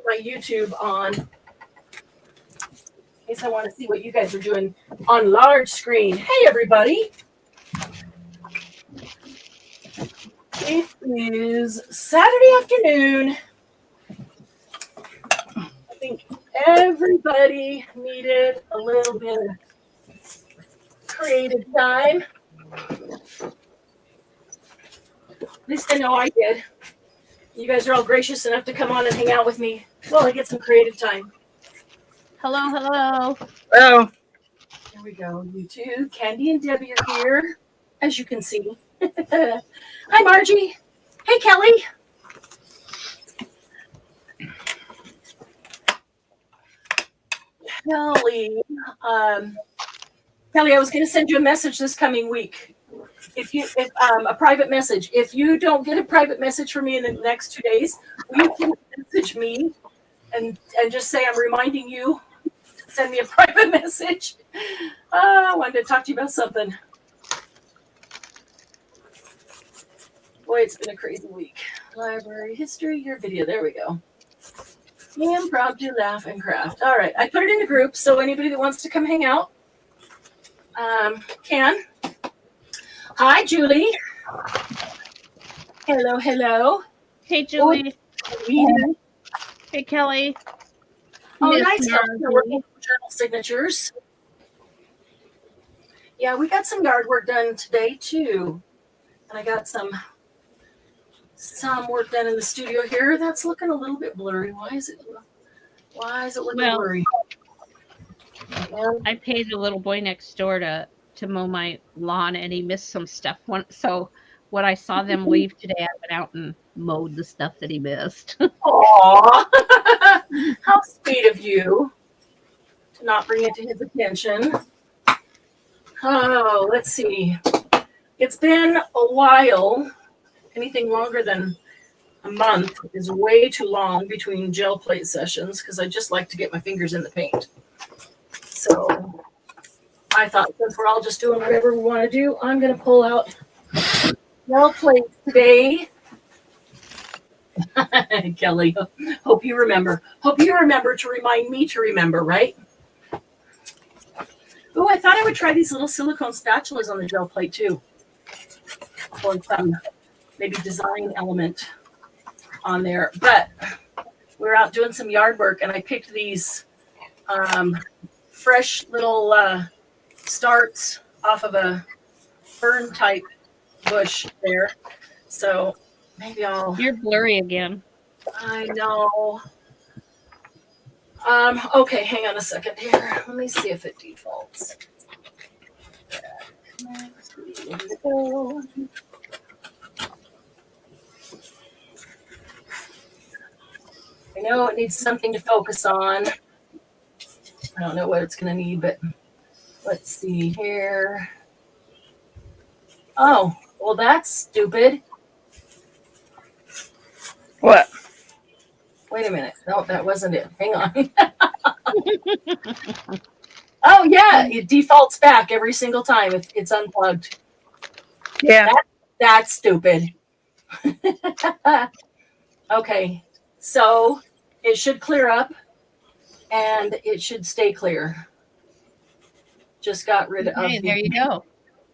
my YouTube on in case I want to see what you guys are doing on large screen. Hey, everybody. It is Saturday afternoon. I think everybody needed a little bit of creative time. At least I know I did. You guys are all gracious enough to come on and hang out with me while I get some creative time. Hello, hello. Oh, There we go. You two, Candy and Debbie are here, as you can see. Hi, Margie. Hey, Kelly. Kelly, I was going to send you a message this coming week. If a private message. If you don't get a private message from me in the next 2 days, you can message me and just say I'm reminding you to send me a private message. I wanted to talk to you about something. Boy, it's been a crazy week. Library history, your video. There we go. Impromptu, laugh, and craft. All right, I put it in the group, so anybody that wants to come hang out can. Hi, Julie. Hello, hello. Hey, Julie. Oh, hey, Kelly. oh Miss nice. Margie. We're working on journal signatures. Yeah, we got some yard work done today, too. And I got some work done in the studio here. That's looking a little bit blurry. Why is it looking blurry? I paid a little boy next door to mow my lawn, and he missed some stuff. So when I saw them leave today, I went out and mowed the stuff that he missed. Aw, how sweet of you to not bring it to his attention. Oh, let's see. It's been a while. Anything longer than a month is way too long between gel plate sessions because I just like to get my fingers in the paint. So I thought since we're all just doing whatever we want to do, I'm going to pull out gel plates today. Kelly, hope you remember. Hope you remember to remind me to remember, right? Oh, I thought I would try these little silicone spatulas on the gel plate too. Or some maybe design element on there. But we're out doing some yard work, and I picked these fresh little starts off of a fern type bush there. So maybe I'll. You're blurry again. I know. Okay, hang on a second here. Let me see if it defaults. I know it needs something to focus on. I don't know what it's going to need, but let's see here. Oh, well, that's stupid. what? Wait a minute. No, that wasn't it. Hang on. Oh, yeah. It defaults back every single time it's unplugged. Yeah. That's stupid. Okay. So it should clear up and it should stay clear. Just got rid of There you go.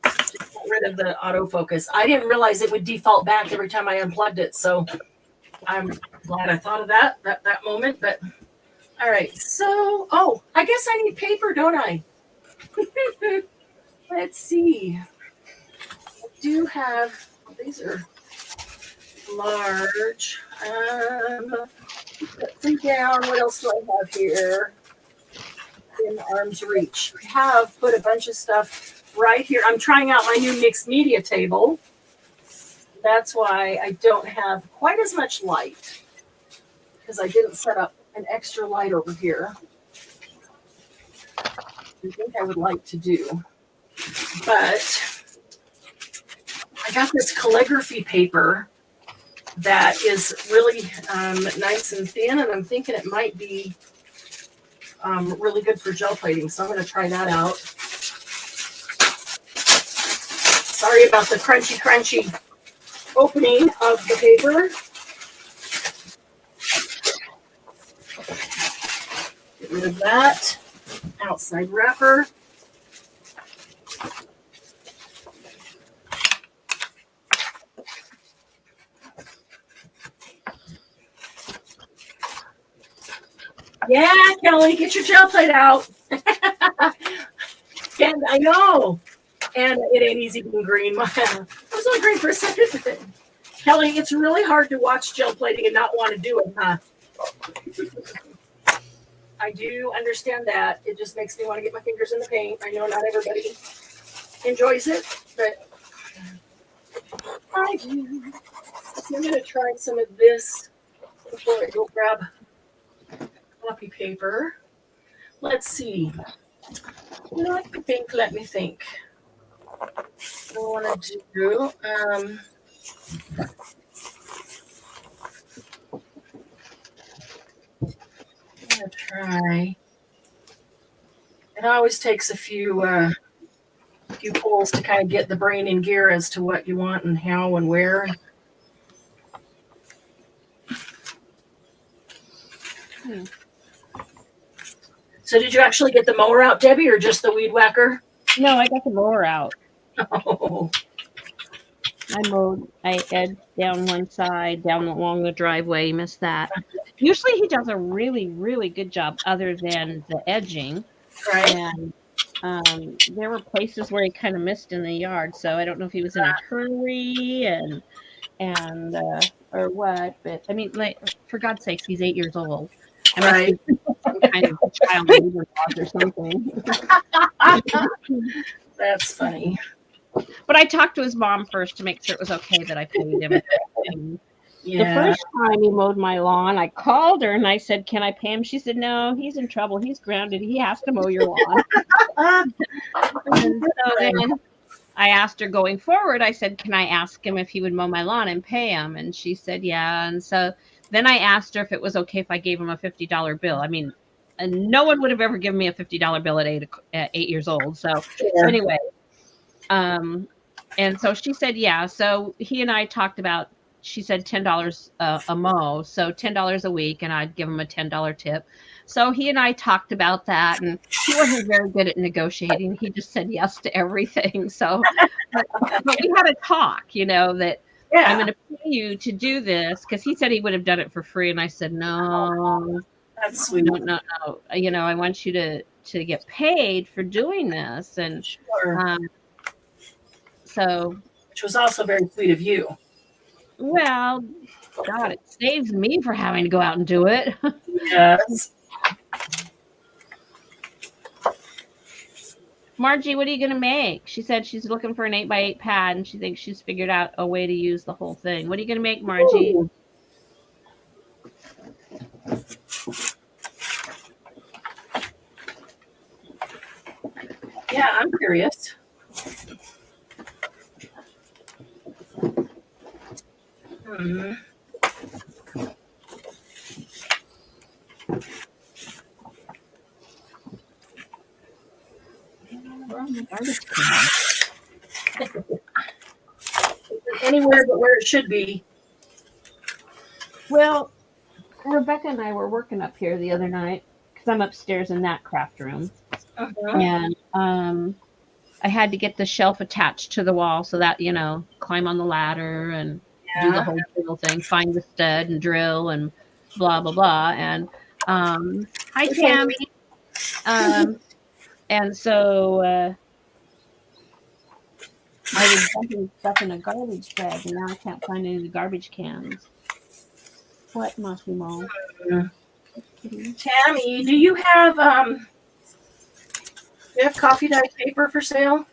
Just got rid of the autofocus. I didn't realize it would default back every time I unplugged it. So I'm glad I thought of that moment. But all right. So, I guess I need paper, don't I? Let's see. I do have, these are large. Let's see down. What else do I have here? In arm's reach. I have put a bunch of stuff right here. I'm trying out my new mixed media table. That's why I don't have quite as much light because I didn't set up an extra light over here. I think I would like to do. But I got this calligraphy paper that is really nice and thin, and I'm thinking it might be really good for gel plating, so I'm going to try that out. Sorry about the crunchy opening of the paper. rid of that outside wrapper. Yeah, Kelly, get your gel plate out. And I know. And it ain't easy being green. I was only green for a second. Kelly, it's really hard to watch gel plating and not want to do it, huh? I do understand that. It just makes me want to get my fingers in the paint. I know not everybody enjoys it, but I do. So I'm going to try some of this before I go grab copy paper. Let's see. Let me think. What I want to do. I'm going to try. It always takes a few pulls to kind of get the brain in gear as to what you want and how and where. So did you actually get the mower out, Debbie, or just the weed whacker? No, I got the mower out. Oh. I edged down one side, down along the driveway, missed that. Usually he does a really, really good job other than the edging. Right. And there were places where he kind of missed in the yard, so I don't know if he was in a hurry and or what, but I mean, like, for God's sakes, he's 8 years old. I must Right. be some kind of child labor laws or something. That's funny. But I talked to his mom first to make sure it was okay that I paid him. And Yeah. the first time he mowed my lawn, I called her and I said, "Can I pay him?" She said, "No, he's in trouble. He's grounded. He has to mow your lawn." And so then I asked her going forward, I said, "Can I ask him if he would mow my lawn and pay him?" And she said, "Yeah." And so then I asked her if it was okay if I gave him a $50 bill. I mean, and no one would have ever given me a $50 bill at 8 years old. So anyway, and so she said, yeah. So he and I talked about, she said $10 a mow, so $10 a week, and I'd give him a $10 tip. So he and I talked about that, and he wasn't very good at negotiating. He just said yes to everything. So, but we had a talk, that I'm going to pay you to do this, because he said he would have done it for free, and I said no. That's sweet. No. I want you to get paid for doing this, and Sure. so, which was also very sweet of you. Well, God, it saves me for having to go out and do it. Yes. Margie, what are you going to make? She said she's looking for an 8x8 pad, and she thinks she's figured out a way to use the whole thing. What are you going to make, Margie? Ooh. Yeah, I'm curious. Anywhere but where it should be. Well, Rebecca and I were working up here the other night, because I'm upstairs in that craft room. And I had to get the shelf attached to the wall so that, climb on the ladder and do the whole drill thing, find the stud and drill and blah, blah, blah. And hi, Tammy. And so I was dumping stuff in a garbage bag, and now I can't find any of the garbage cans. What, Massimo? Tammy, do you have coffee dye paper for sale?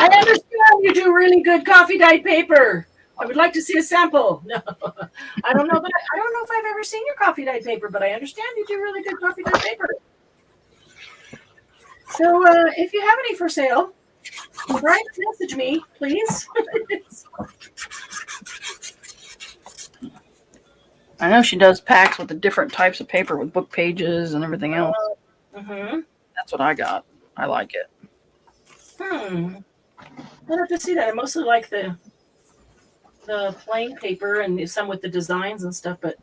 I understand you do really good coffee dye paper. I would like to see a sample. No, I don't know if I've ever seen your coffee dye paper, but I understand you do really good coffee dye paper. So if you have any for sale, write message me, please. I know she does packs with the different types of paper with book pages and everything else. That's what I got. I like it. I'd have to see that. I mostly like the plain paper and some with the designs and stuff, but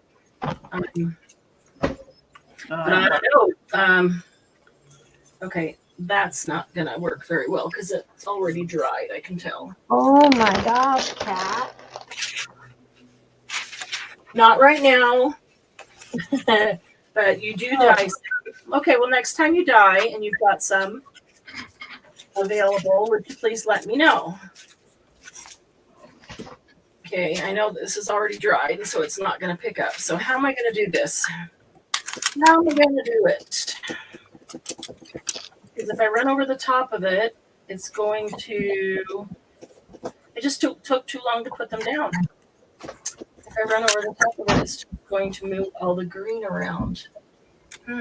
But I don't know. Okay, that's not gonna work very well because it's already dried. I can tell. Oh my gosh, Kat. Not right now. But you do dye some. Okay, well, next time you dye and you've got some available, would you please let me know? Okay, I know this is already dried, so it's not going to pick up. So how am I going to do this? How am I going to do it? Because if I run over the top of it, it's going to... It just took too long to put them down. If I run over the top of it, it's going to move all the green around. So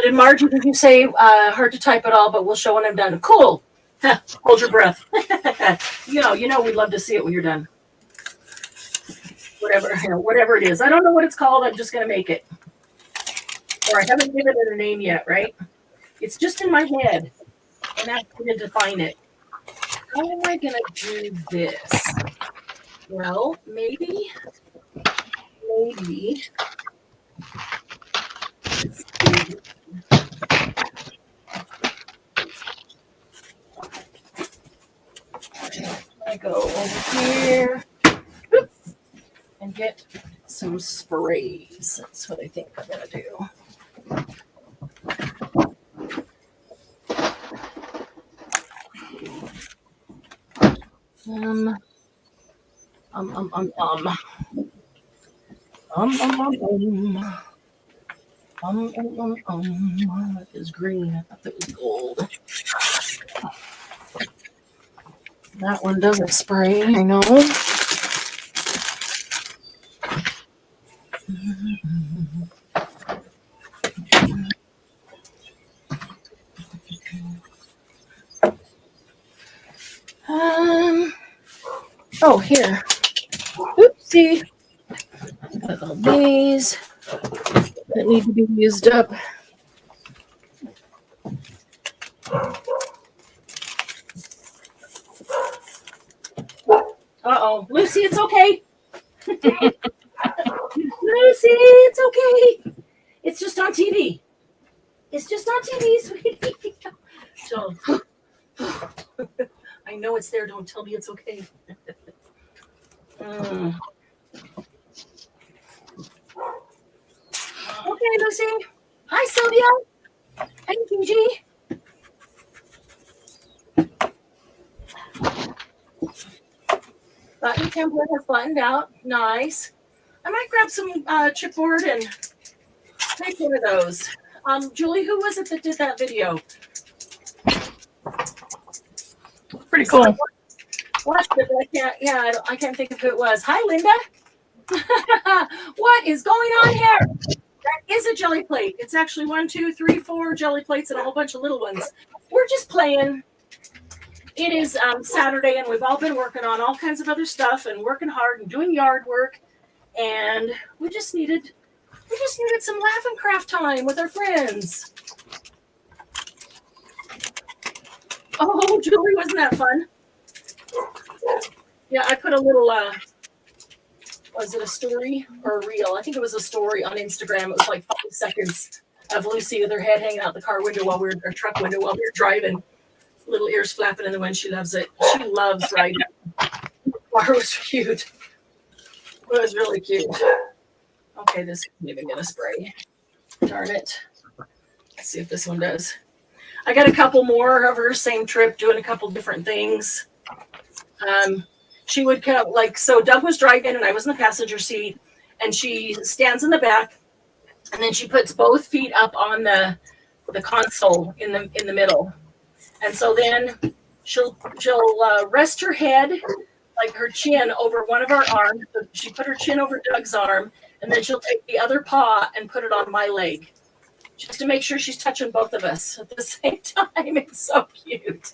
did you say hard to type at all, but we'll show when I'm done. Cool. Hold your breath. you know we'd love to see it when you're done. Whatever it is. I don't know what it's called. I'm just going to make it. Or I haven't given it a name yet, right? It's just in my head. And I have to define it. How am I going to do this? Well, maybe. I go over here and get some sprays. That's what I think I'm going to do. That is green. I thought that was gold. That one doesn't spray, I know. Oh, here. Oopsie. Got all these that need to be used up. Uh-oh. Lucy, it's okay. Lucy, it's okay. It's just on TV. It's just on TV, sweetie. So, I know it's there. Don't tell me it's okay. Okay, Lucy. Hi, Sylvia. Hi, Gigi. Button template has buttoned out. Nice. I might grab some chipboard and make one of those. Julie, who was it that did that video? Pretty cool. Watched it, but I can't think of who it was. Hi, Linda. What is going on here? That is a jelly plate. It's actually 1, 2, 3, 4 jelly plates and a whole bunch of little ones. We're just playing. It is Saturday, and we've all been working on all kinds of other stuff and working hard and doing yard work. And we just needed some laugh and craft time with our friends. Oh, Julie, wasn't that fun? Yeah, I put a little, was it a story or a reel? I think it was a story on Instagram. It was like 5 seconds of Lucy with her head hanging out the car window or truck window while we were driving. Little ears flapping in the wind. She loves it. She loves riding. The car was cute. It was really cute. Okay, this isn't even going to spray. Darn it. Let's see if this one does. I got a couple more of her same trip doing a couple different things. She would come, so Doug was driving and I was in the passenger seat, and she stands in the back, and then she puts both feet up on the console in the middle. And so then she'll rest her head, like her chin, over one of our arms. So she put her chin over Doug's arm, and then she'll take the other paw and put it on my leg, just to make sure she's touching both of us at the same time. It's so cute.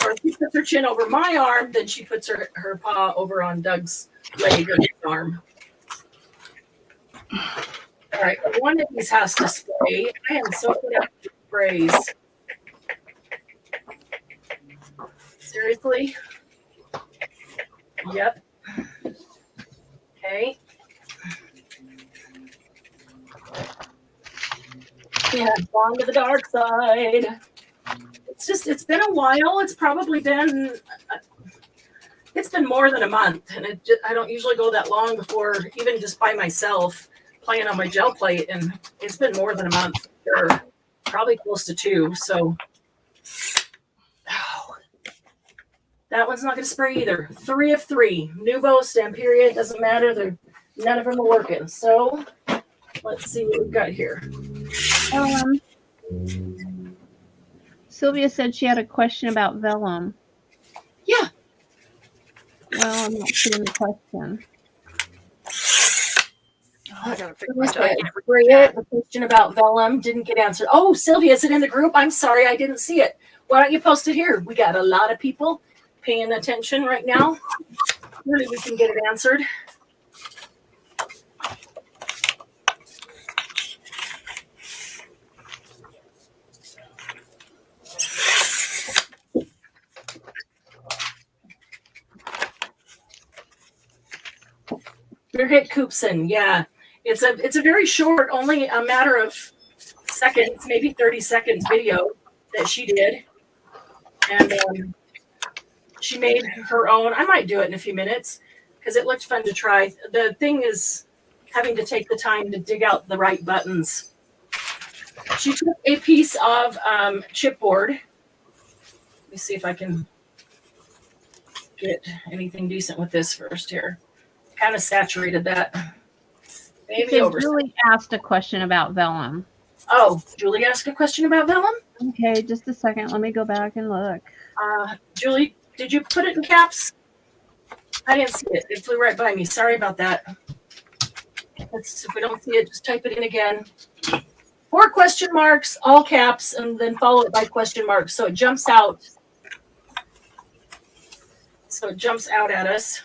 Or if she puts her chin over my arm, then she puts her paw over on Doug's leg or his arm. All right, one of these has to spray. I am so good at sprays. Seriously? Yep. Okay. Yeah, gone to the dark side. It's been a while. It's probably been more than a month, and I don't usually go that long before, even just by myself playing on my gel plate, and it's been more than a month. Sure. Probably close to 2. So that one's not going to spray either. 3 of 3. Nuvo, Stamperia, doesn't matter. None of them are working. So let's see what we've got here. Sylvia said she had a question about vellum. Yeah. Well, I'm not seeing the question. I gotta fix my tie. The question about vellum didn't get answered. Oh, Sylvia, is it in the group? I'm sorry, I didn't see it. Why don't you post it here? We got a lot of people paying attention right now. Maybe we can get it answered. Birgit Koopson, yeah. It's a very short, only a matter of seconds, maybe 30 seconds video that she did. And she made her own. I might do it in a few minutes because it looked fun to try. The thing is having to take the time to dig out the right buttons. She took a piece of chipboard. Let me see if I can get anything decent with this first here. Kind of saturated that. Maybe over. Julie asked a question about vellum. Oh, Julie asked a question about vellum? Okay, just a second. Let me go back and look. Julie, did you put it in caps? I didn't see it. It flew right by me. Sorry about that. If we don't see it, just type it in again. 4 question marks, all caps, and then follow it by question marks. So it jumps out. So it jumps out at us.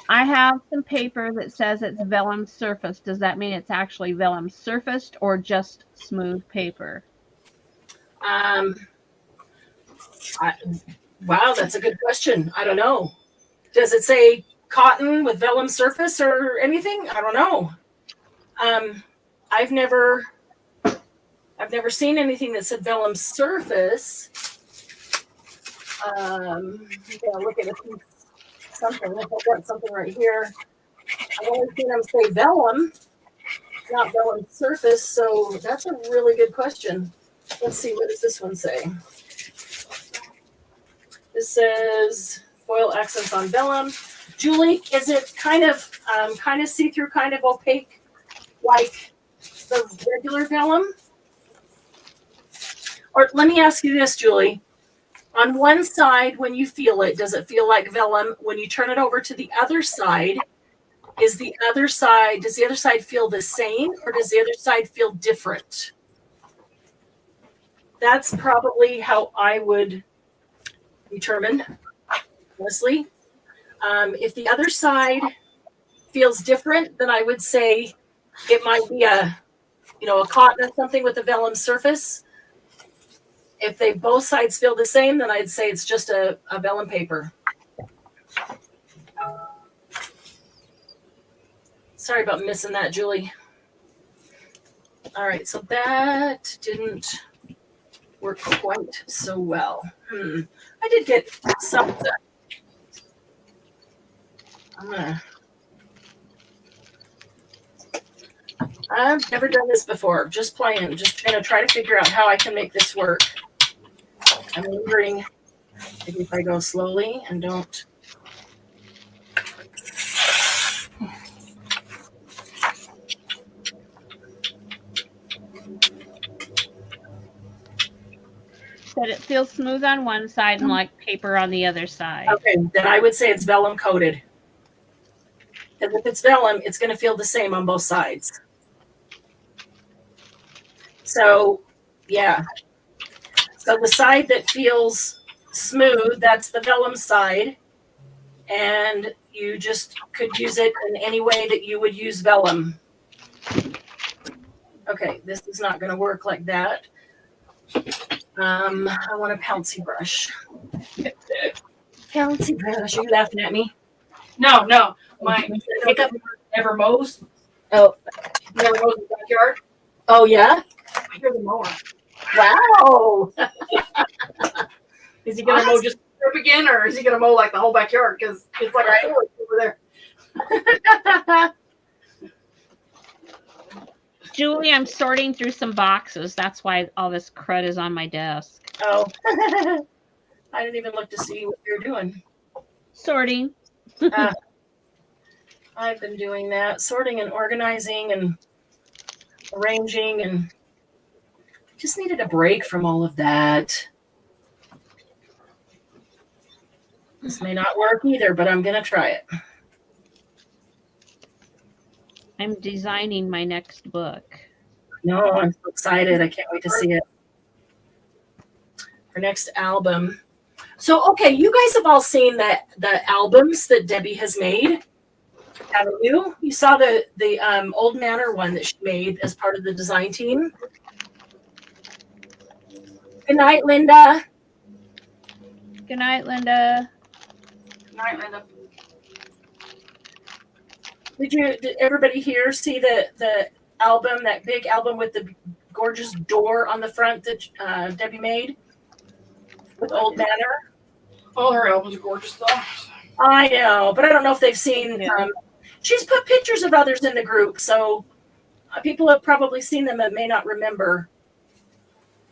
I have some paper that says it's vellum surface. Does that mean it's actually vellum surfaced or just smooth paper? Wow, that's a good question. I don't know. Does it say cotton with vellum surface or anything? I don't know. I've never seen anything that said vellum surface. Look at something. I've got something right here. I've only seen them say vellum, not vellum surface. So that's a really good question. Let's see, what does this one say? This says foil accents on vellum. Julie, is it kind of see-through, kind of opaque, like the regular vellum? Or let me ask you this, Julie. On one side, when you feel it, does it feel like vellum? When you turn it over to the other side, does the other side feel the same, or does the other side feel different? That's probably how I would determine, honestly. If the other side feels different, then I would say it might be a cotton or something with a vellum surface. If they both sides feel the same, then I'd say it's just a vellum paper. Sorry about missing that, Julie. All right, so that didn't work quite so well. I did get something. I've never done this before. Just playing, just try to figure out how I can make this work. I'm wondering maybe if I go slowly and don't. Said it feels smooth on one side and like paper on the other side. Okay, then I would say it's vellum coated. Because if it's vellum, it's going to feel the same on both sides. So, yeah. So the side that feels smooth, that's the vellum side. And you just could use it in any way that you would use vellum. Okay, this is not going to work like that. I want a pouncy brush. Pouncy brush. Are you laughing at me? No. My Makeup. never mows. Oh. Never mows the backyard. Oh yeah. I hear the mower. Wow. Is he gonna mow just the strip again, or is he gonna mow like the whole backyard? Because it's like a forest over there. Julie, I'm sorting through some boxes. That's why all this crud is on my desk. Oh. I didn't even look to see what you're doing. Sorting. I've been doing that, sorting and organizing and arranging, and just needed a break from all of that. This may not work either, but I'm going to try it. I'm designing my next book. No, I'm so excited. I can't wait to see it. Her next album. So, okay, you guys have all seen the albums that Debbie has made, haven't you? You saw the Old Manor one that she made as part of the design team. Good night, Linda. Good night, Linda. Good night, Linda. Did everybody here see the album, that big album with the gorgeous door on the front that Debbie made with Old Manor? All her albums are gorgeous, though. I know, but I don't know if they've seen. She's put pictures of others in the group, so people have probably seen them and may not remember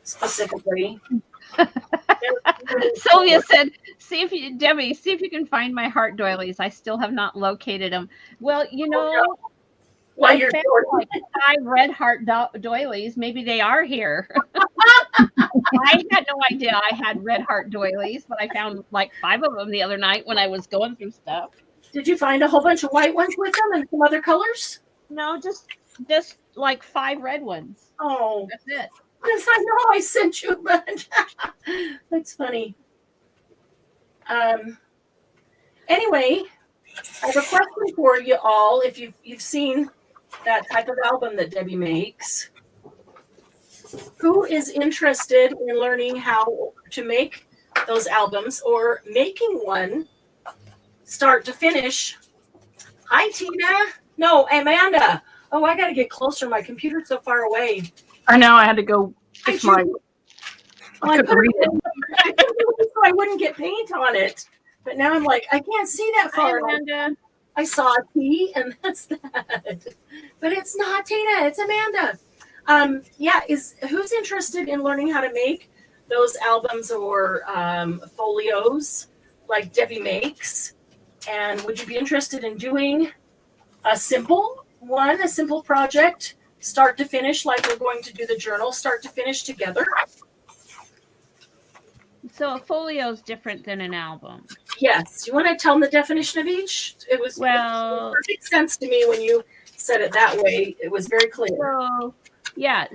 specifically. Sylvia said, Debbie, see if you can find my heart doilies. I still have not located them. Well, While you're found like 5 red heart doilies. Maybe they are here. I had no idea I had red heart doilies, but I found like 5 of them the other night when I was going through stuff. Did you find a whole bunch of white ones with them and some other colors? No, just like 5 red ones. Oh, That's it. yes, I know. I sent you a bunch. That's funny. Anyway, I have a question for you all. If you've seen that type of album that Debbie makes, who is interested in learning how to make those albums or making one start to finish? Hi, Tina. No, Amanda. Oh, I got to get closer. My computer's so far away. I know. I had to go fix my. I couldn't read it. So I wouldn't get paint on it. But now I'm like, I can't see that far. Hi, Amanda. I saw a T, and that's that. But it's not Tina. It's Amanda. Who's interested in learning how to make those albums or folios like Debbie makes? And would you be interested in doing a simple project, start to finish, like we're going to do the journal, start to finish together? So a folio is different than an album. Yes. You want to tell them the definition of each? It made perfect sense to me when you said it that way. It was very clear.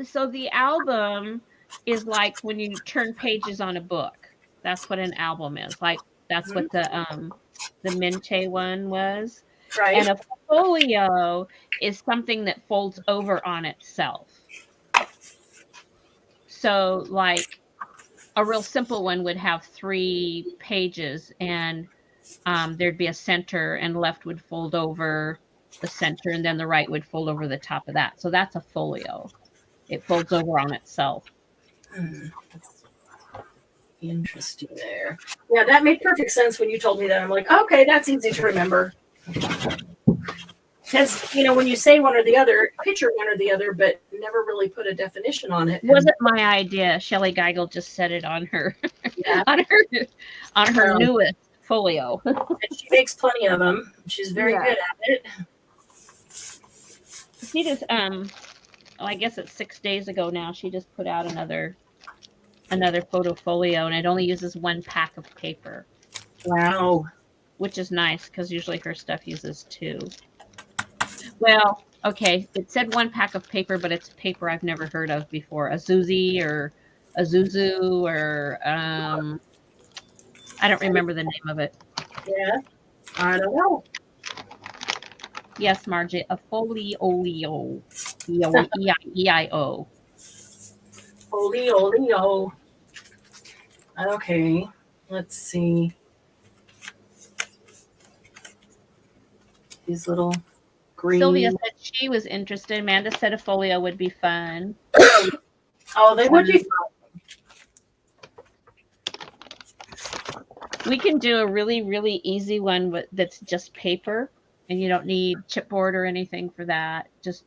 So the album is like when you turn pages on a book. That's what an album is. Like that's what the Mente one was. Right. And a folio is something that folds over on itself. So like a real simple one would have 3 pages, and there'd be a center, and left would fold over the center, and then the right would fold over the top of that. So that's a folio. It folds over on itself. That's interesting there. Yeah, that made perfect sense when you told me that. I'm like, okay, that's easy to remember. Because, when you say one or the other, picture one or the other, but never really put a definition on it. Wasn't my idea. Shelley Geigel just said it on her, on her newest folio. And she makes plenty of them. She's very good at it. She just, I guess it's 6 days ago now. She just put out another photo folio, and it only uses 1 pack of paper. Wow. Which is nice because usually her stuff uses 2. Well, okay, it said 1 pack of paper, but it's paper I've never heard of before. Azuzi or Azuzu or I don't remember the name of it. Yeah, I don't know. Yes, Margie, a folio. E-I-E-I-O. Folio. Okay, let's see. These little green. Sylvia said she was interested. Amanda said a folio would be fun. Oh, they would be. We can do a really, really easy one that's just paper, and you don't need chipboard or anything for that. Just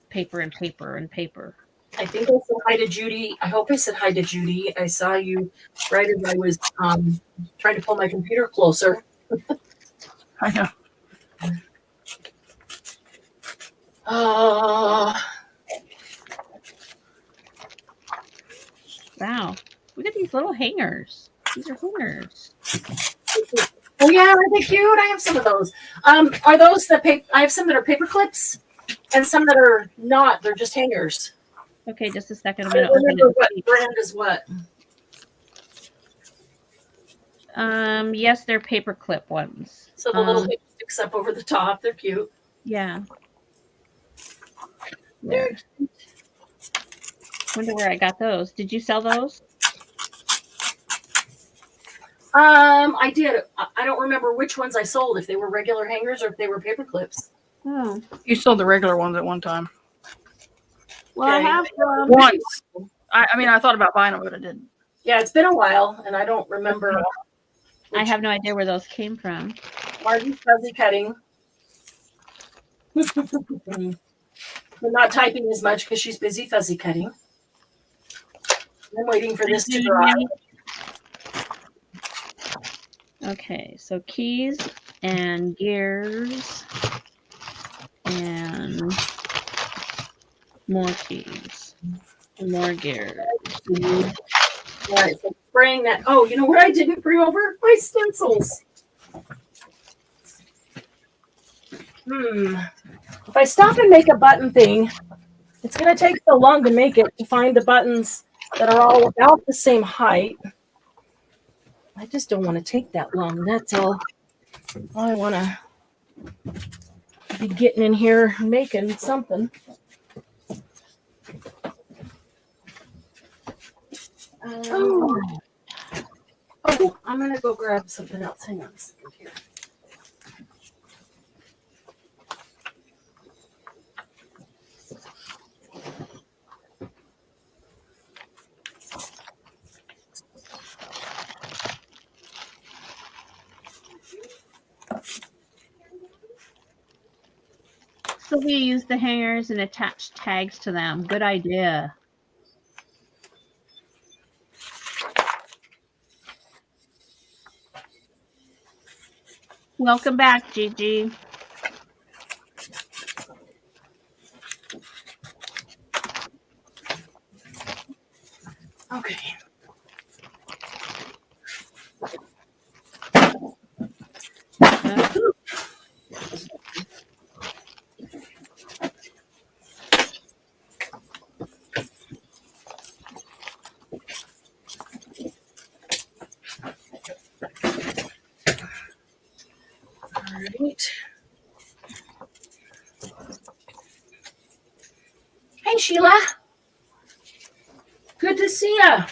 paper and paper and paper. I think I said hi to Judy. I hope I said hi to Judy. I saw you right as I was trying to pull my computer closer. I know. Wow. Look at these little hangers. These are hangers. Oh yeah, are they cute? I have some of those. Are those the paper? I have some that are paper clips, and some that are not. They're just hangers. Okay, just a second. I'm I going to don't open remember it. what brand is what. Yes, they're paper clip ones. So the little thing sticks up over the top. They're cute. Yeah. They're Wonder where I got those. Did you sell those? I did. I don't remember which ones I sold. If they were regular hangers or if they were paper clips. Oh. You sold the regular ones at one time. Well, I Okay. have Once. I mean, I thought about buying them, but I didn't. Yeah, it's been a while, and I don't remember. I have no idea where those came from. Margie's fuzzy cutting. But not typing as much because she's busy fuzzy cutting. I'm waiting for this to dry. Okay, so keys and gears and more keys and more gears. All right, so spraying that. Oh, you know what I didn't bring over? My stencils. If I stop and make a button thing, it's going to take so long to make it to find the buttons that are all about the same height. I just don't want to take that long. That's all. I want to be getting in here making something. Oh, I'm going to go grab something else. Hang on a second here. So we use the hangers and attach tags to them. Good idea. Welcome back, Gigi. Okay. Right. Hey, Sheila. Good to see ya.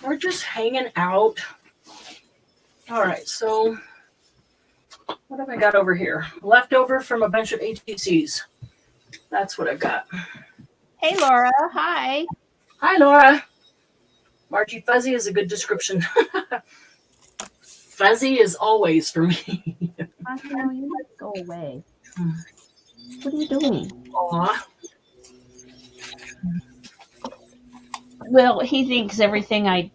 We're just hanging out. All right, so what have I got over here? Leftover from a bunch of ATCs. That's what I got. Hey, Laura. Hi. Hi, Laura. Margie Fuzzy is a good description. Fuzzy is always for me. No, you must go away. What are you doing? Aw. Well, he thinks everything I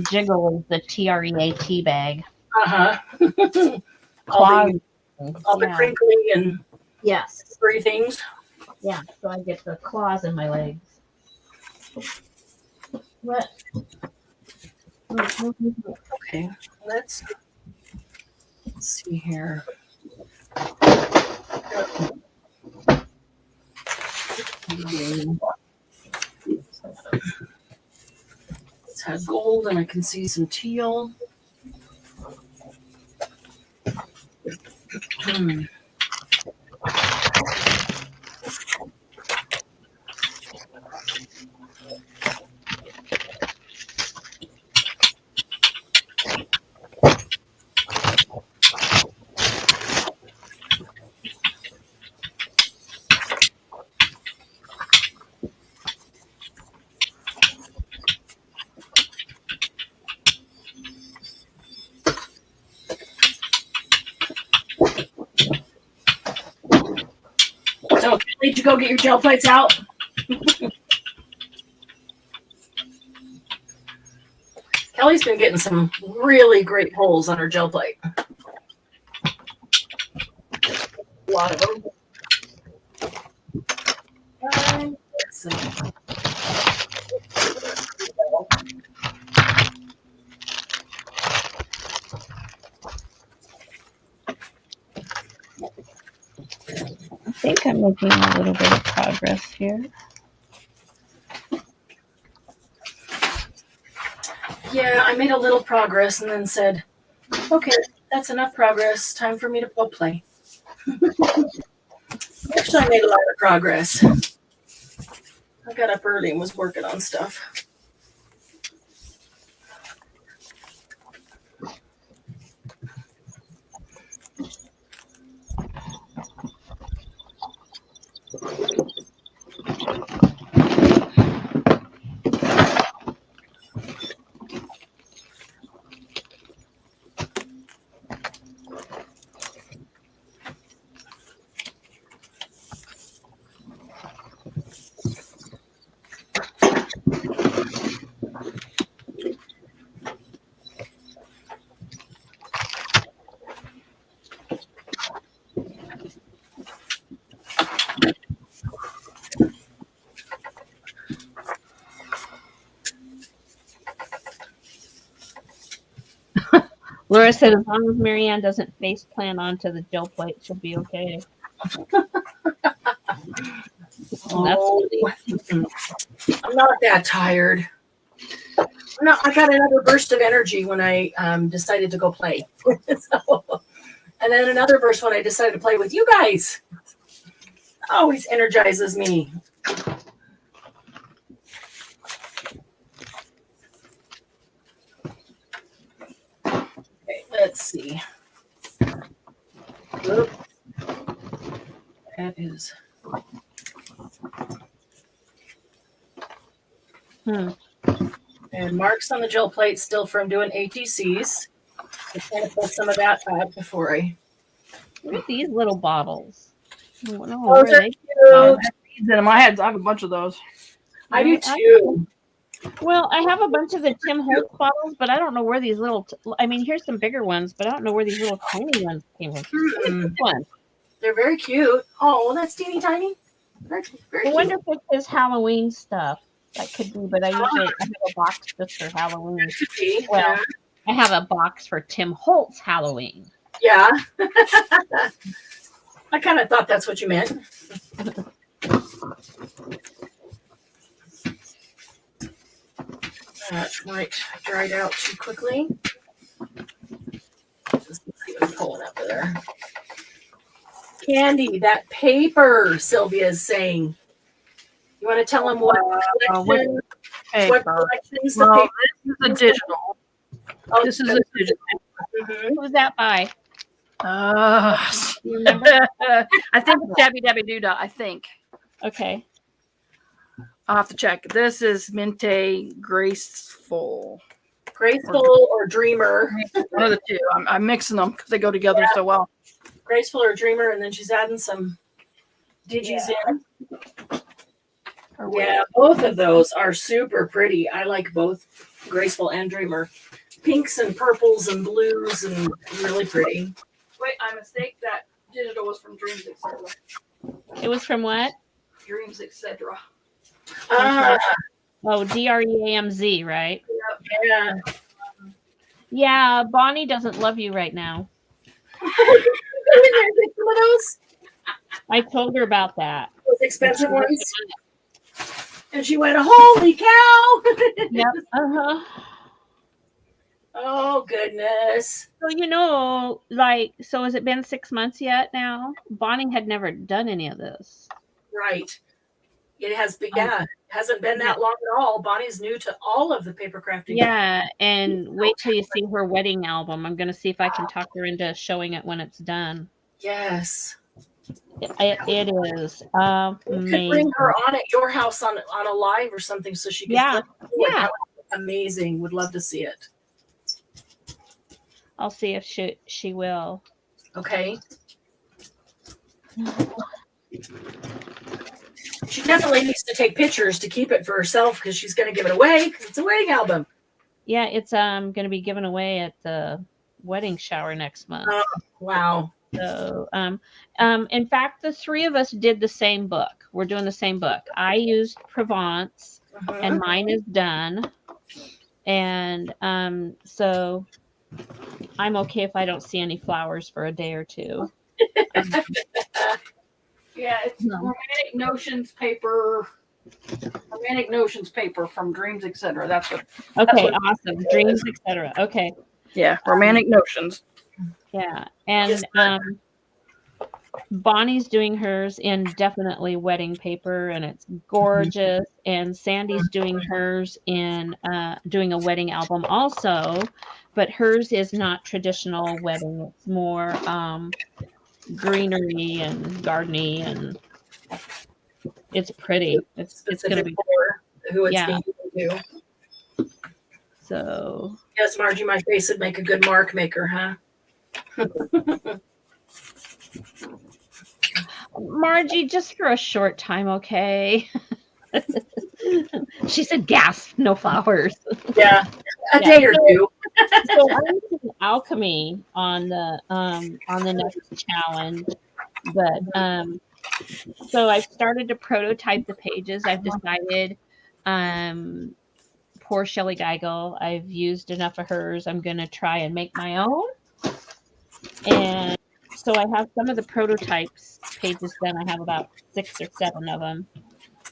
jiggle is the TREAT bag. Uh-huh. Claws. all the Yeah. crinkly and Yes. furry things. Yeah, so I get the claws in my legs. What? Okay, let's see here. It's had gold and I can see some teal. you go get your gel plates out? Kelly's been getting some really great holes on her gel plate. A lot of them. So. I think I'm making a little bit of progress here. Yeah, I made a little progress and then said, okay, that's enough progress. Time for me to go play. Actually, I made a lot of progress. I got up early and was working on stuff. Laura said as long as Marianne doesn't face plant onto the gel plate, she'll be okay. Oh, I'm not that tired. No, I got another burst of energy when I decided to go play. And then another burst when I decided to play with you guys. Always energizes me. Okay, let's see. Oops. That is. And marks on the gel plate still from doing ATCs. I'm trying to pull some of that out before I. Look at these little bottles. I don't know Those where are they cute. I have a bunch of those. I do too. Well, I have a bunch of the Tim Holtz bottles, but I don't know where these little. I mean, here's some bigger ones, but I don't know where these little tiny ones came from. This one. They're very cute. Oh, that's teeny tiny. Very, very I cute. wonder if it's Halloween stuff. That could be, but I usually have a box just for Halloween. Could be. Well, I have a box for Tim Holtz Halloween. Yeah. I kind of thought that's what you meant. That might dried out too quickly. Just see what's pulling up there. Candy, that paper, Sylvia is saying. You want to tell them what collection, what collections the paper? This is a digital. Oh, This is a digital. Mm-hmm. Who's that by? You remember? I think it's www. I think. Okay. I'll have to check. This is Mente Graceful. Graceful or Dreamer. One of the two. I'm mixing them because they go together so well. Graceful or Dreamer, and then she's adding some digis in. Yeah, both of those are super pretty. I like both Graceful and Dreamer. Pinks and purples and blues and really pretty. Wait, I mistake. That digital was from Dreams, etc. It was from what? Dreams, etc. Ah, Oh, DREAMZ, right? yeah. Yeah, Bonnie doesn't love you right now. Some of those I told her about that. expensive ones. And she went, holy cow! Yep. Uh-huh. Oh, goodness. So, so has it been 6 months yet now? Bonnie had never done any of this. Right. It has been, it hasn't been that long at all. Bonnie's new to all of the paper crafting. Yeah, and wait till you see her wedding album. I'm going to see if I can talk her into showing it when it's done. Yes. It is You could bring her on at your house on a live or something so she can. Yeah. Amazing. Would love to see it. I'll see if she will. Okay. She definitely needs to take pictures to keep it for herself because she's going to give it away because it's a wedding album. Yeah, it's going to be given away at the wedding shower next month. Oh, wow. So, in fact, the three of us did the same book. We're doing the same book. I used Provence, and mine is done. And so I'm okay if I don't see any flowers for a day or two. Yeah, it's Romantic Notions paper. Romantic Notions paper from Dreams, etc. That's what. Okay, awesome. Dreams, etc. Okay. Yeah, Romantic Notions. Yeah, and Bonnie's doing hers in definitely wedding paper, and it's gorgeous. And Sandy's doing hers in doing a wedding album also, but hers is not traditional wedding. It's more greenery and gardeny, and it's pretty. It's going to be for who it's Yeah. being given to. so. Yes, Margie, my face would make a good mark maker, huh? Margie, just for a short time, okay? She said, "Gasp! No flowers." Yeah, a day or two. So I'm using alchemy on the next challenge, but so I've started to prototype the pages. I've decided, poor Shelley Geigel, I've used enough of hers. I'm going to try and make my own, and so I have some of the prototypes pages done. I have about 6 or 7 of them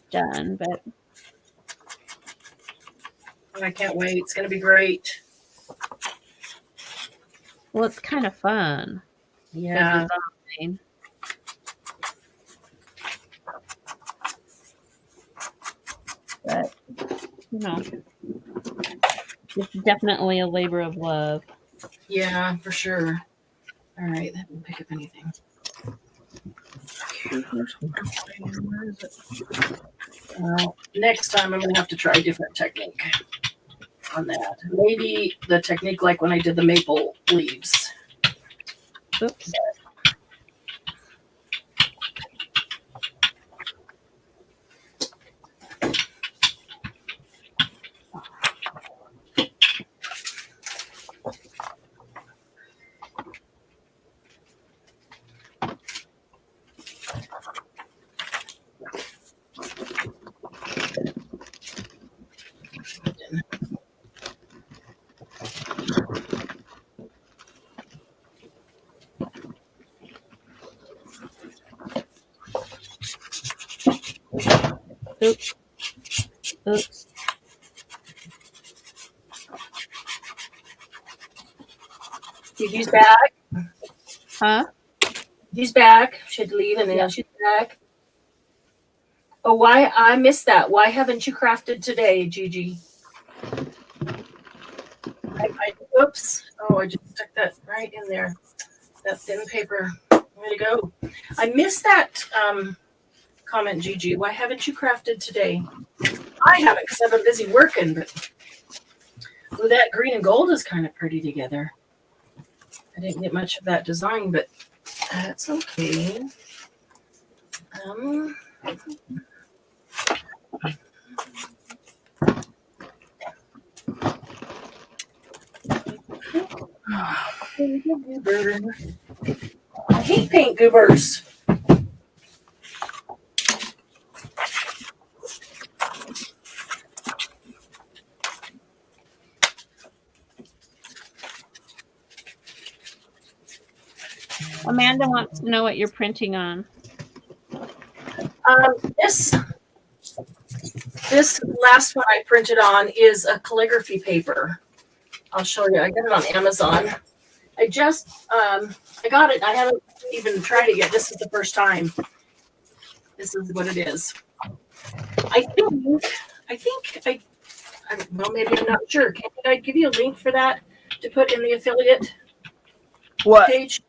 done, but I can't wait. It's going to be great. well, it's kind of fun. Yeah. Design. But, you know, it's definitely a labor of love. Yeah, for sure. All right, that didn't pick up anything. Where is it? Next time I'm going to have to try a different technique on that. Maybe the technique like when I did the maple leaves. Oops. Oops. Oops. Gigi's back. Huh? Gigi's back. She had to leave and then Yeah. she's back. Oh, why? I missed that. Why haven't you crafted today, Gigi? Oops. Oh, I just stuck that right in there. That thin paper. Way to go. I missed that comment, Gigi. Why haven't you crafted today? I haven't because I've been busy working, but ooh, that green and gold is kind of pretty together. I didn't get much of that design, but that's okay. I hate paint goobers. Amanda wants to know what you're printing on. This last one I printed on is a calligraphy paper. I'll show you. I got it on Amazon. I just I got it. I haven't even tried it yet. This is the first time. This is what it is. I think well, maybe I'm not sure. Can I give you a link for that to put in the affiliate What? page?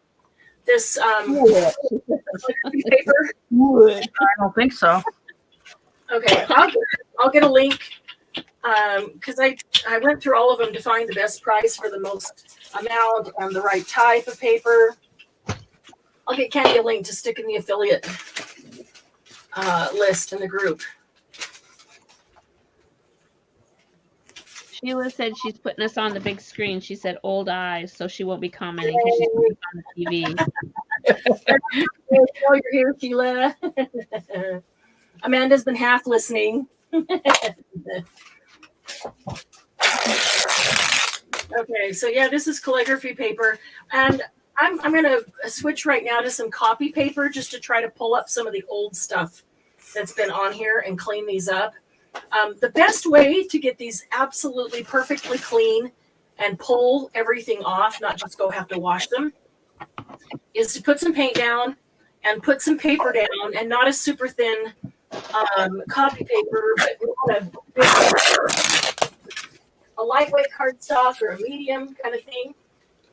This calligraphy paper. I don't think so. Okay, I'll get a link because I went through all of them to find the best price for the most amount and the right type of paper. I'll get Candy a link to stick in the affiliate list in the group. Sheila said she's putting us on the big screen. She said old eyes, so she won't be commenting because she's putting us on the TV. Oh, you're here, Sheila. Amanda's been half listening. Okay, so yeah, this is calligraphy paper, and I'm going to switch right now to some copy paper just to try to pull up some of the old stuff that's been on here and clean these up. The best way to get these absolutely perfectly clean and pull everything off, not just go have to wash them, is to put some paint down and put some paper down, and not a super thin copy paper, but a lightweight cardstock or a medium kind of thing,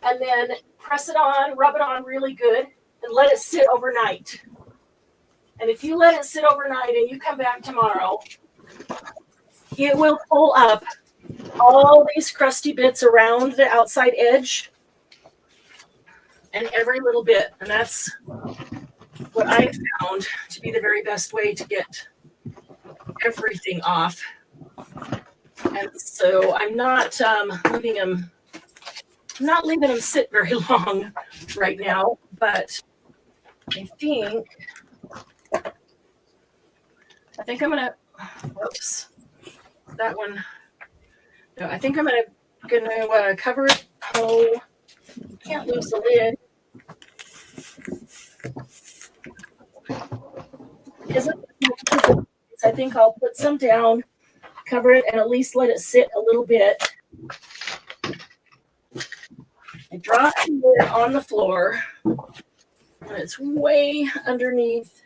and then press it on, rub it on really good, and let it sit overnight. And if you let it sit overnight and you come back tomorrow, it will pull up all these crusty bits around the outside edge and every little bit. And that's what I found to be the very best way to get everything off. And so I'm not leaving them sit very long right now, but I think I'm gonna. Whoops, that one. No, I think I'm gonna cover it. Oh, can't lose the lid. I think I'll put some down, cover it, and at least let it sit a little bit. I drop it on the floor, and it's way underneath.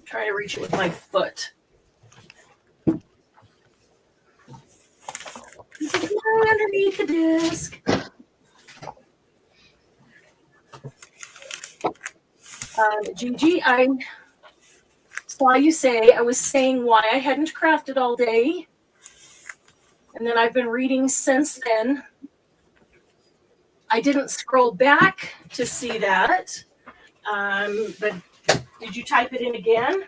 Try to reach it with my foot. Underneath the disc. Gigi, I saw you say, I was saying why I hadn't crafted all day. And then I've been reading since then. I didn't scroll back to see that. But did you type it in again?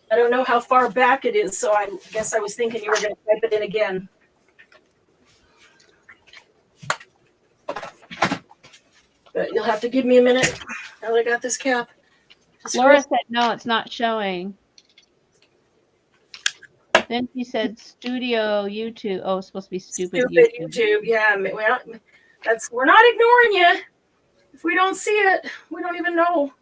I don't know how far back it is, so I guess I was thinking you were going to type it in again. But you'll have to give me a minute now that I got this cap. Laura said no, it's not showing. Then she said studio YouTube. Oh, it's supposed to be stupid YouTube. Yeah, we're not ignoring you. If we don't see it, we don't even know.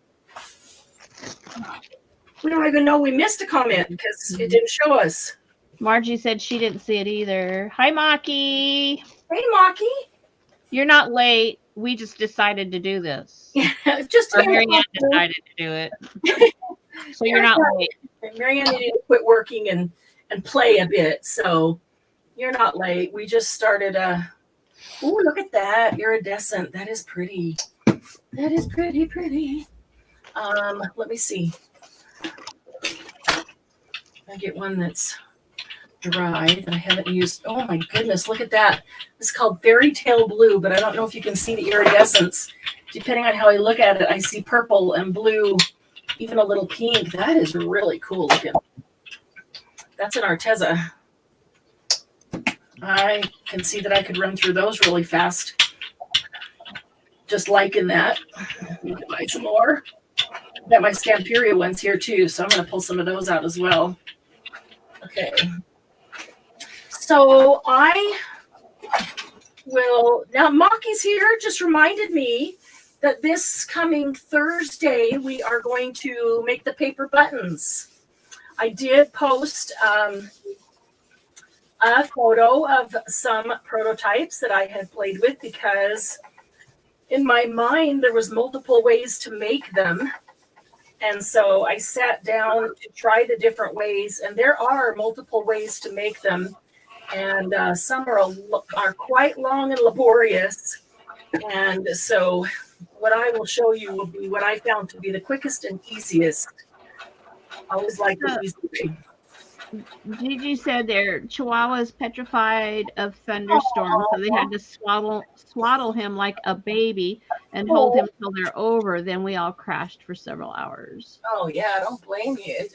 We don't even know we missed a comment because it didn't show us. Margie said she didn't see it either. Hi, Maki. Hey, Maki. You're not late. We just decided to do this. Yeah, just Marianne decided to do it. So you're not late. Marianne needed to quit working and play a bit, so you're not late. We just started oh, look at that. Iridescent. That is pretty. That is pretty. Let me see. I get one that's dry that I haven't used. Oh my goodness, look at that. This is called Fairy Tale Blue, but I don't know if you can see the iridescence. Depending on how I look at it, I see purple and blue, even a little pink. That is really cool looking. That's an Arteza. I can see that I could run through those really fast. Just liking that. Buy some more. Got my Scamperia ones here too, so I'm going to pull some of those out as well. Okay. So I will, now Maki's here, just reminded me that this coming Thursday, we are going to make the paper buttons. I did post a photo of some prototypes that I had played with because in my mind, there was multiple ways to make them. And so I sat down to try the different ways, and there are multiple ways to make them. And some are quite long and laborious. And so what I will show you will be what I found to be the quickest and easiest. I always like the easy way. Gigi said their chihuahua is petrified of thunderstorms, so they had to swaddle him like a baby and hold him till they're over. Then we all crashed for several hours. Oh yeah, I don't blame you.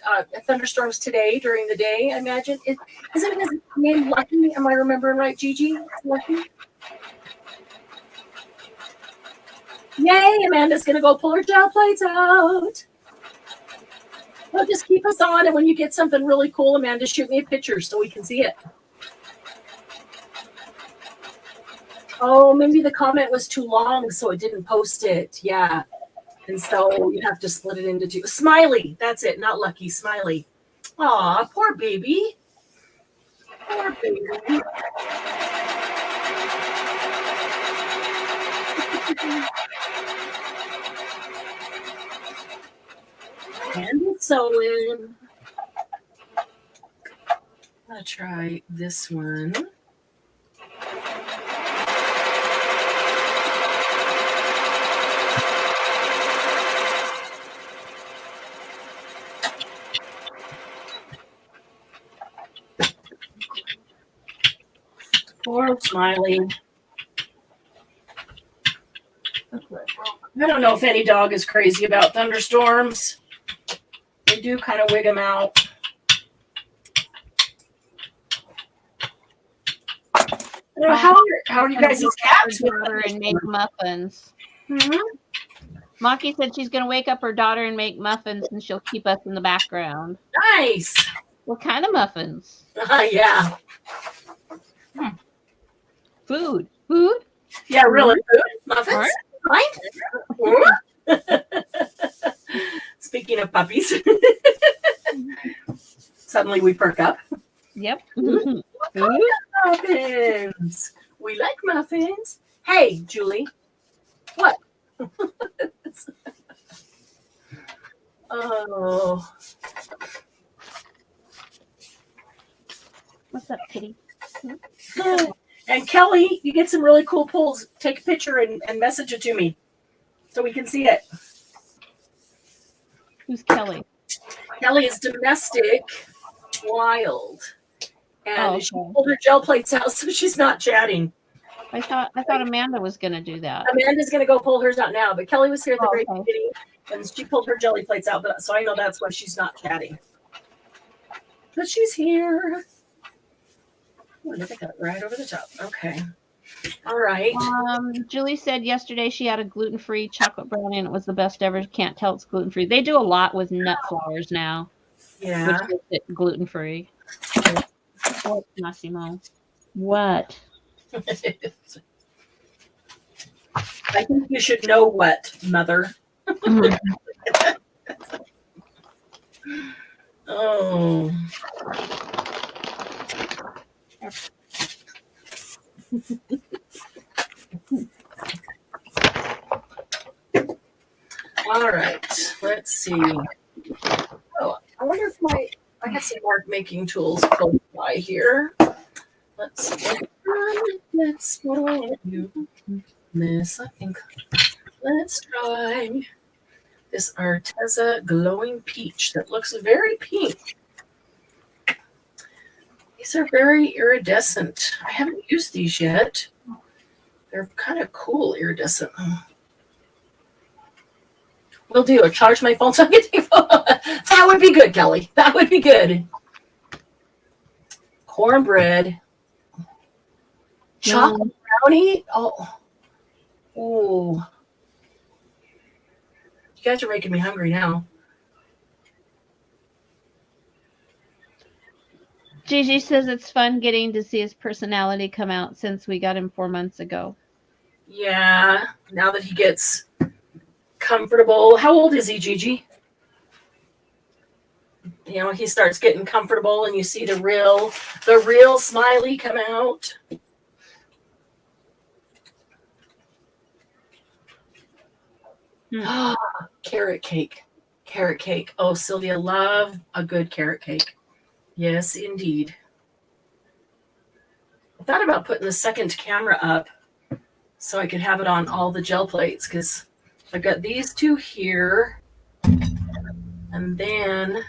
Thunderstorms today during the day. I imagine isn't his name Lucky? Am I remembering right, Gigi? Lucky. Yay! Amanda's gonna go pull her gel plates out. Well, just keep us on, and when you get something really cool, Amanda, shoot me a picture so we can see it. Oh, maybe the comment was too long, so it didn't post it. Yeah. And so you have to split it into two. Smiley. That's it. Not Lucky. Smiley. Aw, poor baby. Poor baby. And it's sewing. I'm going to try this one. Poor Smiley. I don't know if any dog is crazy about thunderstorms. They do kind of wig them out. How are you guys' cats? And make muffins. Maki said she's going to wake up her daughter and make muffins, and she'll keep us in the background. Nice. What kind of muffins? Yeah. Food. Yeah, really. Food. Muffins. Right? Speaking of puppies, suddenly we perk up. Yep. Muffins. We like muffins. Hey, Julie. What? Oh. What's up, kitty? And Kelly, you get some really cool pulls. Take a picture and message it to me so we can see it. Who's Kelly? Kelly is domestic wild. And she pulled her gel plates out so she's not chatting. I thought Amanda was going to do that. Amanda's going to go pull hers out now, but Kelly was here at the very beginning and she pulled her jelly plates out, so I know that's why she's not chatting. But she's here. Oh, I got it right over the top. Okay. All right. Julie said yesterday she had a gluten-free chocolate brownie and it was the best ever. Can't tell it's gluten-free. They do a lot with nut flours now. Yeah. Which makes it gluten-free. What, Massimo? What? I think you should know what, Mother. Oh. All right, let's see. Oh, I wonder if I have some mark making tools close by here. Let's see. Let's do this. I think let's try this Arteza glowing peach that looks very pink. These are very iridescent. I haven't used these yet. They're kind of cool iridescent. Will do. Or charge my phone so I can take that would be good, Kelly. That would be good. Cornbread. Chocolate brownie. Oh. You guys are making me hungry now. Gigi says it's fun getting to see his personality come out since we got him 4 months ago. Yeah, now that he gets comfortable. How old is he, Gigi? You know, he starts getting comfortable and you see the real Smiley come out. Carrot cake. Carrot cake. Oh, Sylvia, love a good carrot cake. Yes, indeed. I thought about putting the second camera up so I could have it on all the gel plates because I've got these two here. And then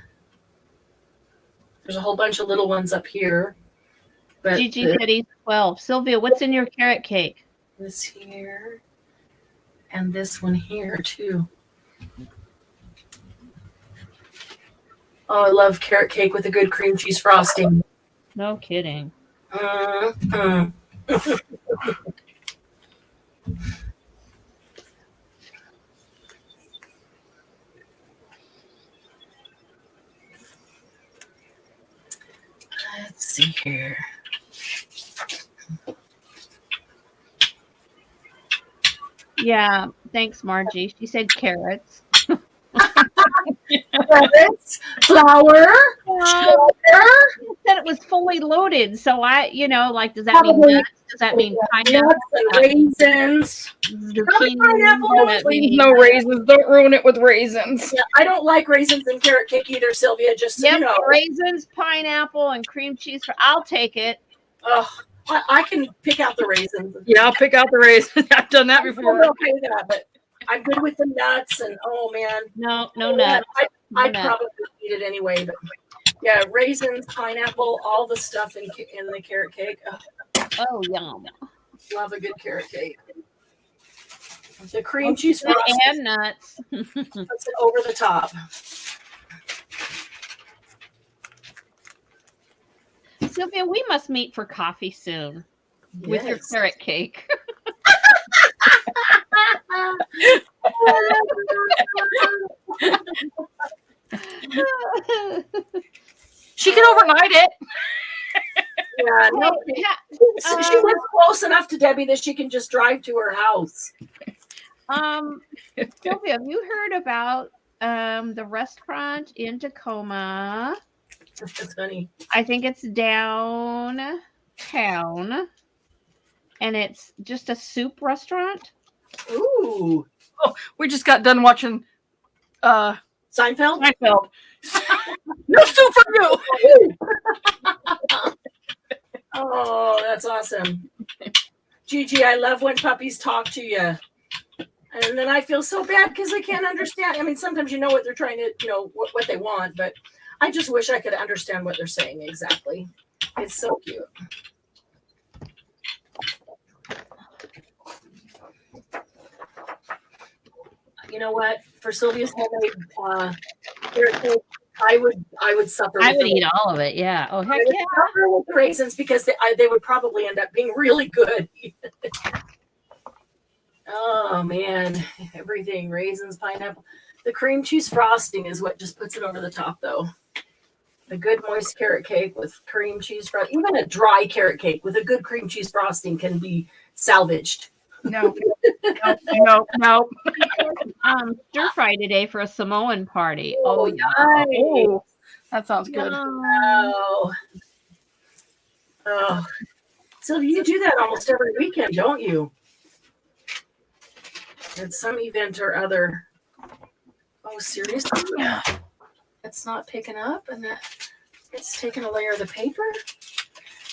There's a whole bunch of little ones up here. But Gigi said he's 12. Sylvia, what's in your carrot cake? this here and this one here too. Oh, I love carrot cake with a good cream cheese frosting. No kidding. Mm-hmm. Let's see here. Yeah, thanks, Margie. She said carrots. Carrots, flour, sugar. She said it was fully loaded. So I, like, does that mean Probably. nuts? Does that mean pineapple? Nuts and raisins. Zucchini? pineapple. Does that Please, mean- no raisins. Don't ruin it with raisins. Yeah, I don't like raisins in carrot cake either, Sylvia. Just so Yep, you know. raisins, pineapple, and cream cheese. I'll take it. Ugh, I can pick out the raisins. Yeah, I'll pick out the raisins. I've done that I'm before. okay with that, but I'm good with the nuts and oh man. No Oh, nuts. man, I No nuts. probably eat it anyway, but yeah, raisins, pineapple, all the stuff in the carrot cake. Ugh, Oh, yum. love a good carrot cake. The cream cheese frosting And nuts. puts it over the top. Sylvia, we must meet for coffee soon with your Yes. carrot cake. She can overnight it. Yeah, no, Yeah, she lives close enough to Debbie that she can just drive to her house. Sylvia, have you heard about the restaurant in Tacoma? That's funny. I think it's downtown, and it's just a soup restaurant. Ooh, We just got done watching Seinfeld. Seinfeld. No soup for you. Oh, that's awesome. Gigi, I love when puppies talk to you. And then I feel so bad because I can't understand. I mean, sometimes you know what they're trying to, what they want, but I just wish I could understand what they're saying exactly. It's so cute. You know what? For Sylvia's homemade carrot cake, I would suffer. I with would the- eat all of it. Yeah. Oh, I heck would yeah. suffer with the raisins because they would probably end up being really good. Oh man, everything raisins, pineapple. The cream cheese frosting is what just puts it over the top, though. A good moist carrot cake with cream cheese frosting, even a dry carrot cake with a good cream cheese frosting can be salvaged. No. No. Stir fry today for a Samoan party. Oh, yeah. Nice. Oh, that sounds good. Oh. Oh. So you do that almost every weekend, don't you? At some event or other. Oh, seriously? Yeah. It's not picking up and it's taking a layer of the paper.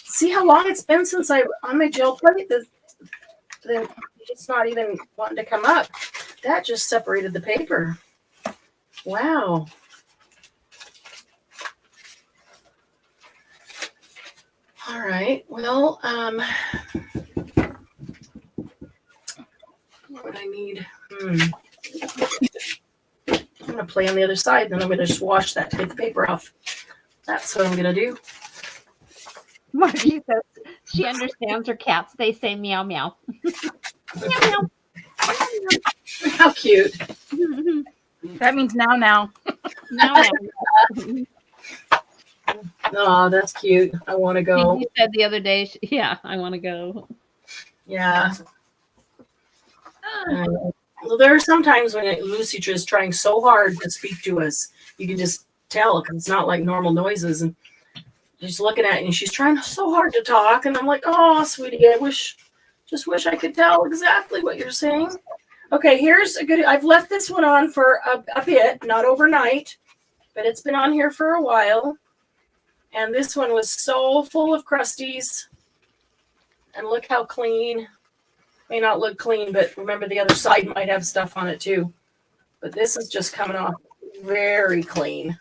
See how long it's been since on my gel plate? It's not even wanting to come up. That just separated the paper. Wow. All right. Well, what would I need? I'm gonna play on the other side, then I'm gonna just wash that to get the paper off. That's what I'm gonna do. Margie says she understands her cats. They say meow meow. Meow How cute. meow. That means now. Meow meow. Oh, that's cute. I want to go. You said the other day, yeah, I want to go. Yeah. Well, there are some times when Lucy is trying so hard to speak to us. You can just tell because it's not like normal noises. And she's looking at it and she's trying so hard to talk. And I'm like, oh, sweetie, just wish I could tell exactly what you're saying. Okay, here's a good, I've left this one on for a bit, not overnight, but it's been on here for a while. And this one was so full of crusties. And look how clean. May not look clean, but remember the other side might have stuff on it too. But this is just coming off very clean.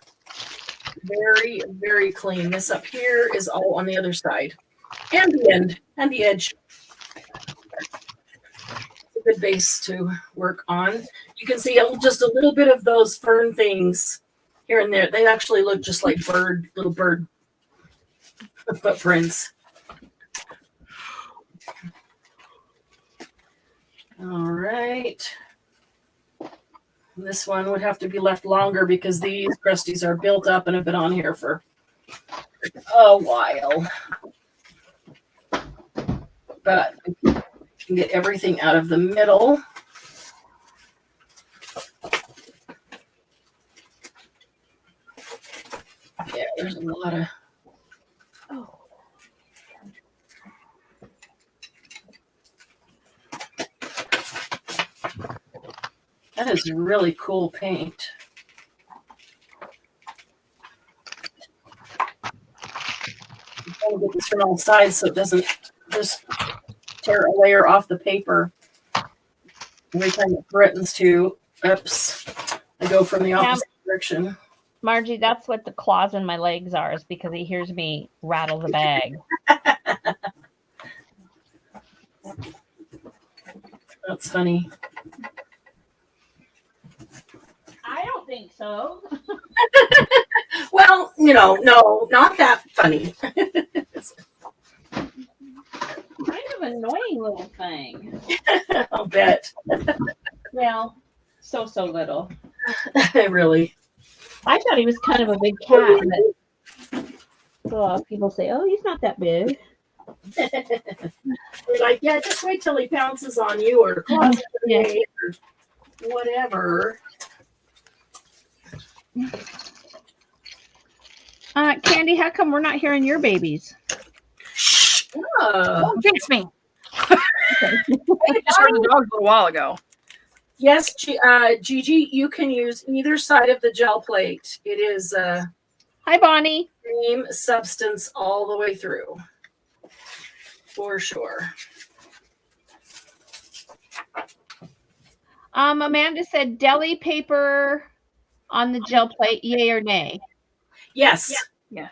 Very, very clean. This up here is all on the other side. And the end and the edge. It's a good base to work on. You can see just a little bit of those fern things here and there. They actually look just like little bird footprints. All right. This one would have to be left longer because these crusties are built up and have been on here for a while. But we can get everything out of the middle. Yeah, there's a lot of. Oh. That is really cool paint. I'm trying to get this from all sides so it doesn't just tear a layer off the paper. Every time it threatens to, oops, I go from the opposite direction. Margie, that's what the claws in my legs are, is because he hears me rattle the bag. That's funny. I don't think so. Well, no, not that funny. Kind of annoying little thing. I'll bet. Well, so little. Really. I thought he was kind of a big cat, but people say, "Oh, he's not that big." We're like, yeah, just wait till he pounces on you or claws you or whatever. Candy, how come we're not hearing your babies? Shh. Don't jinx me. I just heard the dogs a little while ago. Yes, Gigi, you can use either side of the gel plate. It is Hi, Bonnie. same substance all the way through. For sure. Amanda said deli paper on the gel plate, yay or nay? Yes. Yeah.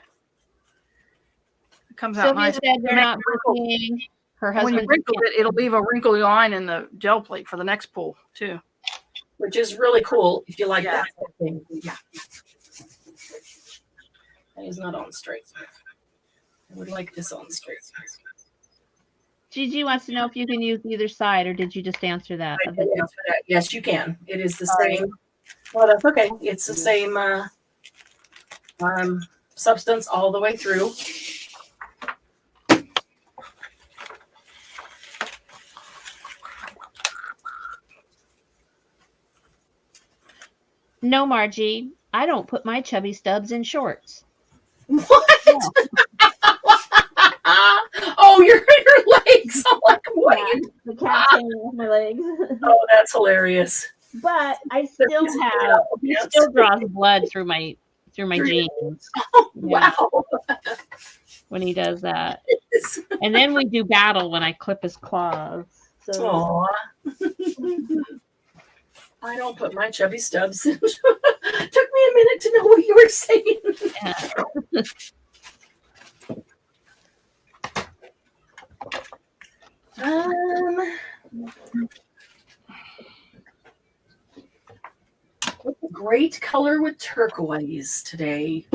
It comes out Sylvia nice. said they're not working. Her When you husband. wrinkle it, it'll leave a wrinkly line in the gel plate for the next pull, too. Which is really cool if you like Yeah. that sort of thing. Yeah. And he's not on straight. I would like this on straight. Gigi wants to know if you can use either side, or did you just answer that? I did answer that. Yes, you can. It is the Sorry. same. Well, that's okay. It's the same substance all the way through. No, Margie, I don't put my chubby stubs in shorts. What? Oh, your legs. I'm like, what? Yeah, the cat's hanging off my legs. Oh, that's hilarious. But I still have. He still draws blood through my jeans. Yeah, Wow. when he does that. And then we do battle when I clip his claws. So Aw. I don't put my chubby stubs in. Took me a minute to know what you were saying. yeah. What's a great color with turquoise today?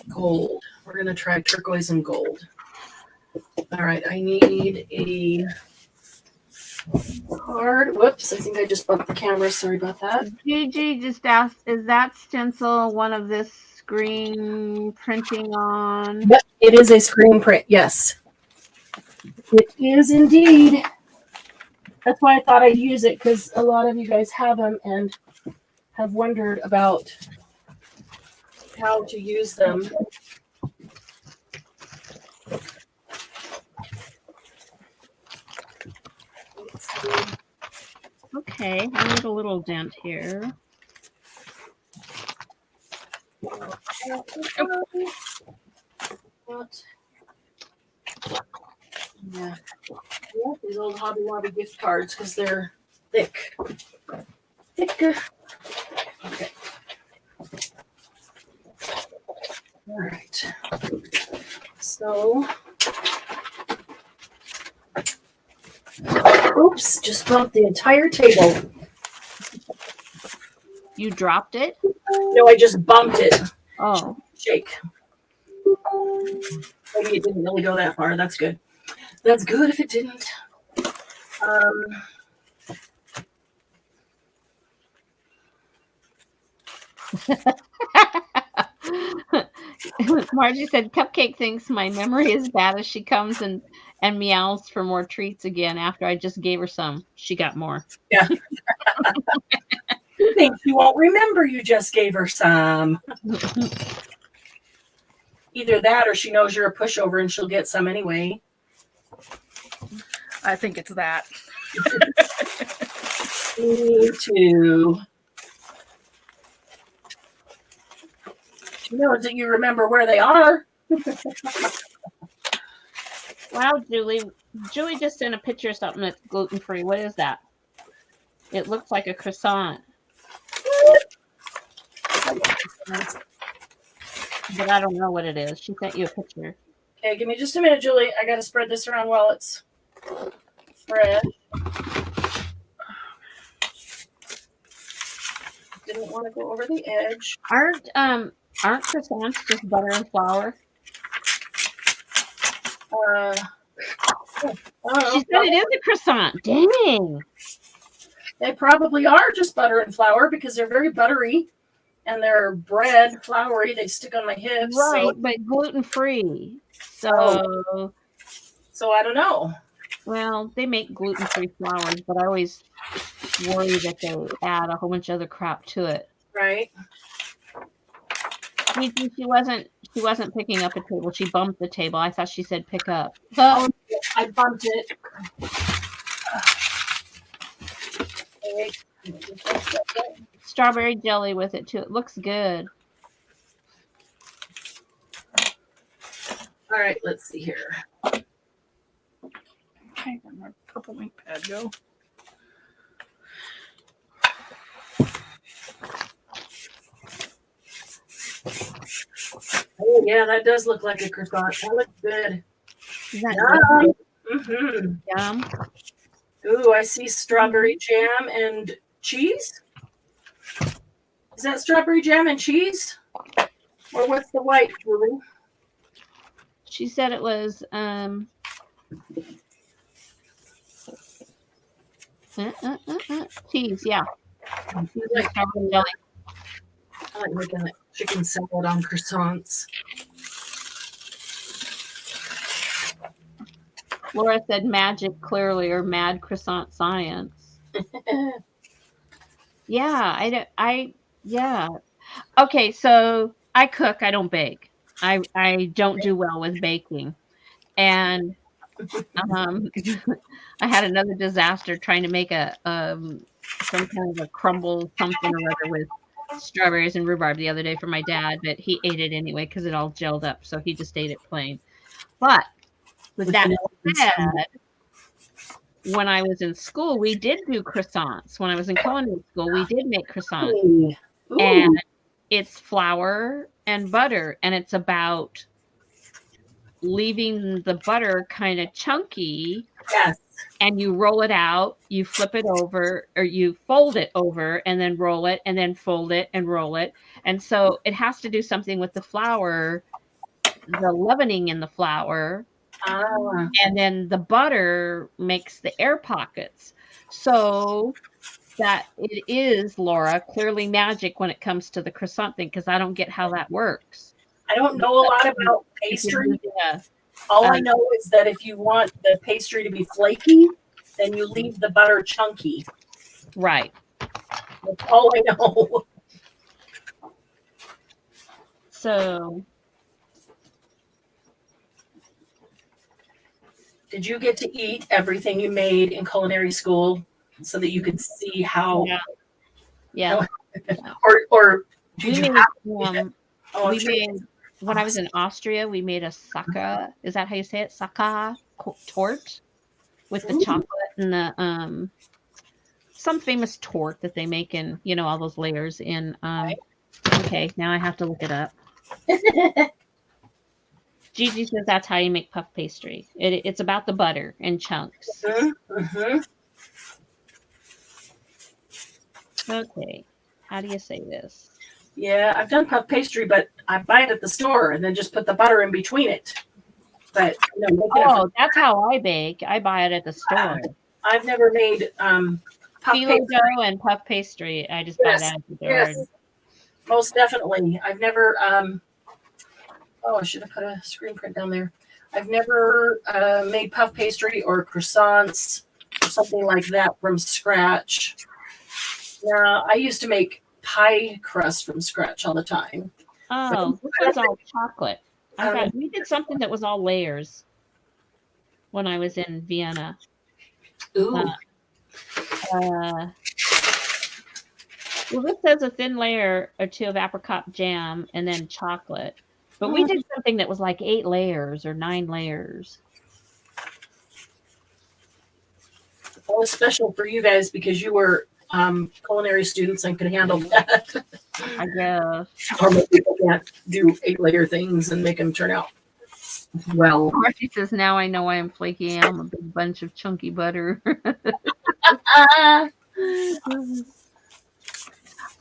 Gold. We're going to try turquoise and gold. All right, I need a card. Whoops, I think I just bumped the camera. Sorry about that. Gigi just asked, is that stencil one of this screen printing on? Yep, it is a screen print. Yes, it is indeed. That's why I thought I'd use it, because a lot of you guys have them and have wondered about how to use them. Okay, I need a little dent here. Yeah. old Hobby Lobby gift cards because they're thick. Thicker. Okay. All right. So, oops, just bumped the entire table. You dropped it? No, I just bumped it. Oh. Shake. Maybe it didn't really go that far. That's good. That's good if it didn't. Margie said, Cupcake thinks my memory is bad as she comes and meows for more treats again after I just gave her some. She got more. Yeah. Think she won't remember you just gave her some. Either that or she knows you're a pushover and she'll get some anyway. I think it's that. Me too. She knows that you remember where they are. Wow, Julie. Julie just sent a picture of something that's gluten-free. What is that? It looks like a croissant. But I don't know what it is. She sent you a picture. Okay, give me just a minute, Julie. I got to spread this around while it's fresh. Didn't want to go over the edge. Aren't croissants just butter and flour? She said it is a croissant. Dang. They probably are just butter and flour because they're very buttery and they're bread, floury. They stick on my hips. Right, but gluten-free. So I don't know. Well, they make gluten-free flours, but I always worry that they add a whole bunch of other crap to it. Right. She wasn't picking up a table. She bumped the table. I thought she said pick up. Oh, I bumped it. Strawberry jelly with it too. It looks good. All right, let's see here. Okay, where'd my purple ink pad go? Oh yeah, that does look like a croissant. That looks good. Is that Mm-hmm. yum? Ooh, I see strawberry jam and cheese. Is that strawberry jam and cheese? Or what's the white, Julie? She said it was cheese, yeah. Like, Strawberry jelly. I like making that chicken salad on croissants. Laura said magic clearly or mad croissant science. Yeah, yeah. Okay, so I cook, I don't bake. I don't do well with baking. And I had another disaster trying to make some kind of a crumble something or other with strawberries and rhubarb the other day for my dad, but he ate it anyway because it all gelled up, so he just ate it plain. But with that said, when I was in school, we did do croissants. When I was in culinary school, we did make croissants. Ooh. And it's flour and butter, and it's about leaving the butter kind of chunky. Yes. And you roll it out, you flip it over, or you fold it over and then roll it and then fold it and roll it. And so it has to do something with the flour, the leavening in the flour. And then the butter makes the air pockets. So that it is, Laura, clearly magic when it comes to the croissant thing, because I don't get how that works. I don't know a lot about pastry. All I know is that if you want the pastry to be flaky, then you leave the butter chunky. Right. That's all I know. So, did you get to eat everything you made in culinary school so that you could see how? Yeah. Or did you have? We made, when I was in Austria, we made a saka. Is that how you say it? Saka torte. with the Ooh. chocolate and the some famous torte that they make in, all those layers in. Okay, now I have to look it up. Gigi says that's how you make puff pastry. It's about the butter in chunks. Mm-hmm. Okay, how do you say this? Yeah, I've done puff pastry, but I buy it at the store and then just put the butter in between it. But making it Oh, that's how I bake. I buy it at the store. I've never made puff Phyllo pastry. dough and puff pastry. I just buy that at the door. Yes, most definitely. I've never. Oh, I should have put a screen print down there. I've never made puff pastry or croissants or something like that from scratch. Now, I used to make pie crust from scratch all the time. Oh, this one's all chocolate. We did something that was all layers when I was in Vienna. Ooh. Well, this says a thin layer or two of apricot jam and then chocolate. But we did something that was like 8 layers or 9 layers. That was special for you guys because you were culinary students and could handle that. I guess. Or most people can't do 8-layer things and make them turn out well. Marcy says, now I know why I'm flaky. I'm a big bunch of chunky butter.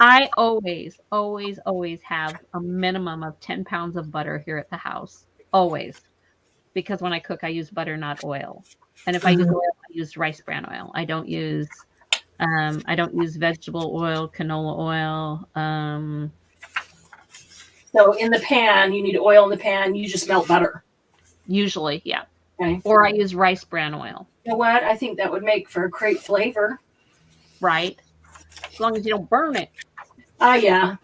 I always have a minimum of 10 pounds of butter here at the house. Always. Because when I cook, I use butter, not oil. And if I use oil, I use rice bran oil. I don't use vegetable oil, canola oil. So in the pan, you need oil in the pan. You just melt butter. Usually, yeah. Okay. Or I use rice bran oil. You know what? I think that would make for a great flavor. Right. As long as you don't burn it. Yeah.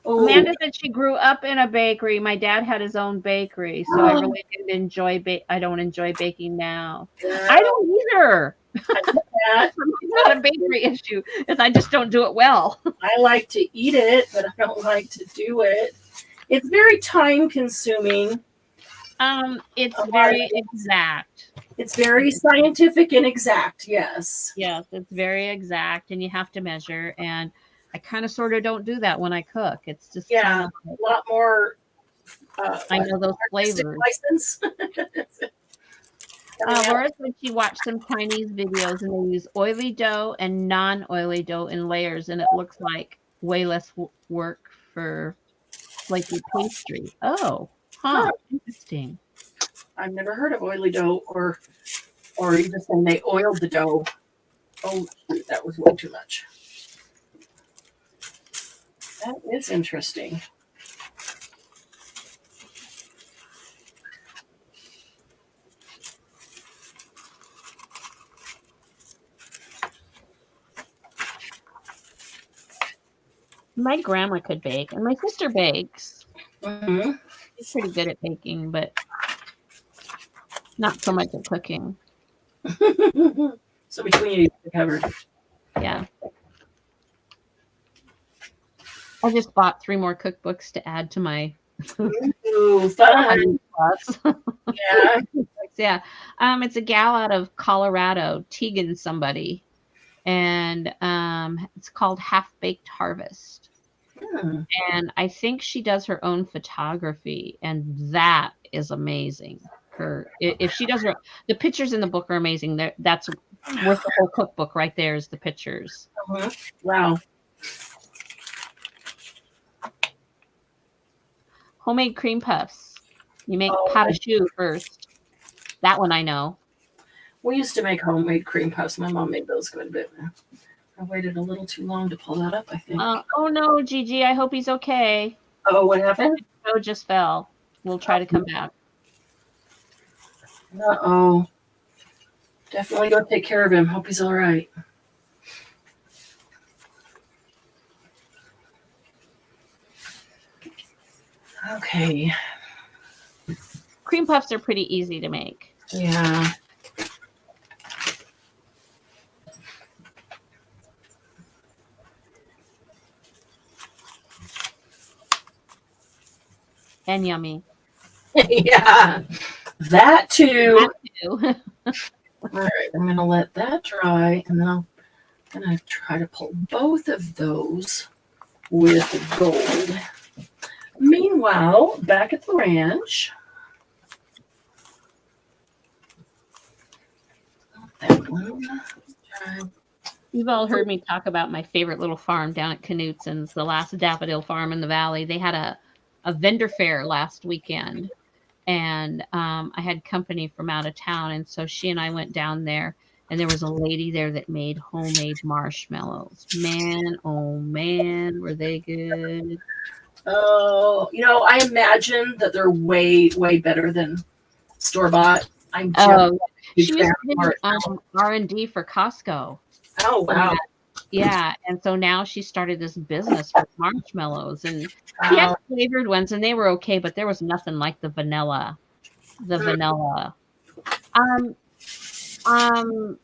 Amanda said she grew up in a bakery. My dad had his own bakery, so I really didn't enjoy. I don't enjoy baking now. I don't either. It's not a bakery issue. It's I just don't do it well. I like to eat it, but I don't like to do it. It's very time consuming. It's very exact. It's very scientific and exact. Yes. Yes, it's very exact, and you have to measure. And I kind of sort of don't do that when I cook. It's just a lot more. I know those flavors. License. Laura said she watched some Chinese videos and they use oily dough and non-oily dough in layers, and it looks like way less work for flaky pastry. Oh, interesting. I've never heard of oily dough or even saying they oiled the dough. Oh, shoot, that was way too much. That is interesting. My grandma could bake, and my sister bakes. Mm-hmm. She's pretty good at baking, but not so much at cooking. So between you, you're covered. Yeah. I just bought 3 more cookbooks to add to my Ooh, fun. Yeah. Yeah. It's a gal out of Colorado, Tegan somebody. And it's called Half Baked Harvest. And I think she does her own photography, and that is amazing. If she does the pictures in the book are amazing. That's worth the whole cookbook right there is the pictures. Wow. Homemade cream puffs. You make pot de choux first. That one I know. We used to make homemade cream puffs. My mom made those quite a bit. I waited a little too long to pull that up, I think. Oh no, Gigi, I hope he's okay. Oh, what happened? Joe just fell. We'll try to come back. Uh-oh. Definitely go take care of him. Hope he's all right. Okay. Cream puffs are pretty easy to make. Yeah. And yummy. Yeah. That too. All right, I'm going to let that dry, and then I'm going to try to pull both of those with gold. Meanwhile, back at the ranch, that one. Try. You've all heard me talk about my favorite little farm down at Knutson's, the last daffodil farm in the valley. They had a vendor fair last weekend, and I had company from out of town, and so she and I went down there, and there was a lady there that made homemade marshmallows. Man, oh man, were they good. Oh, I imagine that they're way, way better than store-bought. I'm just Oh, a she big used fan to of do marshmallows. R&D for Costco. Oh, wow. Yeah, and so now she started this business with marshmallows, and she had Wow. flavored ones, and they were okay, but there was nothing like the vanilla. The vanilla. Um,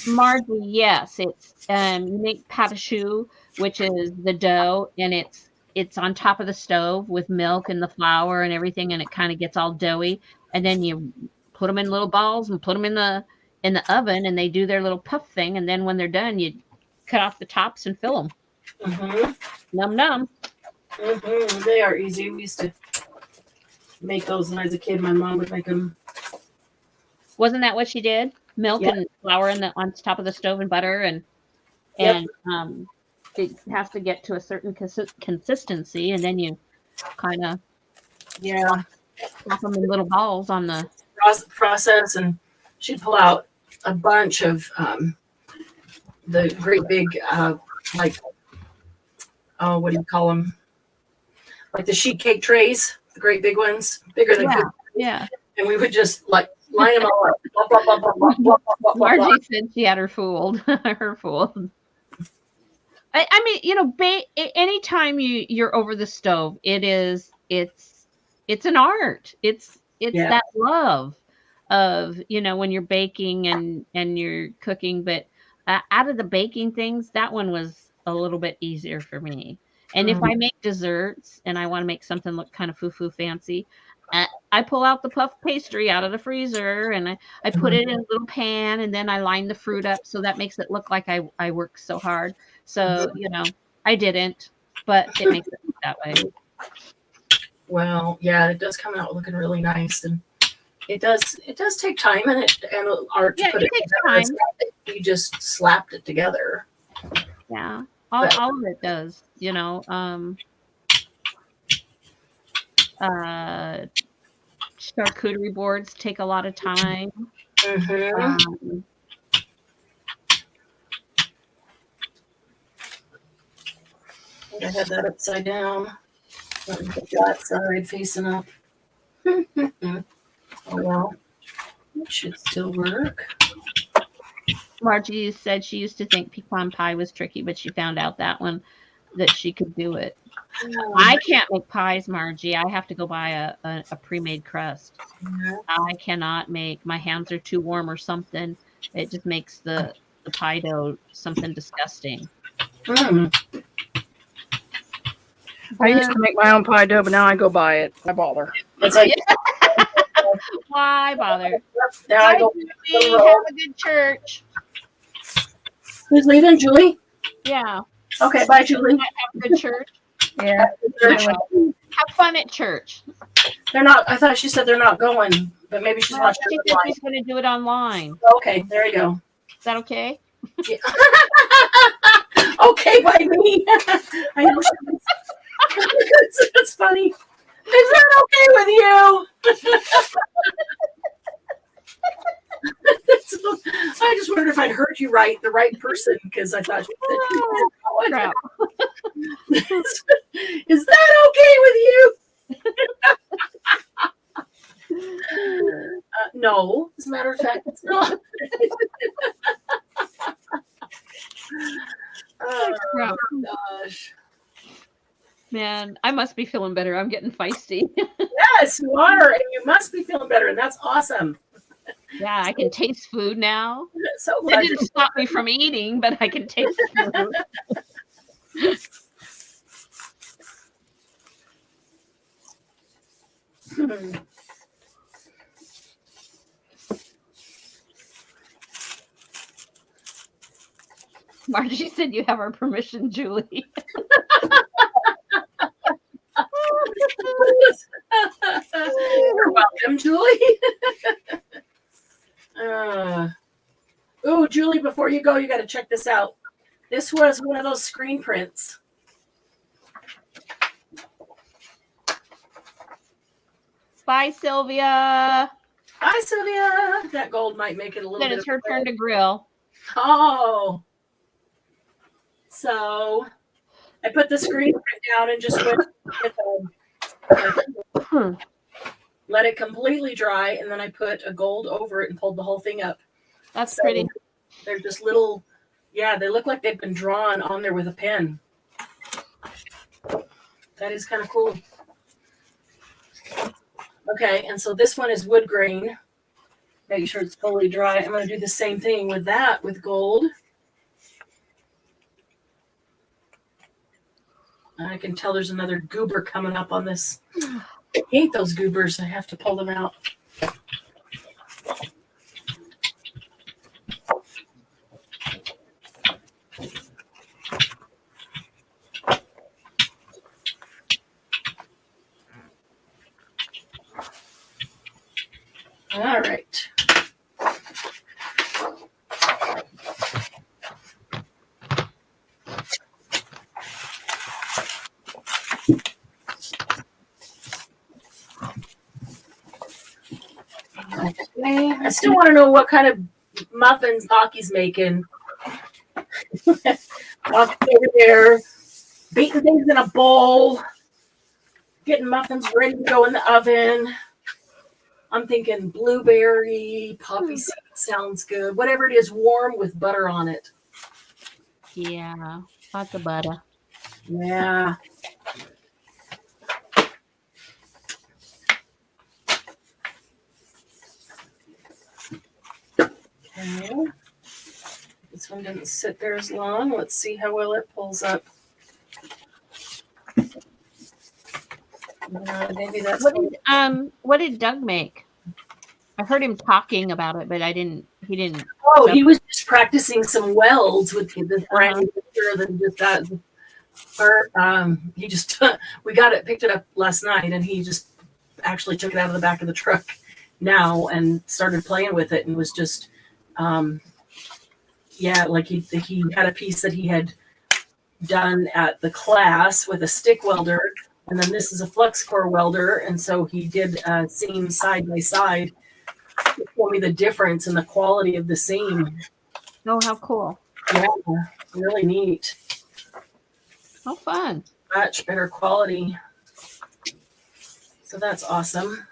Margie, yes, it's you make pâte choux, which is the dough, and it's on top of the stove with milk and the flour and everything, and it kind of gets all doughy, and then you put them in little balls and put them in the oven, and they do their little puff thing, and then when they're done, you cut off the tops and fill them. Mm-hmm. Num num. Mm-hmm. They are easy. We used to make those when I was a kid. My mom would make them. Wasn't that what she did? Milk Yeah. and flour on top of the stove and butter Yep. and it has to get to a certain consistency, and then you kind of Yeah. pop them in little balls on the. Process, and she'd pull out a bunch of the great big, like, oh, what do you call them? Like the sheet cake trays, the great big ones, bigger than cookies. Yeah. And we would just like line them all up. Blah, blah, blah, blah, blah, blah, blah, blah, blah. Margie said she had her fooled. Her fooled. I mean, anytime you're over the stove, it's an art. It's Yeah. that love of when you're baking and you're cooking. But out of the baking things, that one was a little bit easier for me. And if I make desserts and I want to make something look kind of foo-foo fancy, I pull out the puff pastry out of the freezer and I put it in a little pan, and then I line the fruit up so that makes it look like I worked so hard. So, I didn't, but it makes it look that way. Well, yeah, it does come out looking really nice, and it does take time and art to put it takes together. time. It's not that you just slapped it together. Yeah. All of it does, charcuterie boards take a lot of time. Mm-hmm. I had that upside down. Let me put that side facing up. Oh well, it should still work. Margie said she used to think pecan pie was tricky, but she found out that she could do it. I can't make pies, Margie. I have to go buy a pre-made crust. I cannot make. My hands are too warm or something. It just makes the pie dough something disgusting. I used to make my own pie dough, but now I go buy it. Why bother? It's like why bother? now I go. Have a good church. Who's leaving, Julie? Yeah. Okay, bye, Julie. Have a good church. Yeah. Have fun at church. They're not. I thought she said they're not going, but maybe she's watching She it said online. she's going to do it online. Okay, there you go. Is that okay? Yeah. Okay, by me. I know she was. That's funny. Is that okay with you? I just wondered if I'd heard you right, the right person, because I thought you said, Crap. is that okay with you? No, as a matter of fact, it's not. Oh, Crap. gosh. Man, I must be feeling better. I'm getting feisty. Yes, you are, and you must be feeling better, and that's awesome. Yeah, I can taste food now. So That glad didn't stop me from eating, but I can taste food. Margie said you have our permission, Julie. You're welcome, Julie. Oh, Julie, before you go, you got to check this out. This was one of those screen prints. Bye, Sylvia. Hi, Sylvia. That gold might make it a little Then bit. it's her turn to grill. Oh. So I put the screen print down and just went with let it completely dry, and then I put a gold over it and pulled the whole thing up. That's So pretty. they're just little, yeah, they look like they've been drawn on there with a pen. That is kind of cool. Okay, and so this one is wood grain. Make sure it's fully dry. I'm going to do the same thing with that with gold. I can tell there's another goober coming up on this. I hate those goobers. I have to pull them out. All right. Okay. I still want to know what kind of muffins Hockey's making. Hockey's over there beating things in a bowl, getting muffins ready to go in the oven. I'm thinking blueberry, poppy seed sounds good. Whatever it is, warm with butter on it. Yeah, lots of butter. Yeah. Okay. This one didn't sit there as long. Let's see how well it pulls up. Maybe that's What did Doug make? I heard him talking about it, but he didn't. Oh, he was just practicing some welds with this brand new picture than just that. Or he just we picked it up last night, and he just actually took it out of the back of the truck now and started playing with it, and was just like he had a piece that he had done at the class with a stick welder, and then this is a flux core welder, and so he did seam side by side to show me the difference in the quality of the seam. Oh, how cool! Yeah, really neat. How fun! Much better quality. So that's awesome.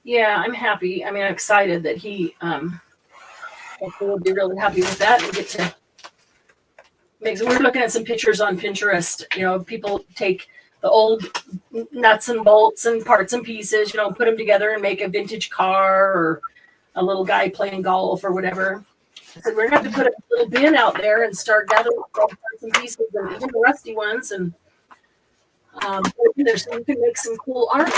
Yeah, I'm happy. I mean, I'm excited that he will be really happy with that and get to make. So we're looking at some pictures on Pinterest. You know, people take the old nuts and bolts and parts and pieces, put them together and make a vintage car or a little guy playing golf or whatever. I said, we're going to have to put a little bin out there and start gathering parts and pieces and even the rusty ones. And so you can make some cool art.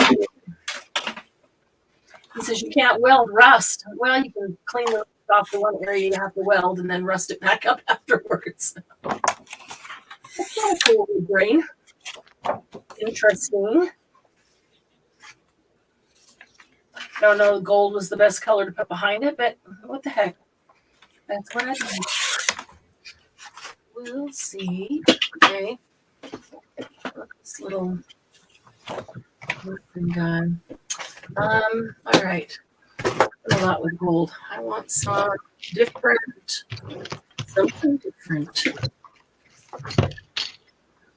He says, you can't weld rust. Well, you can clean off the one area you have to weld and then rust it back up afterwards. That's not a cool brain. Interesting. I don't know if gold was the best color to put behind it, but what the heck? That's what I think. We'll see. Okay. This little done. All right. A lot with gold. I want some different, something different.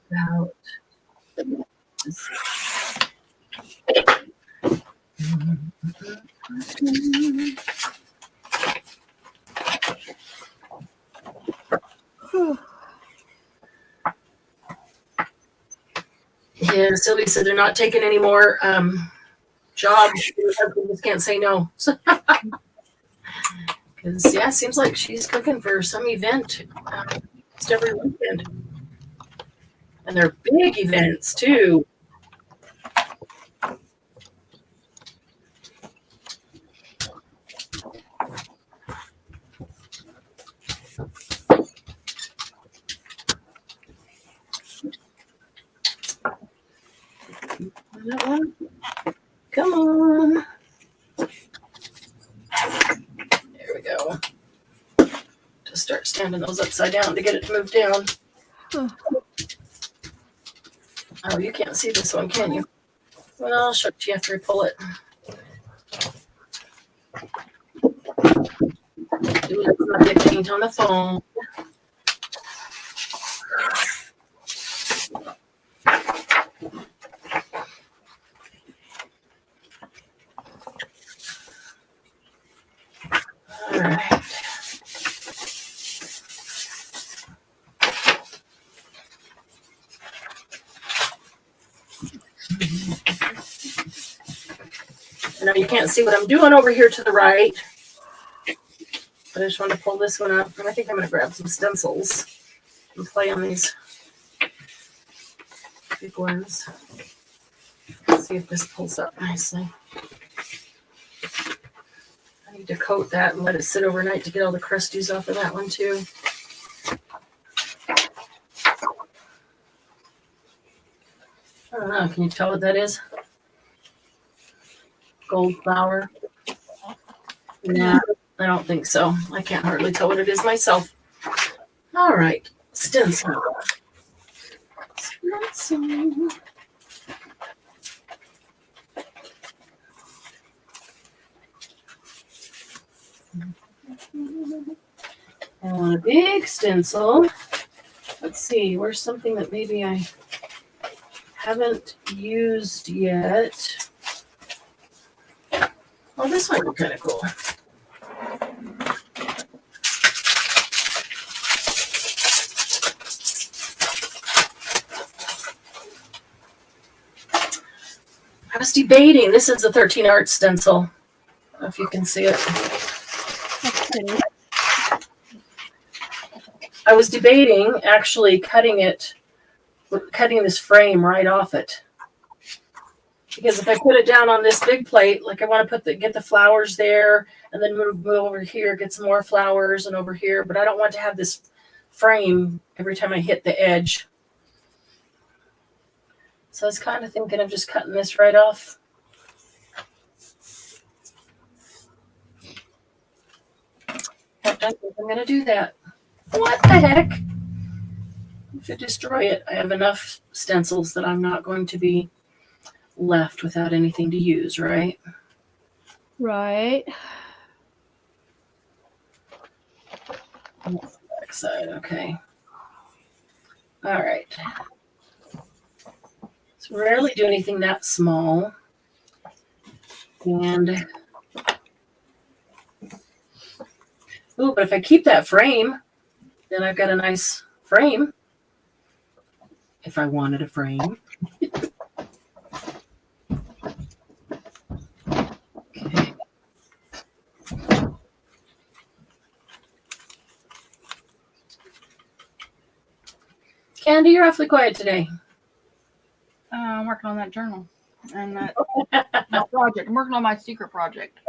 About this. Yeah, Sylvia said they're not taking any more jobs. Her husband just can't say no. Because, yeah, it seems like she's cooking for some event just every weekend. And they're big events, too. that one. Come on. There we go. Just start standing those upside down to get it to move down. Oh, you can't see this one, can you? Well, shucks, you have to re-pull it. Ooh, let's not get paint on the phone. All right. Now you can't see what I'm doing over here to the right. But I just want to pull this one up. And I think I'm going to grab some stencils and play on these big ones. Let's see if this pulls up nicely. I need to coat that and let it sit overnight to get all the crusties off of that one too. I don't know. Can you tell what that is? Gold flower? Nah, I don't think so. I can't hardly tell what it is myself. All right. Stencil. Stencil. I want a big stencil. Let's see. Where's something that maybe I haven't used yet? Well, this might be kind of cool. I was debating. This is a 13 art stencil. I don't know if you can see it. I was debating actually cutting this frame right off it. Because if I put it down on this big plate, like I want to get the flowers there and then move over here, get some more flowers and over here, but I don't want to have this frame every time I hit the edge. So I was kind of thinking of just cutting this right off. I think I'm going to do that. What the heck? If I destroy it, I have enough stencils that I'm not going to be left without anything to use, right? Right. Back side, okay. All right. So rarely do anything that small. And oh, but if I keep that frame, then I've got a nice frame. If I wanted a frame. Okay. Candy, you're awfully quiet today. I'm working on that journal and that project. I'm working on my secret project.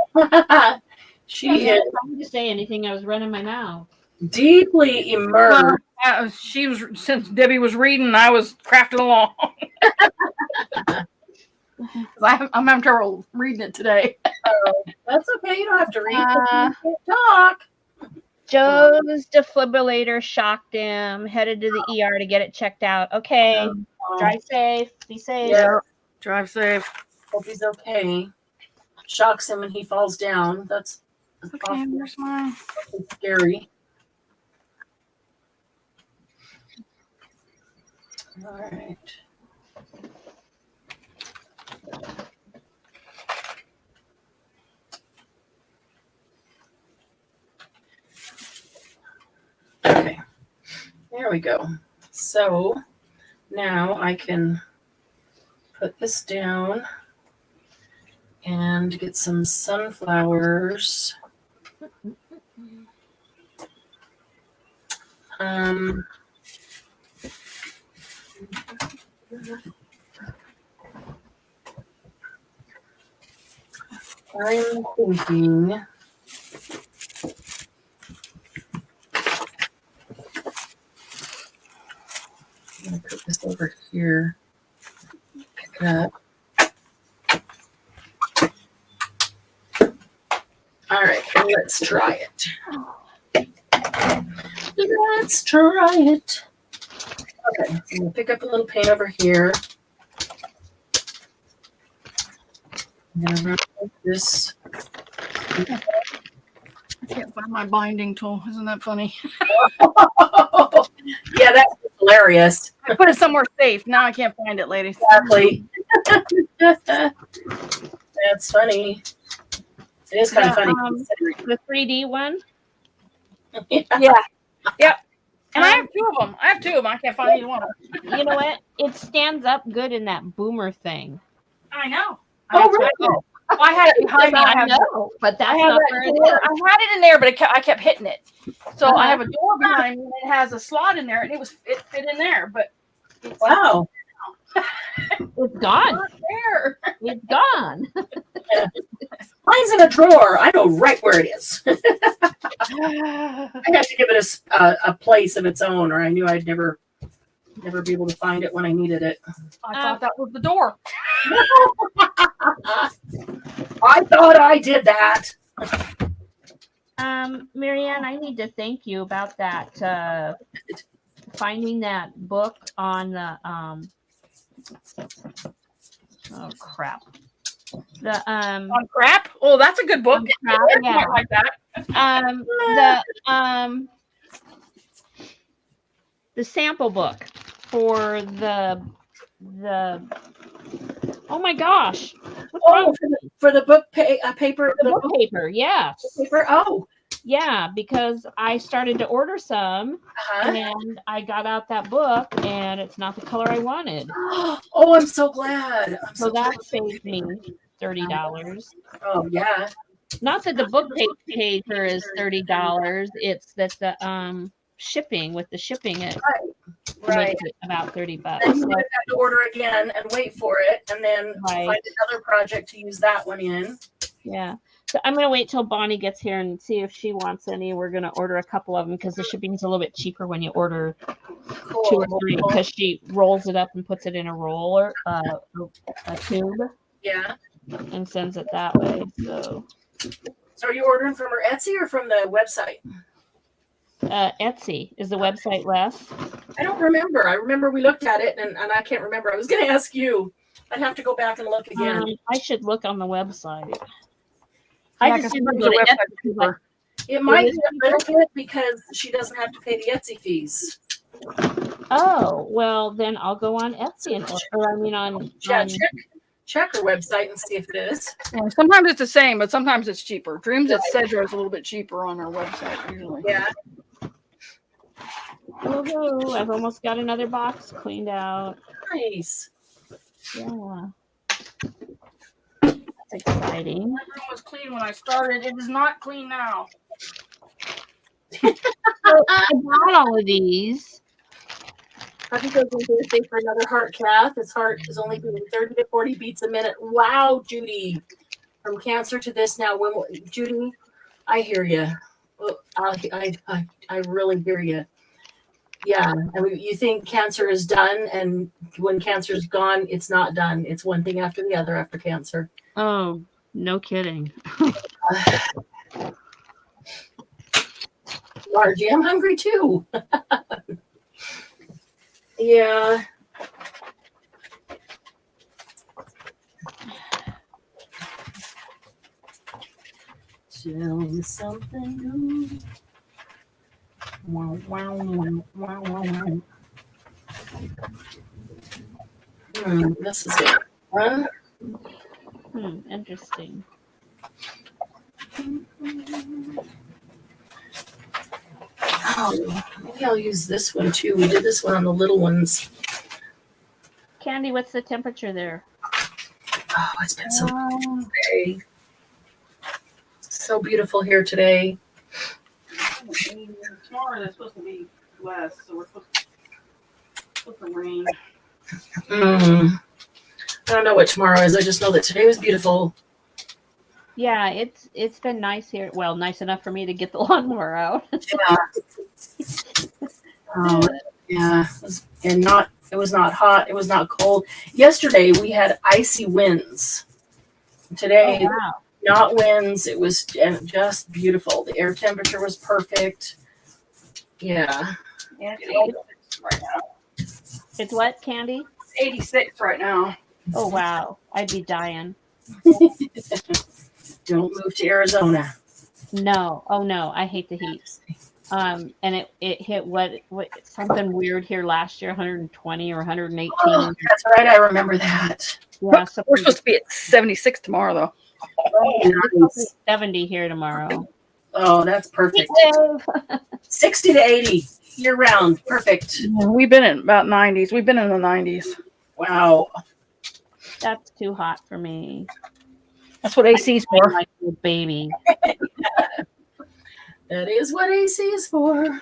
She is I didn't say anything. I was running my mouth. deeply immersed. Since Debbie was reading, I was crafting along. I'm having trouble reading it today. Oh, that's okay. You don't have to read. You can't talk. Joe's defibrillator shocked him. Headed to the ER to get it checked out. Okay. Drive safe. Be safe. Yeah. Drive safe. Hope he's okay. Shocks him and he falls down. That's Okay, awful. where's mine? Scary. All right. Okay. There we go. So now I can put this down and get some sunflowers. I'm thinking I'm going to put this over here. Pick it up. All right, let's try it. Let's try it. Okay, I'm gonna pick up a little paint over here. I'm gonna remove this. I can't find my binding tool. Isn't that funny? Yeah, that's hilarious. I put it somewhere safe. Now I can't find it, ladies. Exactly. That's funny. It is kind of funny. The 3D one. Yeah. Yep. And I have two of them. I can't find either one. You know what? It stands up good in that boomer thing. I know. Oh, really? Well, I had it behind me. I know, but that's not where it door. is. I had it in there, but I kept hitting it. So I have a door behind me, and it has a slot in there, and it fit in there. But Wow. It's gone. not there. It's gone. Mine's in a drawer. I know right where it is. I had to give it a place of its own, or I knew I'd never be able to find it when I needed it. I thought that was the door. I thought I did that. Marianne, I need to thank you about that. Finding that book on the oh crap. The On crap? Oh, that's a good book. Crap, yeah. I like that. The sample book for the oh my gosh. What's wrong? For the book paper. The book paper, yes. Paper. Oh. Yeah, because I started to order some Uh-huh. and I got out that book and it's not the color I wanted. Oh, I'm so glad. So that saved me $30. Oh yeah. Not that the book paper is $30. It's that the shipping with the shipping it Right. makes it about $30. And you would have to order again and wait for it, and then Right. find another project to use that one in. Yeah. So I'm gonna wait till Bonnie gets here and see if she wants any. We're gonna order a couple of them because the shipping is a little bit cheaper when you order 2 or 3 because she rolls it up and puts it in a roller, a tube, Yeah. and sends it that way. So So are you ordering from her Etsy or from the website? Etsy is the website less. I don't remember. I remember we looked at it, and I can't remember. I was going to ask you. I'd have to go back and look again. I should look on the website. Yeah, I just 'cause didn't sometimes go the to website's Etsy. cheaper. It might be a little bit because she doesn't have to pay the Etsy fees. Oh well, then I'll go on Etsy and Yeah, check her website and see if it is. Yeah, sometimes it's the same, but sometimes it's cheaper. Dreams at Cedra is a little bit cheaper on our website usually. Yeah. Woohoo! I've almost got another box cleaned out. Nice. Yeah, that's exciting. My room was clean when I started. It is not clean now. I bought all of these. Happy goes on Thursday for another heart cath. His heart is only beating 30 to 40 beats a minute. Wow, Judy. From cancer to this now. Judy, I hear you. I really hear you. Yeah, I mean, you think cancer is done, and when cancer is gone, it's not done. It's one thing after the other after cancer. Oh, no kidding. Margie, I'm hungry too. Yeah. Tell me something new. Wow, wow, wow, wow, wow. This is it. Interesting. Oh, maybe I'll use this one too. We did this one on the little ones. Candy, what's the temperature there? Oh, it's been so beautiful today. So beautiful here today. Tomorrow it's supposed to be less, so we're supposed to rain. I don't know what tomorrow is. I just know that today was beautiful. Yeah, it's been nice here. Well, nice enough for me to get the lawnmower out. Yeah. Oh, yeah. It was not hot. It was not cold. Yesterday we had icy winds. Today, Oh, wow. not winds. It was just beautiful. The air temperature was perfect. Yeah. Yeah, it's 86 right now. It's what, Candy? It's 86 right now. Oh, wow. I'd be dying. Don't move to Arizona. No. Oh, no. I hate the heat. And it hit what something weird here last year, 120 or 118. Oh, that's right. I remember that. Yeah, so We're supposed to be at 76 tomorrow, though. Nice. 70 here tomorrow. Oh, that's perfect. 60 to 80 year round. Perfect. We've been in about 90s. We've been in the 90s. Wow. That's too hot for me. That's what AC's I'm for. like a baby. That is what AC is for.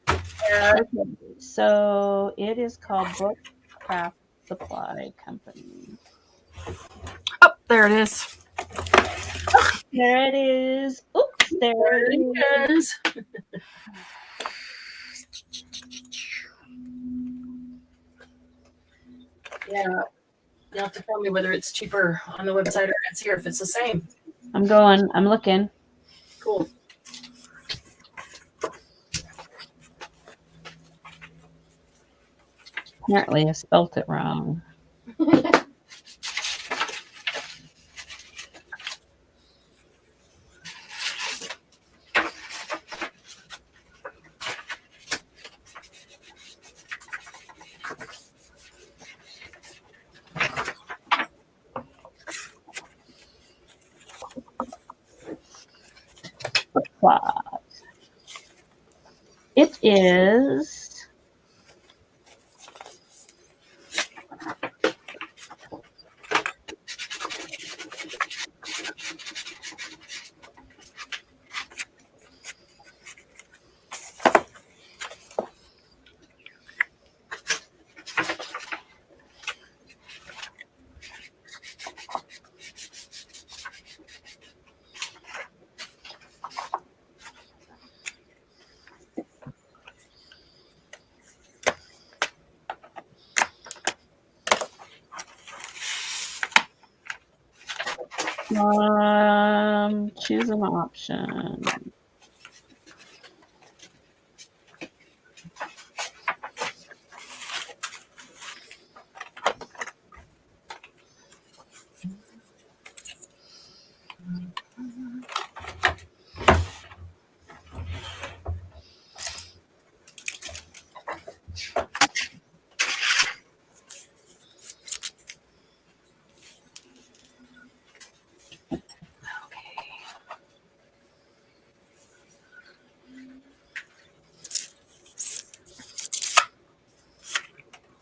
Yeah. Okay, so it is called Book Craft Supply Company. Oh, there it is. There it is. Oops, there it is. Yes. Yeah. You'll have to tell me whether it's cheaper on the website or Etsy or if it's the same. I'm going. I'm looking. Cool. Apparently I spelt it wrong. It is choose an option.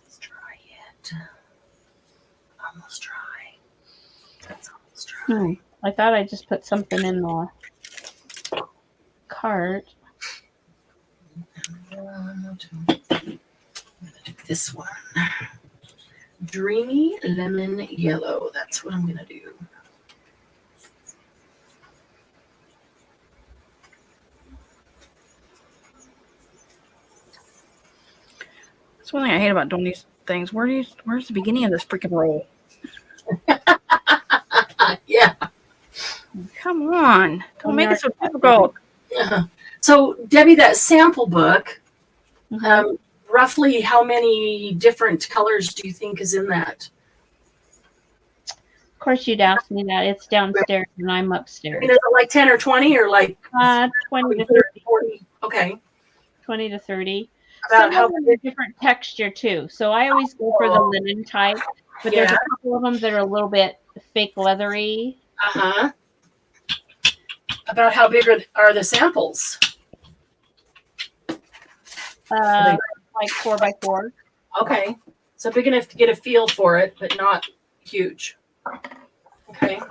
Let's try it. Almost dry. That's almost dry. I thought I just put something in the cart. I'm gonna do this one. Dreamy lemon yellow. That's what I'm gonna do. That's one thing I hate about doing these things. Where's the beginning of this freaking roll? Yeah. Come on. Don't make it so difficult. So, Debbie, that sample book, Mhm. roughly how many different colors do you think is in that? Of course, you'd ask me that. It's downstairs and I'm I upstairs. mean, is it like 10 or 20 or like 20 to 30. 40? Okay. 20 to 30. About Some how of them are different texture too. So I always go for the linen type, but there's Yeah. a couple of them that are a little bit fake leathery. Uh-huh. About how big are the samples? Like 4x4. Okay. So big enough to get a feel for it, but not huge. Okay.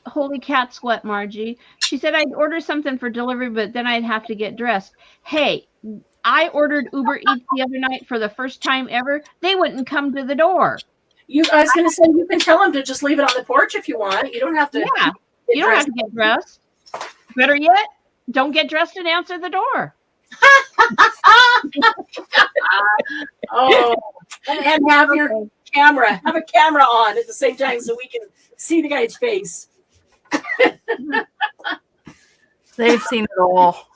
Holy cat sweat, Margie. She said I'd order something for delivery, but then I'd have to get dressed. Hey, I ordered Uber Eats the other night for the first time ever. They wouldn't come to the door. I was going to say, you can tell them to just leave it on the porch if you want. You don't have to. Yeah, you don't have to get dressed. Better yet, don't get dressed and answer the door. Oh, and have your camera. Have a camera on at the same time so we can see the guy's face. They've seen it all.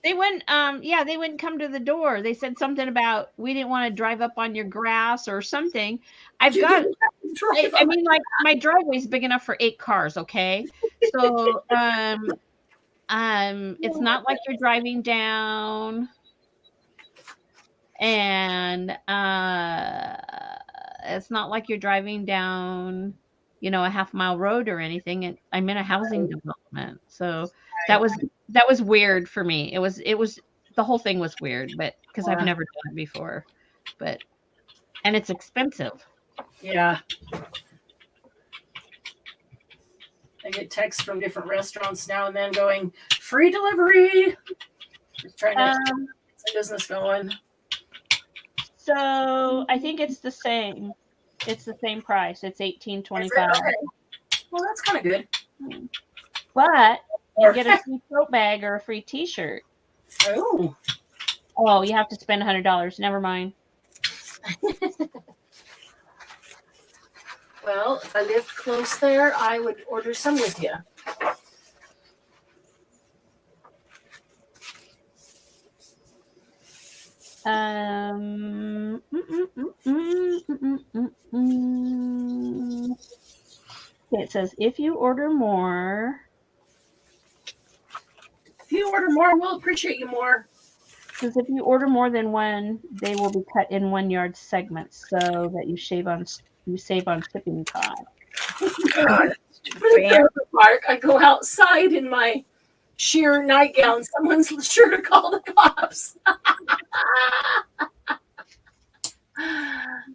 They wouldn't they wouldn't come to the door. They said something about we didn't want to drive up on your grass or something. I mean, like, my driveway's big enough for 8 cars, okay? So it's not like you're driving down, and it's not like you're driving down, a half-mile road or anything. I'm in a housing development, so that was weird for me. It was the whole thing was weird, but because I've never done it before, and it's expensive. Yeah. I get texts from different restaurants now and then going, free delivery. Just trying to get some business going. So I think it's the same. It's the same price. It's $18.25. Okay. Well, that's kind of good. But you get a free tote bag or a free T-shirt. Oh. Oh, you have to spend $100. Never mind. Well, if I lived close there, I would order some with you. It says if you order more. If you order more, we'll appreciate you more. Because if you order more than one, they will be cut in 1 yard segments so that you save on shipping costs. God, I go outside in my sheer nightgown. Someone's sure to call the cops.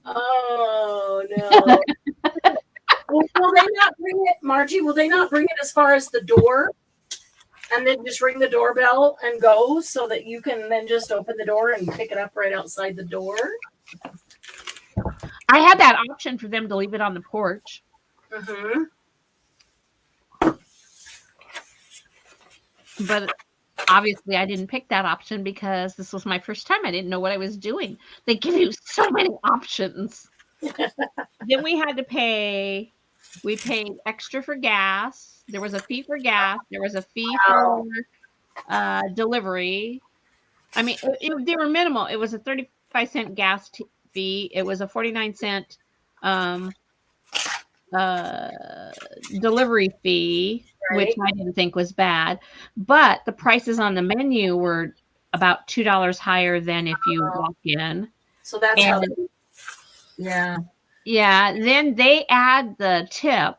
Oh no! Will they not bring it, Margie? Will they not bring it as far as the door, and then just ring the doorbell and go, so that you can then just open the door and pick it up right outside the door? I had that option for them to leave it on the porch. Mm-hmm. But obviously I didn't pick that option because this was my first time. I didn't know what I was doing. They give you so many options. Then we had to pay. We paid extra for gas. There was a fee for gas. There was a fee for delivery. I mean, they were minimal. It was a 35-cent gas fee. It was a 49-cent delivery fee, right, which I didn't think was bad. But the prices on the menu were about $2 higher than if you walk in. So that's how. Yeah. Then they add the tip.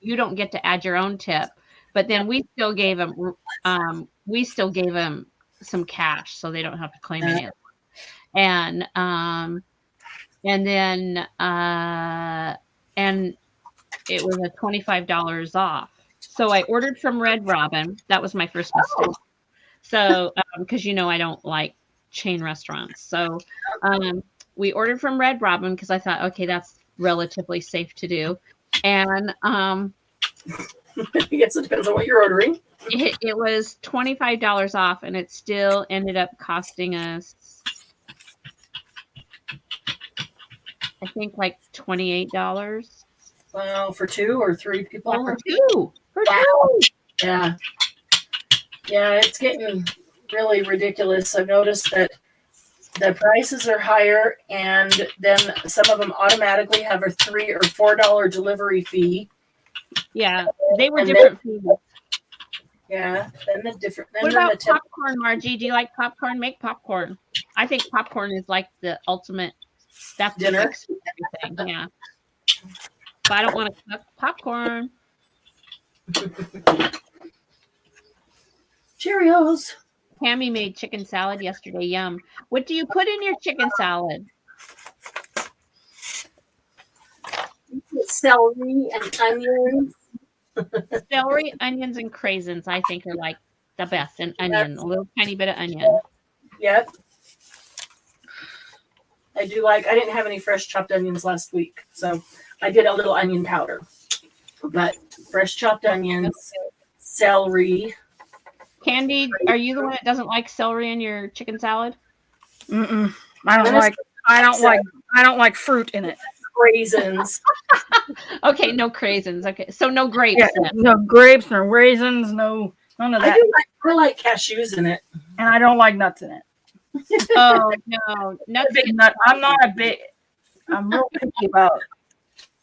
You don't get to add your own tip, but then we still gave them. Some cash, so they don't have to claim any of it. And then it was a $25 off. So I ordered from Red Robin. That was my first mistake. So because I don't like chain restaurants. So we ordered from Red Robin because I thought, okay, that's relatively safe to do. And I guess it depends on what you're ordering. It was $25 off, and it still ended up costing us, I think, like $28. Wow, for 2 or 3 people? For two. Yeah. Yeah, it's getting really ridiculous. I've noticed that the prices are higher, and then some of them automatically have a $3 or $4 delivery fee. Yeah, they were different fees. Yeah, then the different. Then What about the popcorn, Margie? Do you like popcorn? Make popcorn. I think popcorn is like the ultimate. That's dinner. Everything. Yeah. But I don't want to cook popcorn. Cheerios. Tammy made chicken salad yesterday. Yum. What do you put in your chicken salad? Celery and onions. Celery, onions, and craisins, I think, are like the best. And onion, a little tiny bit of onion. Yep. I didn't have any fresh chopped onions last week, so I did a little onion powder. But fresh chopped onions, celery. Candy, are you the one that doesn't like celery in your chicken salad? I don't like fruit in it. raisins. Okay, no craisins. Okay, so no grapes. Yeah, Then. no grapes, no raisins, none of that. I like cashews in it. And I don't like nuts in it. Oh no, nuts. I'm real picky about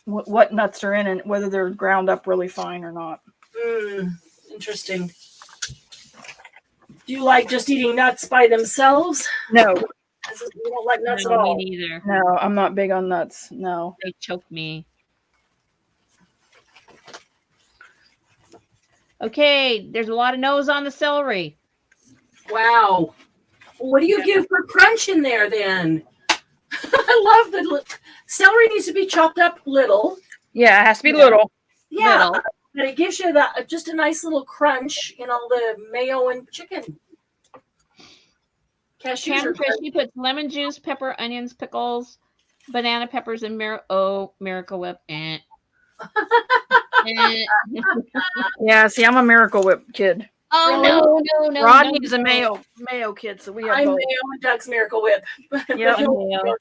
what nuts are in and whether they're ground up really fine or not. Interesting. Do you like just eating nuts by themselves? No, You don't like nuts No, at all? me neither. no, I'm not big on nuts. No. They choke me. Okay, there's a lot of no's on the celery. Wow. What do you give for crunch in there then? I love celery needs to be chopped up little. Yeah, it has to be little. Yeah. Little. But it gives you that just a nice little crunch in all the mayo and chicken. Cashews Cam are good. Christie puts lemon juice, pepper, onions, pickles, banana peppers, and Miracle Whip. Eh. Yeah, see, I'm a Miracle Whip kid. Oh no! Rodney's a mayo kid, so we have I'm both. Mayo and Doug's Miracle Whip. Yeah, Mayo.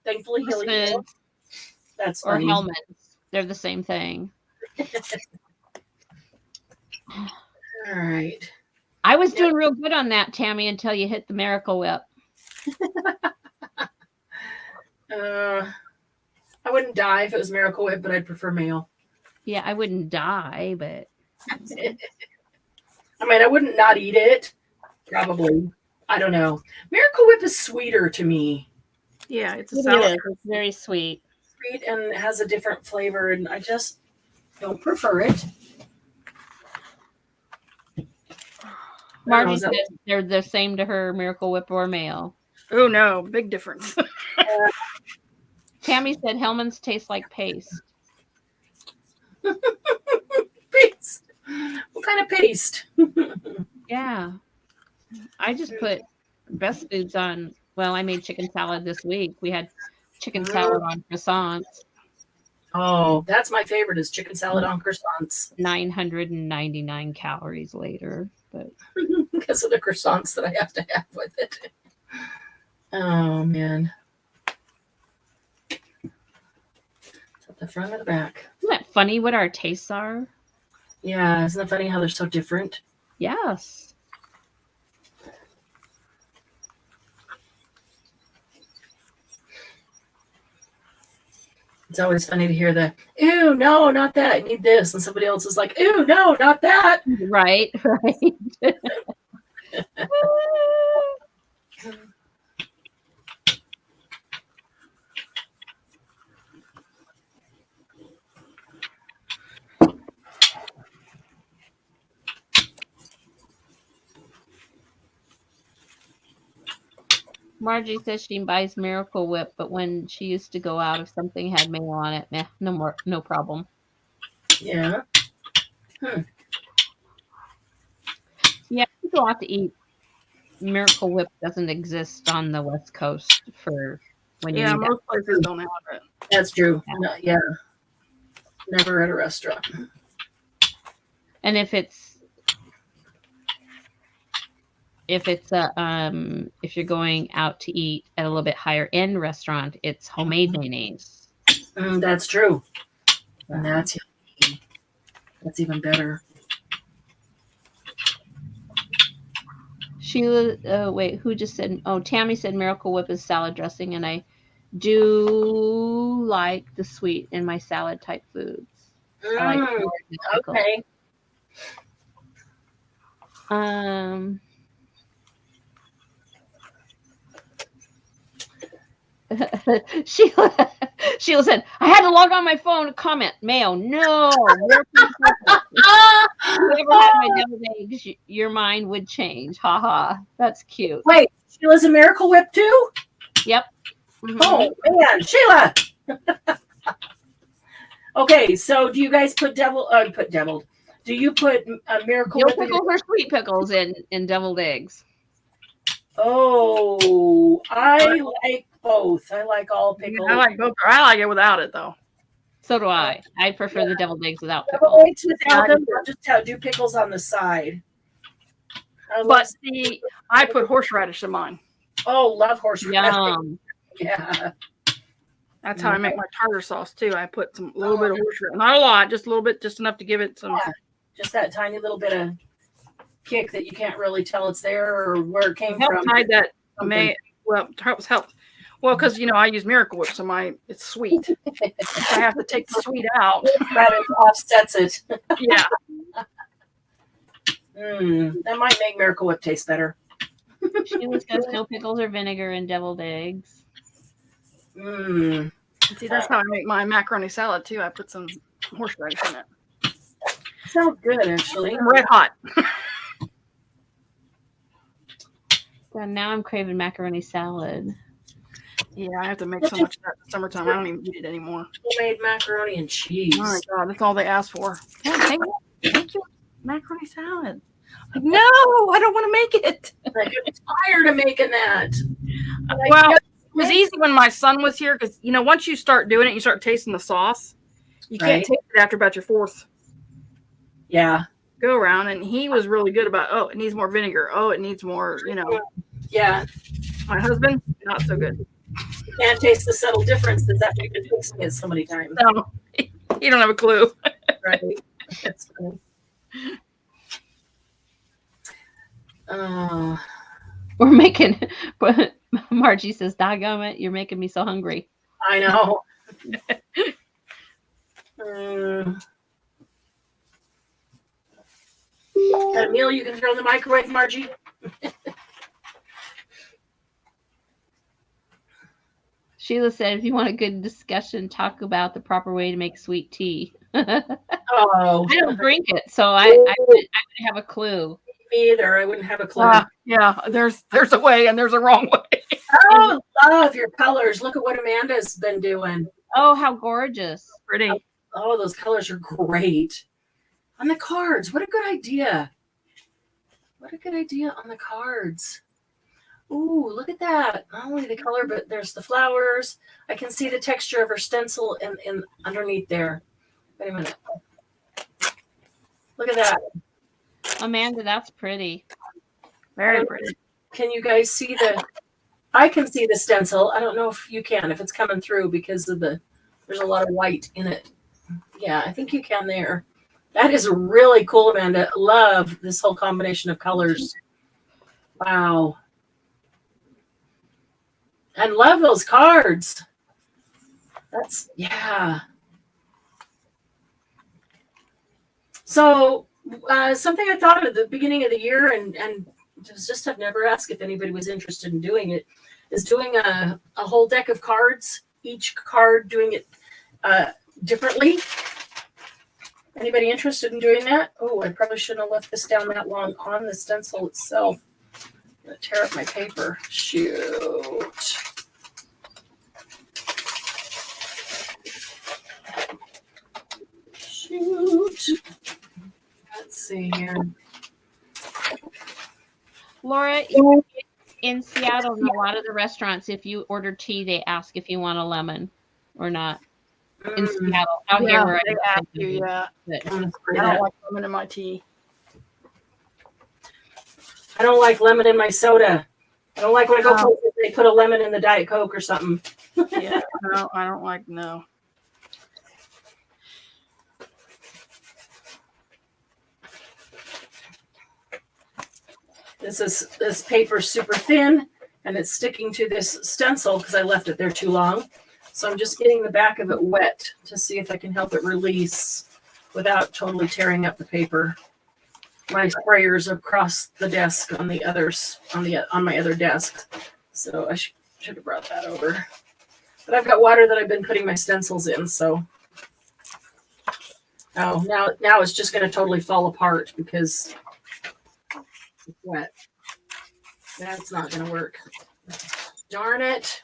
Thankfully, he'll eat it. That's or funny. Hellman's. They're the same thing. All right. I was doing real good on that, Tammy, until you hit the Miracle Whip. I wouldn't die if it was Miracle Whip, but I'd prefer Mayo. Yeah, I wouldn't die, but I mean, I wouldn't not eat it. Probably. I don't know. Miracle Whip is sweeter to me. Yeah, it's a it salad. is. It's very sweet. Sweet and has a different flavor, and I just don't prefer it. Margie said they're the same to her, Miracle Whip or Mayo. Oh no, big difference. Tammy said Hellman's tastes like paste. Paste. What kind of paste? Yeah. I just put best foods on. Well, I made chicken salad this week. We had chicken salad on croissants. Oh, that's my favorite is chicken salad on croissants. 999 calories later, but because of the croissants that I have to have with it. Oh man. Is that the front or the back? isn't that funny what our tastes are? Yeah, isn't that funny how they're so different? Yes. It's always funny to hear the, ew, no, not that. I need this. And somebody else is like, ew, no, not that. Right. Margie says she buys Miracle Whip, but when she used to go out, if something had mayo on it, no problem. Yeah. Yeah, you go out to eat. Miracle Whip doesn't exist on the West Coast for when you eat most places don't have it. That's true. No, yeah. Never at a restaurant. And if you're going out to eat at a little bit higher end restaurant, it's homemade mayonnaise. That's true. And that's even better. Sheila, wait, who just said? Oh, Tammy said Miracle Whip is salad dressing, and I do like the sweet in my salad type foods. I like okay. Sheila said, I had to log on my phone to comment. Mayo, no. Whoever had my deviled eggs, your mind would change. Haha. That's cute. Wait, Sheila's a Miracle Whip too? Yep. Mm-hmm. Oh, man. Sheila. Okay, so do you guys put deviled? Do you put a Miracle Whip? Pickles or sweet pickles in deviled eggs? Oh, I like both. I like all pickles. I like both. I like it without it though. So do I. I prefer the deviled eggs without Deviled pickles. eggs without them. I'll just do pickles on the side. But see, I put horseradish in mine. Oh, love horseradish. Yum. Yeah. That's how I make my tartar sauce too. I put a little bit of horseradish, not a lot, just a little bit, just enough to give it some. Yeah, just that tiny little bit of kick that you can't really tell it's there or where it came from. Hide that helped. Well, because I use Miracle Whip, so it's sweet. I have to take the sweet out. That offsets it. Yeah. That might make Miracle Whip taste better. Sheila says no pickles or vinegar in deviled eggs. See, that's how I make my macaroni salad too. I put some horseradish in it. Sounds good, actually. Red hot. So now I'm craving macaroni salad. Yeah, I have to make so much of that in the summertime. I don't even eat it anymore. Homemade macaroni and cheese. Oh my God, that's all they ask for. Thank you, macaroni salad. Like, no, I don't want to make it. Like, I'm tired of making that. Well, it was easy when my son was here because once you start doing it, you start tasting the sauce. You can't taste it after about your fourth. Yeah. Go around, and he was really good about. It needs more vinegar. It needs more. Yeah. My husband, not so good. You can't taste the subtle differences after you've been tasting it so many times. No, he don't have a clue. Right. That's funny. We're making, but Margie says, "Doggone it, you're making me so hungry." I know. Got a meal you can throw in the microwave, Margie? Sheila said, if you want a good discussion, talk about the proper way to make sweet tea. Oh. I don't drink it, so I wouldn't have a clue. Me either. I wouldn't have a clue. Yeah, there's a way and there's a wrong way. Oh, love your colors. Look at what Amanda's been doing. Oh, how gorgeous. Pretty. Oh, those colors are great. On the cards. What a good idea. What a good idea on the cards. Ooh, look at that. Not only the color, but there's the flowers. I can see the texture of her stencil in underneath there. Wait a minute. Look at that. Amanda, that's pretty. Very pretty. Can you guys see I can see the stencil. I don't know if you can, if it's coming through because of there's a lot of white in it. Yeah, I think you can there. That is really cool, Amanda. Love this whole combination of colors. Wow. And love those cards. Yeah. So something I thought at the beginning of the year and just have never asked if anybody was interested in doing it, is doing a whole deck of cards, each card doing it differently. Anybody interested in doing that? Oh, I probably shouldn't have left this down that long on the stencil itself. I'm going to tear up my paper. Shoot. Let's see here. Laura, in Seattle, in a lot of the restaurants, if you order tea, they ask if you want a lemon or not. In Seattle, out here where they ask you, yeah. I don't like lemon in my tea. I don't like lemon in my soda. I don't like when I go places they put a lemon in the Diet Coke or something. Yeah, no, I don't like no. This paper's super thin and it's sticking to this stencil because I left it there too long. So I'm just getting the back of it wet to see if I can help it release without totally tearing up the paper. My sprayer's across the desk on the others on my other desk. So I should have brought that over. But I've got water that I've been putting my stencils in, so now it's just going to totally fall apart because it's wet. That's not going to work. Darn it.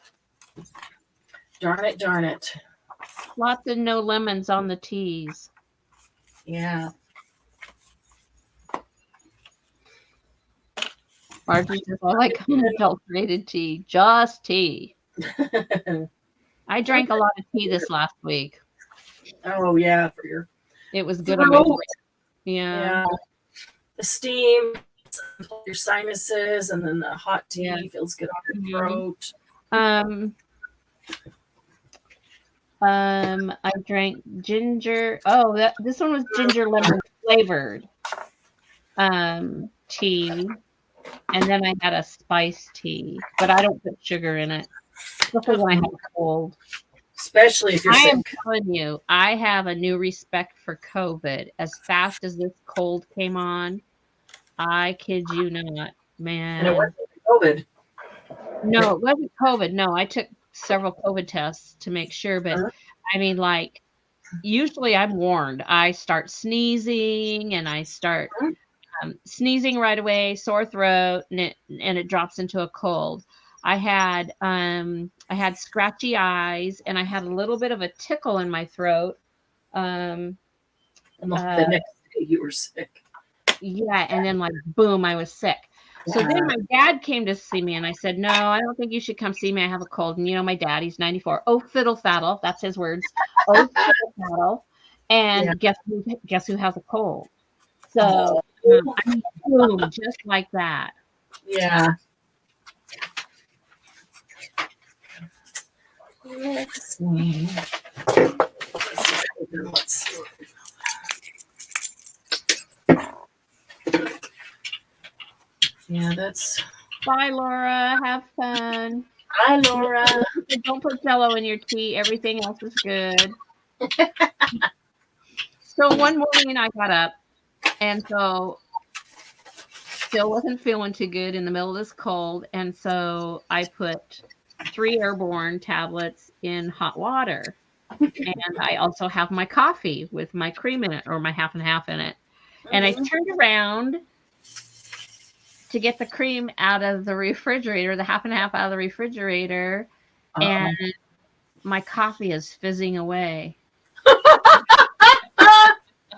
Darn it, darn it. Lots of no lemons on the teas. Yeah. Margie says, I like unadulterated tea. Just tea. I drank a lot of tea this last week. Oh, yeah, for your... It was good. Yeah. The steam, your sinuses, and then the hot tea feels good on your throat. I drank ginger. Oh, this one was ginger lemon flavored tea. And then I had a spiced tea, but I don't put sugar in it. Especially when I have a cold. Especially if you're I am sick. telling you, I have a new respect for COVID. As fast as this cold came on, I kid you not, man. And it wasn't COVID. No, it wasn't COVID. No, I took several COVID tests to make sure, but I mean, like, usually I'm warned. I start sneezing and I start sneezing right away, sore throat, and it drops into a cold. I had scratchy eyes and I had a little bit of a tickle in my throat. And the next day you were sick. Yeah, and then like boom, I was sick. So then my dad came to see me and I said, "No, I don't think you should come see me. I have a cold." And you know, my dad, he's 94. Oh, fiddle faddle. That's his words. Oh, fiddle faddle. And guess who has a cold? So I mean, boom, just like that. Yeah. Let's see. Yeah, that's. Bye, Laura. Have fun. Hi, Laura. Don't put Jello in your tea. Everything else is good. So one morning I got up, and so still wasn't feeling too good in the middle of this cold, and so I put 3 airborne tablets in hot water, and I also have my coffee with my cream in it, or my half and half in it, and I turned around to get the cream out of the refrigerator, the half and half out of the refrigerator, and my coffee is fizzing away.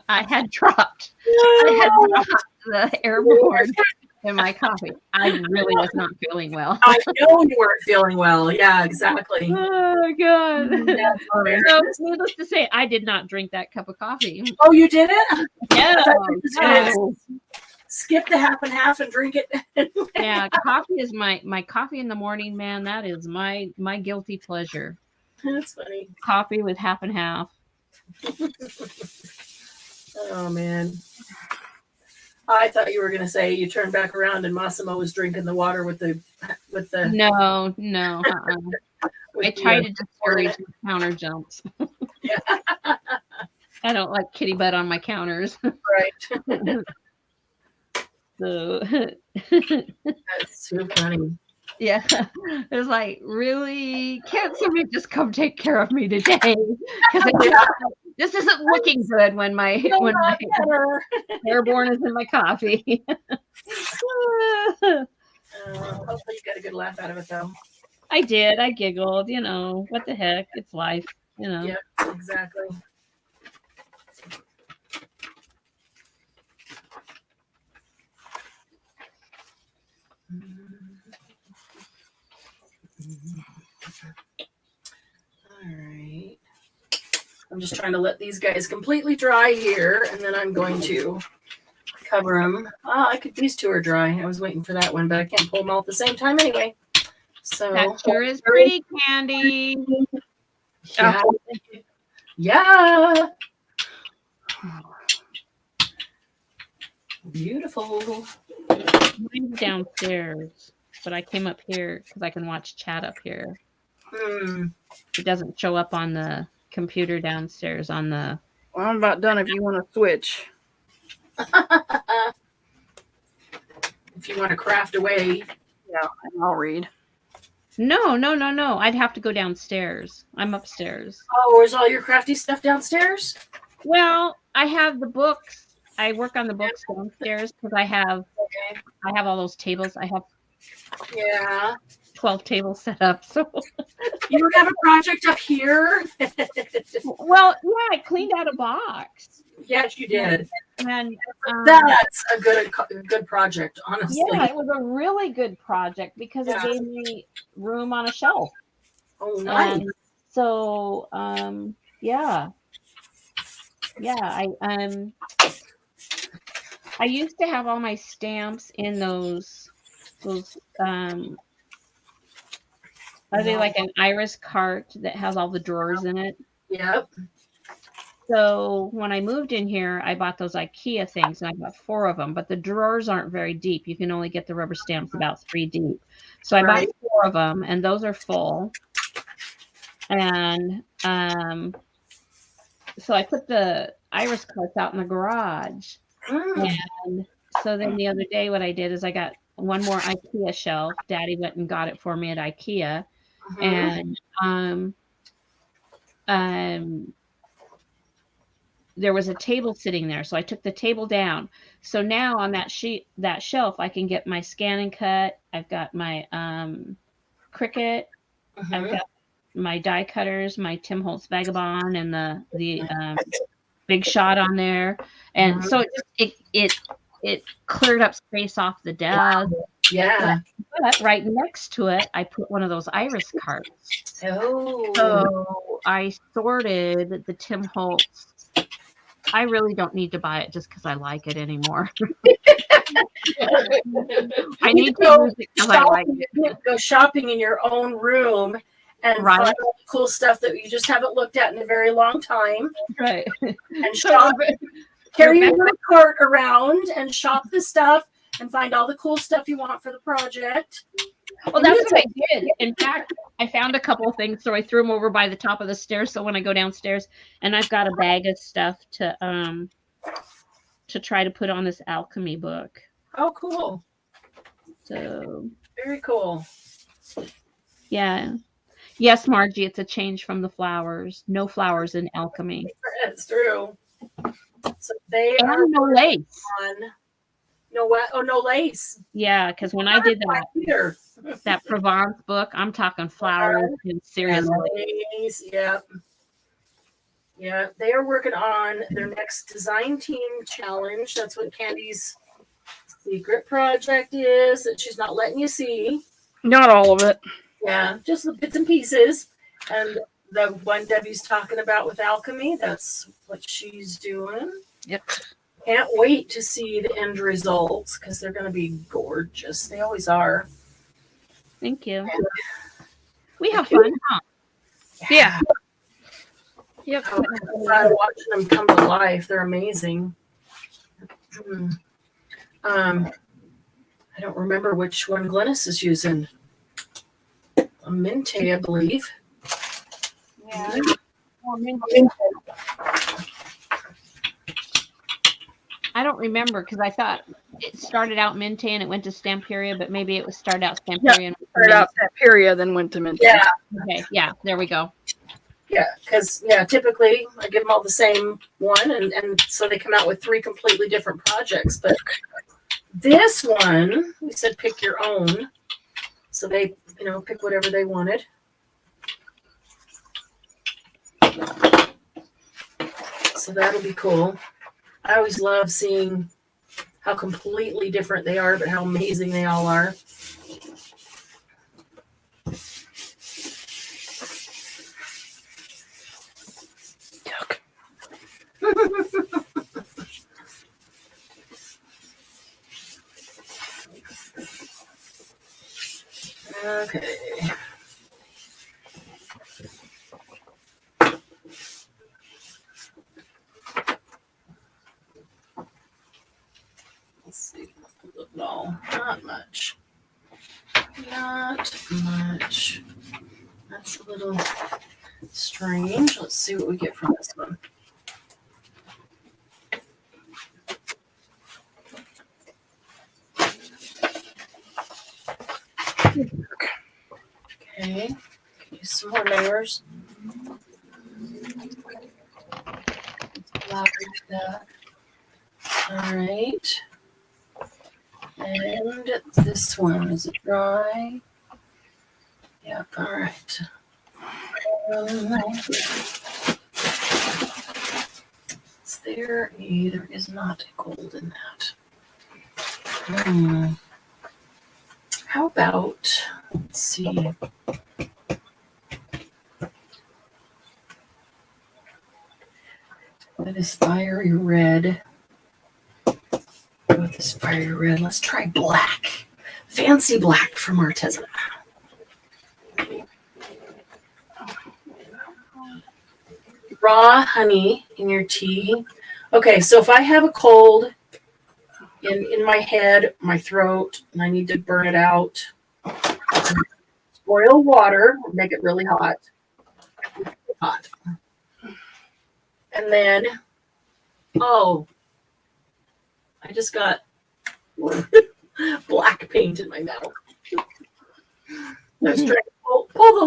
I had dropped the airborne in my coffee. I really was not feeling well. I know you weren't feeling well. Yeah, exactly. Oh, God. So, needless to say, I did not drink that cup of coffee. Oh, you didn't? No. Skip the half and half and drink it. Yeah, coffee is my coffee in the morning, man. That is my guilty pleasure. That's funny. Coffee with half and half. Oh, man. I thought you were going to say you turned back around and Massimo was drinking the water with the. No. I try to discourage counter jumps. Yeah. I don't like kitty butt on my counters. Right. So That's too funny. yeah, it was like, really, can't somebody just come take care of me today? Because this isn't looking good when my airborne is in my coffee. Hopefully you got a good laugh out of it, though. I did. I giggled. You know, what the heck? It's life. You know. Yeah, exactly. All right. I'm just trying to let these guys completely dry here, and then I'm going to cover them. These 2 are dry. I was waiting for that one, but I can't pull them all at the same time anyway. So That sure is pretty, Candy. Yeah. Yeah. Beautiful. Mine's downstairs, but I came up here because I can watch chat up here. It doesn't show up on the computer downstairs on the. Well, I'm about done if you want to switch. If you want to craft away. Yeah, and I'll read. No. I'd have to go downstairs. I'm upstairs. Oh, is all your crafty stuff downstairs? Well, I have the books. I work on the books downstairs because I have all those tables. I have 12 tables set up. So you don't have a project up here? Well, yeah, I cleaned out a box. Yes, you did. And that's a good project, honestly. Yeah, it was a really good project because it gave me room on a shelf. Oh, nice. And so, I used to have all my stamps in those are they like an iris cart that has all the drawers in it? Yep. So when I moved in here, I bought those IKEA things, and I got 4 of them. But the drawers aren't very deep. You can only get the rubber stamps about 3 deep. So I Right. bought 4 of them, and those are full. And so I put the iris carts out in the garage. Mm. And so then the other day, what I did is I got one more IKEA shelf. Daddy went and got it for me at IKEA. Mhm. And there was a table sitting there, so I took the table down. So now on that shelf, I can get my Scan and Cut. I've got my Cricut. I've Mhm. got my die cutters, my Tim Holtz Vagabond, and the Big Shot on there. And so it cleared up space off the desk. Yeah. But right next to it, I put one of those iris carts. Oh. So I sorted the Tim Holtz. I really don't need to buy it just because I like it anymore. I need to use it because I like it. Go shopping in your own room and Right. find all the cool stuff that you just haven't looked at in a very long time. Right. And shop, carry your little cart around and shop the stuff and find all the cool stuff you want for the project. Well, that's what I did. In fact, I found a couple of things, so I threw them over by the top of the stairs. So when I go downstairs, and I've got a bag of stuff to try to put on this alchemy book. Oh, cool. So Very cool. yeah. Yes, Margie, it's a change from the flowers. No flowers in alchemy. That's true. So they And are no lace. on no what? Oh, no lace. Yeah, because when I did Either. that Provence book, I'm talking flowers and seriously. Lace, yeah. Yeah, they are working on their next design team challenge. That's what Candy's secret project is that she's not letting you see. Not all of it. Yeah, just the bits and pieces. And the one Debbie's talking about with alchemy, that's what she's doing. Yep. Can't wait to see the end results because they're going to be gorgeous. They always are. Thank you. We have fun, huh? Yeah. Yep. I'm watching them come to life. They're amazing. I don't remember which one Glennis is using. A Minte, I believe. Yeah. I don't remember because I thought it started out Minte and it went to Stamperia, but maybe it was started out Stamperia and Started out Stamperia, then went to Mint. Yeah, okay, yeah, there we go. yeah, because typically I give them all the same one, and so they come out with 3 completely different projects. But this one, we said pick your own, so they pick whatever they wanted. So that'll be cool. I always love seeing how completely different they are, but how amazing they all are. Okay. Let's see. No, not much. Not much. That's a little strange. Let's see what we get from this one. Okay. Some more layers. All right. And this one, is it dry? Yep, all right. Is there there is not a gold in that. How about, let's see. That is fiery red. With this fiery red, let's try black. Fancy black from Artesana. raw honey in your tea. Okay, so if I have a cold in my head, my throat, and I need to burn it out, boil water, make it really hot. And then, I just got black paint in my mouth. I was trying to pull the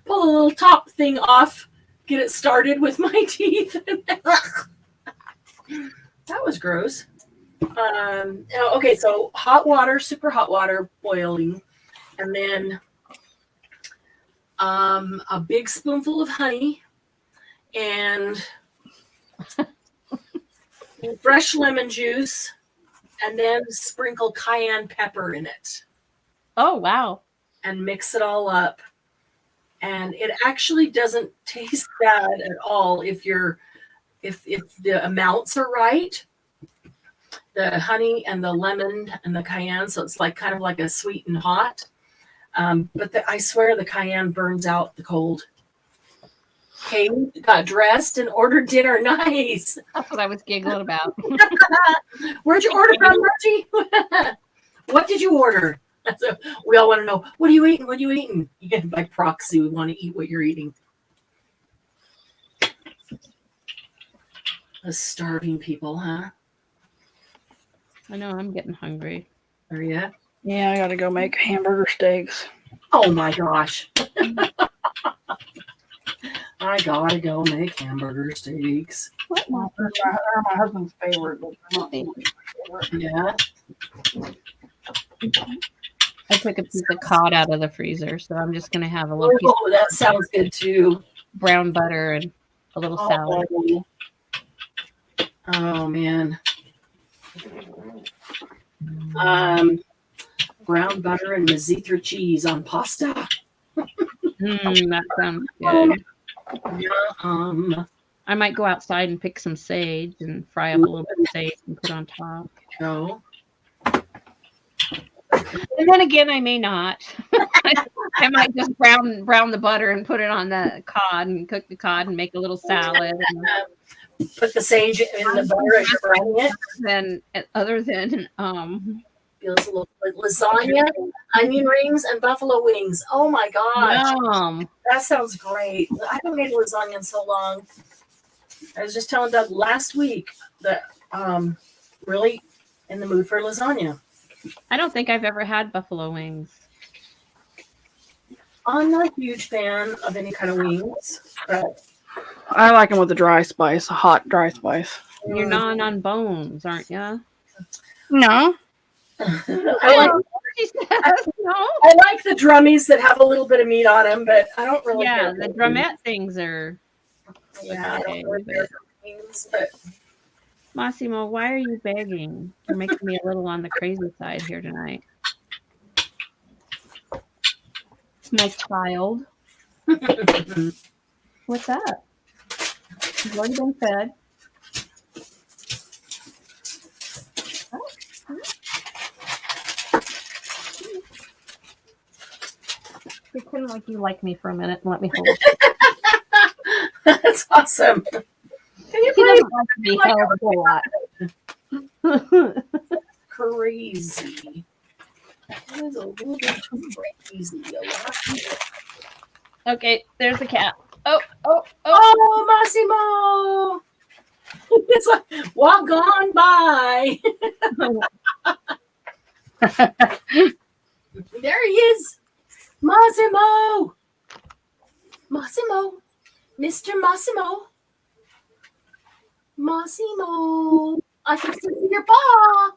little top thing off, get it started with my teeth. That was gross. Okay, so hot water, super hot water, boiling, and then a big spoonful of honey and fresh lemon juice, and then sprinkle cayenne pepper in it. Oh, wow. And mix it all up. And it actually doesn't taste bad at all if the amounts are right. The honey and the lemon and the cayenne, so it's like kind of like a sweet and hot. But I swear the cayenne burns out the cold. Okay, got dressed and ordered dinner. Nice. That's what I was giggling about. Where'd you order from, Margie? What did you order? So we all want to know, what are you eating? What are you eating? By proxy, we want to eat what you're eating. The starving people, huh? I know, I'm getting hungry. Are you? Yeah, I gotta go make hamburger steaks. Oh my gosh. I gotta go make hamburger steaks. They're my husband's favorite, but they're not my favorite. Yeah. I took a piece of cod out of the freezer, so I'm just going to have a little piece Oh, that sounds good too. of brown butter and a little salad. Oh man. Brown butter and Mazithra cheese on pasta. That sounds good. Yum. I might go outside and pick some sage and fry up a little bit of sage and put on top. No. And then again, I may not. I might just brown the butter and put it on the cod and cook the cod and make a little salad. And Put the sage in the butter as you're browning it. then, other than Feels a little like lasagna, onion rings, and buffalo wings. Oh my gosh. yum. That sounds great. I haven't made lasagna in so long. I was just telling Doug last week that really in the mood for lasagna. I don't think I've ever had buffalo wings. I'm not a huge fan of any kind of wings, but I like them with the dry spice, a hot dry spice. You're gnawing on bones, aren't you? No. I like She says no. I like the drummies that have a little bit of meat on them, but I don't really Yeah, care. the drumette things are. Yeah, I don't really care for wings, but Massimo, why are you begging? You're making me a little on the crazy side here tonight. My child. What's up? You've already been fed. Pretend like you like me for a minute and let me hold it. that's awesome. Can you He play doesn't like to be held a whole lot. crazy? That is a little bit too crazy. Okay, there's the cat. Oh. Oh, Massimo! It's like walk on by. There he is. Massimo! Massimo! Mr. Massimo! Massimo! I can see your paw!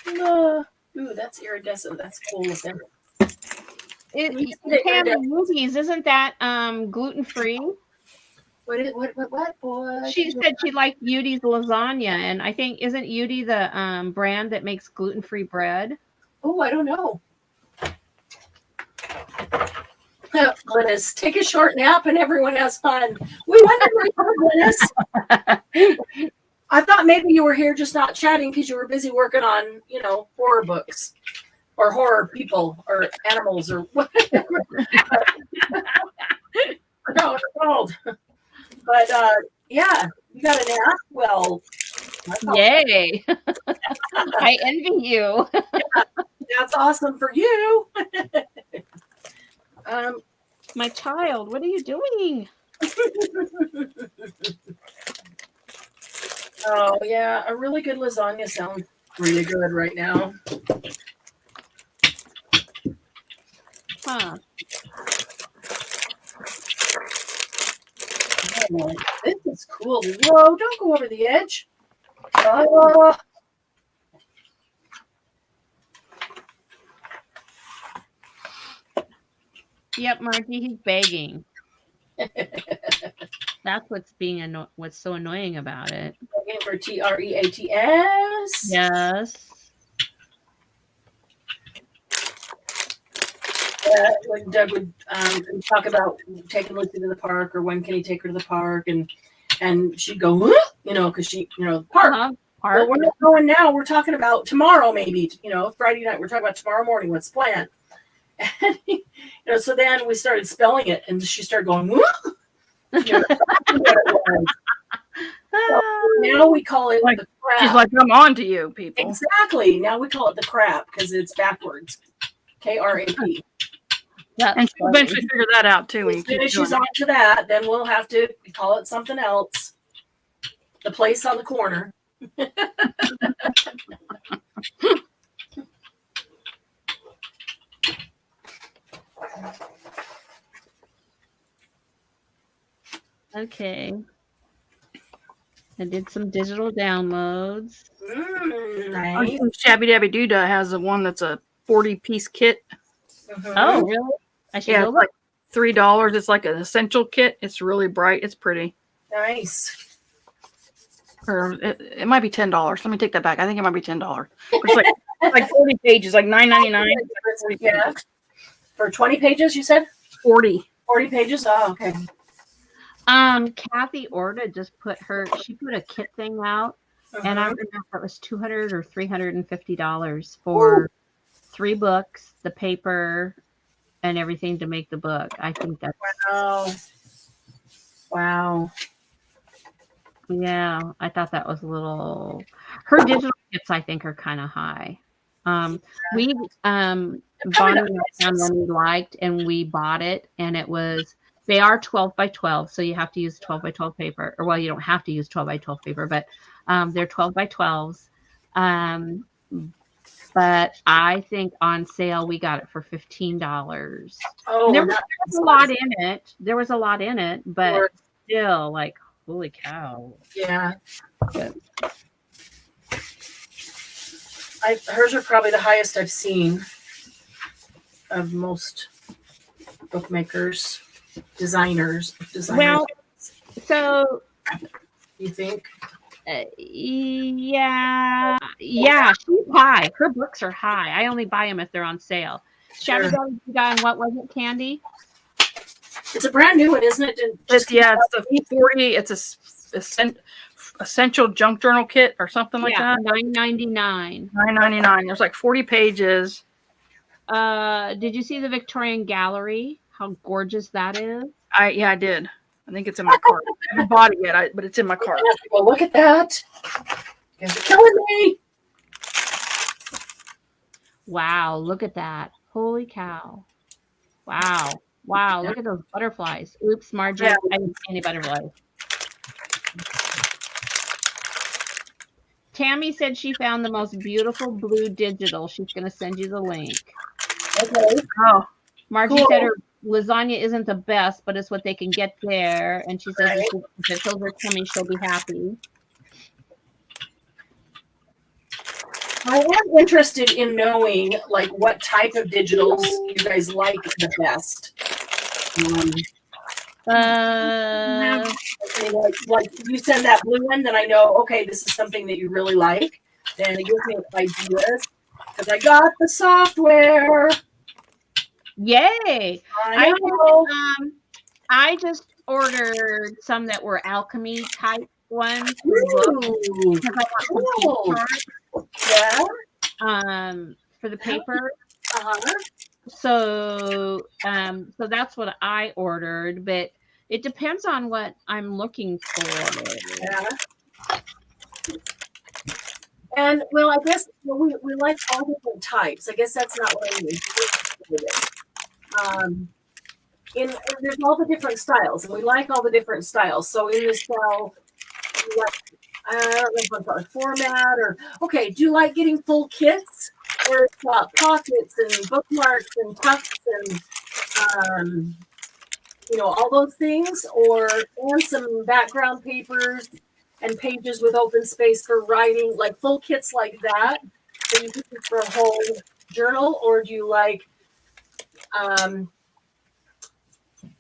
Ooh, that's iridescent. That's cool looking. Pam Movies, isn't that gluten free? What, boy? She said she liked Udi's lasagna, and I think isn't Udi the brand that makes gluten free bread? Oh, I don't know. Glynis, take a short nap and everyone has fun. We wondered where you were, Glynis. I thought maybe you were here just not chatting because you were busy working on, horror books or horror people or animals or whatever. No, it's cold. But yeah, you got a nap? Well, that's all- Yay. I envy you. that's awesome for you. My child, what are you doing? Oh yeah, a really good lasagna sounds really good right now. Huh. Oh, this is cool. Whoa, don't go over the edge. Oh, Yep, Margie, he's begging. That's what's so annoying about it. looking for TREATS. Yes. When Doug would talk about taking Lucy to the park, or when can he take her to the park, and she'd go, "Huh?" Because she, park. Uh-huh. Well, we're not going now. We're talking about tomorrow, maybe. Friday night. We're talking about tomorrow morning. What's the plan? And so then we started spelling it, and she started going, "Huh?" So now we call it Like, the crap. She's like, I'm on to you, people. Exactly. Now we call it the crap because it's backwards. KRAP. And she'll eventually figure that out too. When you As soon keep as she's doing on to that, then we'll have to call it something else. The place on the corner. Okay. I did some digital downloads. Nice. Shabby Dabby Doodah has the one that's a 40-piece kit. Mhm. Oh, really? I should Yeah, go it's like $3. It's like an essential kit. It's really bright. It's pretty. Nice. Or it might be $10. Let me take that back. I think it might be $10. It's like 40 pages, like $9.99. Yeah. For 20 pages, you said? 40. 40 pages? Oh, okay. Kathy Orta just put a kit thing out, and I remember it was $200 or $350 for 3 books, the paper, and everything to make the book. I think that's Wow. Yeah, I thought that was a little. Her digital kits, I think, are kind of high. We Bonnie found one we liked, and we bought it, and they are 12 by 12, so you have to use 12 by 12 paper, or well, you don't have to use 12 by 12 paper, but they're 12 by 12s. But I think on sale we got it for $15. Oh, There was a lot in it. There was a lot in it, but Sure. still, like, holy cow. Yeah. But Hers are probably the highest I've seen of most bookmakers, designers. Well, so you think? yeah, she's high. Her books are high. I only buy them if they're on sale. Sure. Shabby Dabby Doodah, and what was it, Candy? It's a brand new one, isn't it? It's the 40. It's a essential junk journal kit or something like that. $9.99. $9.99. There's like 40 pages. Did you see the Victorian Gallery? How gorgeous that is. I did. I think it's in my cart. I haven't bought it yet, but it's in my cart. Well, look at that. You're killing me. Wow, look at that. Holy cow. Wow, look at those butterflies. Oops, Margie, Yeah. I didn't see any butterflies. Tammy said she found the most beautiful blue digital. She's going to send you the link. Okay. Oh, Margie Cool. said her lasagna isn't the best, but it's what they can get there. And she says if it fills her tummy, she'll be happy. I am interested in knowing, like, what type of digitals you guys like the best. I mean, like you send that blue one, then I know, okay, this is something that you really like. Then it gives me ideas because I got the software. Yay! I know. I just ordered some that were alchemy type ones Ooh, because I want some cool. page charts, Yeah. for the paper. Uh-huh. So that's what I ordered, but It depends on what I'm looking for. Yeah. And well, I guess we like all different types. I guess that's not what I mean. There's all the different styles, and we like all the different styles. So in this style, we like, I don't know if it's our format or okay. Do you like getting full kits where it's got pockets and bookmarks and tucks and all those things, and some background papers and pages with open space for writing, like full kits like that? So you use it for a whole journal, or do you like?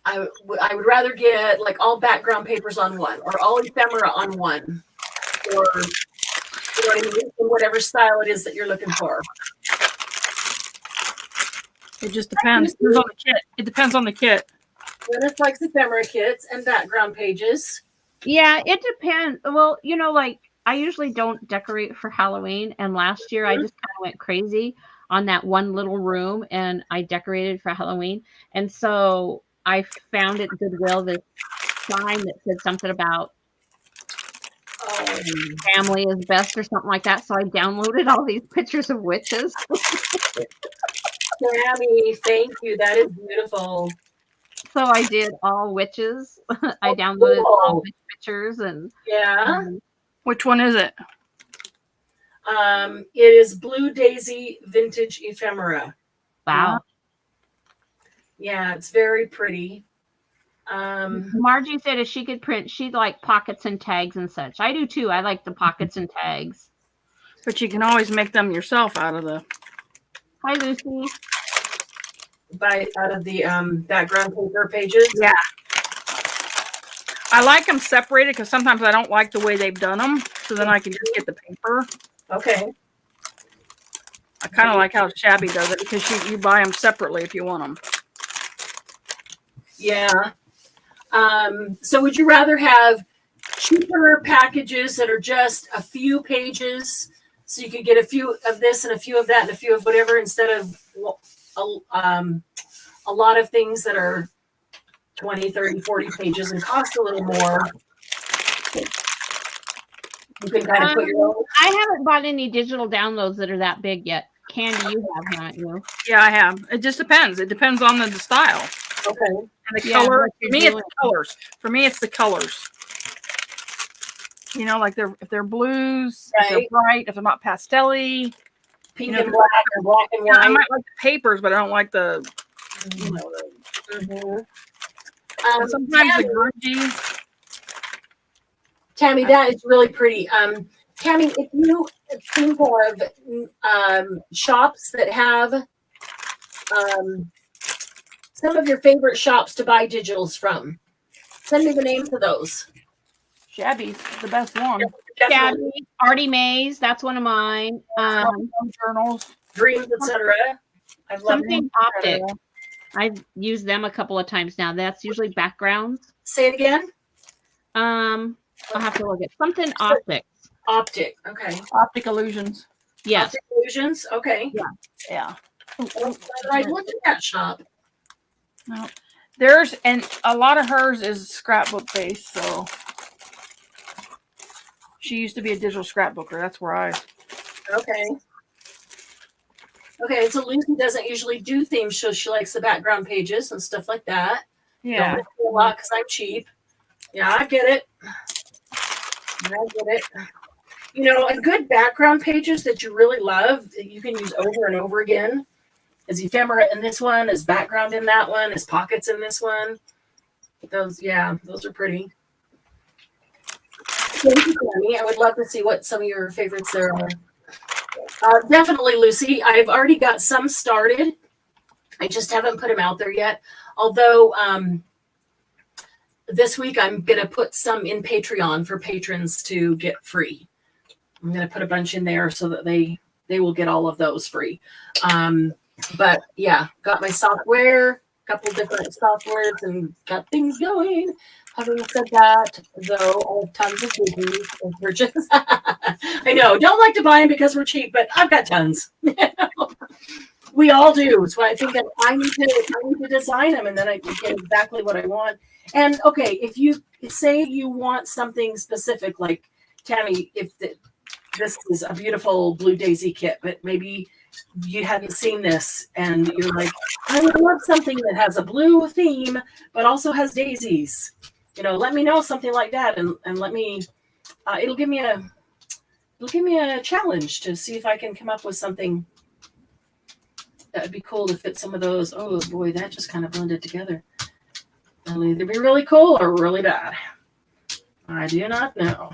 I would rather get like all background papers on one, or all ephemera on one, or you know what I mean, in whatever style it is that you're looking for. It just depends. It depends on the kit. It depends on the kit. Dennis likes ephemera kits and background pages. Yeah, it depends. Well, like I usually don't decorate for Halloween, and last year I just kind of went crazy on that one little room, and I decorated for Halloween, and so I found at Goodwill this sign that said something about family is best or something like that. So I downloaded all these pictures of witches. Sammy, thank you. That is beautiful. So I did all witches. I downloaded all witch pictures and Which one is it? It is Blue Daisy Vintage Ephemera. Wow. Yeah, it's very pretty. Margie said if she could print, she'd like pockets and tags and such. I do too. I like the pockets and tags. But you can always make them yourself out of the. Hi, Lucy. Out of the background paper pages. Yeah. I like them separated because sometimes I don't like the way they've done them. So then I can just get the paper. Okay. I kind of like how Shabby does it because you buy them separately if you want them. Yeah. So would you rather have cheaper packages that are just a few pages, so you could get a few of this and a few of that and a few of whatever, instead of a lot of things that are 20, 30, 40 pages and cost a little more? You can kind of put your own. I haven't bought any digital downloads that are that big yet. Candy, you have, haven't you? Yeah, I have. It just depends. It depends on the style. Okay. And the color. For me, it's the colors. For me, it's the colors. Like if they're blues, if they're bright, if they're not pastel-y. Pink and black or black and white. I might like the papers, but I don't like the, sometimes the grungy. Tammy, that is really pretty. Tammy, if you think of shops that have some of your favorite shops to buy digitals from, send me the names of those. Shabby's the best one. Shabby, Artie Mays, that's one of mine. Journals, Dreams, etc. I love Something Optic. I've used them a couple of times now. That's usually backgrounds. Say it again. I'll have to look at something Optic. Optic. Okay. Optic Illusions. Yes. Optic Illusions. Okay. Yeah. I looked at that shop. No. There's, and a lot of hers is scrapbook based, so she used to be a digital scrapbooker. That's where I. Okay. Okay, so Lucy doesn't usually do themes, so she likes the background pages and stuff like that. Yeah. Don't a lot because I'm cheap. Yeah, I get it. I get it. A good background pages that you really love that you can use over and over again is ephemera in this one, is background in that one, is pockets in this one. Those are pretty. Thank you, Tammy. I would love to see what some of your favorites there are. Definitely, Lucy. I've already got some started. I just haven't put them out there yet. Although this week I'm going to put some in Patreon for patrons to get free. I'm going to put a bunch in there so that they will get all of those free. But yeah, got my software, a couple different softwares, and got things going. Having said that, though, I have tons of goodies and purchase. I know, don't like to buy them because we're cheap, but I've got tons. We all do. So I think that I need to design them, and then I can get exactly what I want. And okay, if you say you want something specific, like Tammy, if this is a beautiful blue daisy kit, but maybe you hadn't seen this and you're like, I would love something that has a blue theme, but also has daisies. Let me know something like that, and let me. It'll give me a challenge to see if I can come up with something that would be cool to fit some of those. Oh boy, that just kind of blended together. It'll either be really cool or really bad. I do not know.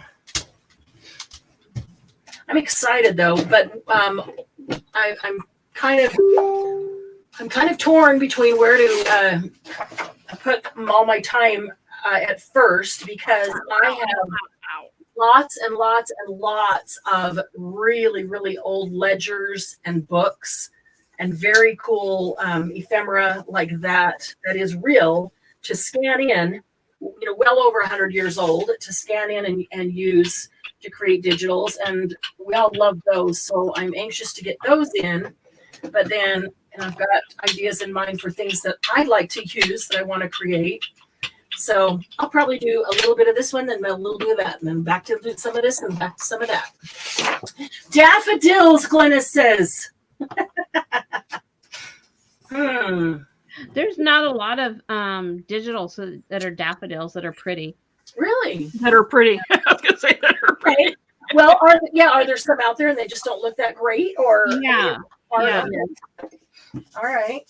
I'm excited though, but I'm kind of torn between where to put all my time at first, because I have lots and lots and lots of really, really old ledgers and books and very cool ephemera like that is real to scan in, well over 100 years old, to scan in and use to create digitals. And we all love those. So I'm anxious to get those in. But then I've got ideas in mind for things that I'd like to use that I want to create. So I'll probably do a little bit of this one, then a little bit of that, and then back to some of this and back to some of that. Daffodils, Glennis says. There's not a lot of digitals that are daffodils that are pretty. Really? That are pretty. I was gonna say that are pretty. Okay. Well, are there some out there and they just don't look that great? Or Yeah. All right.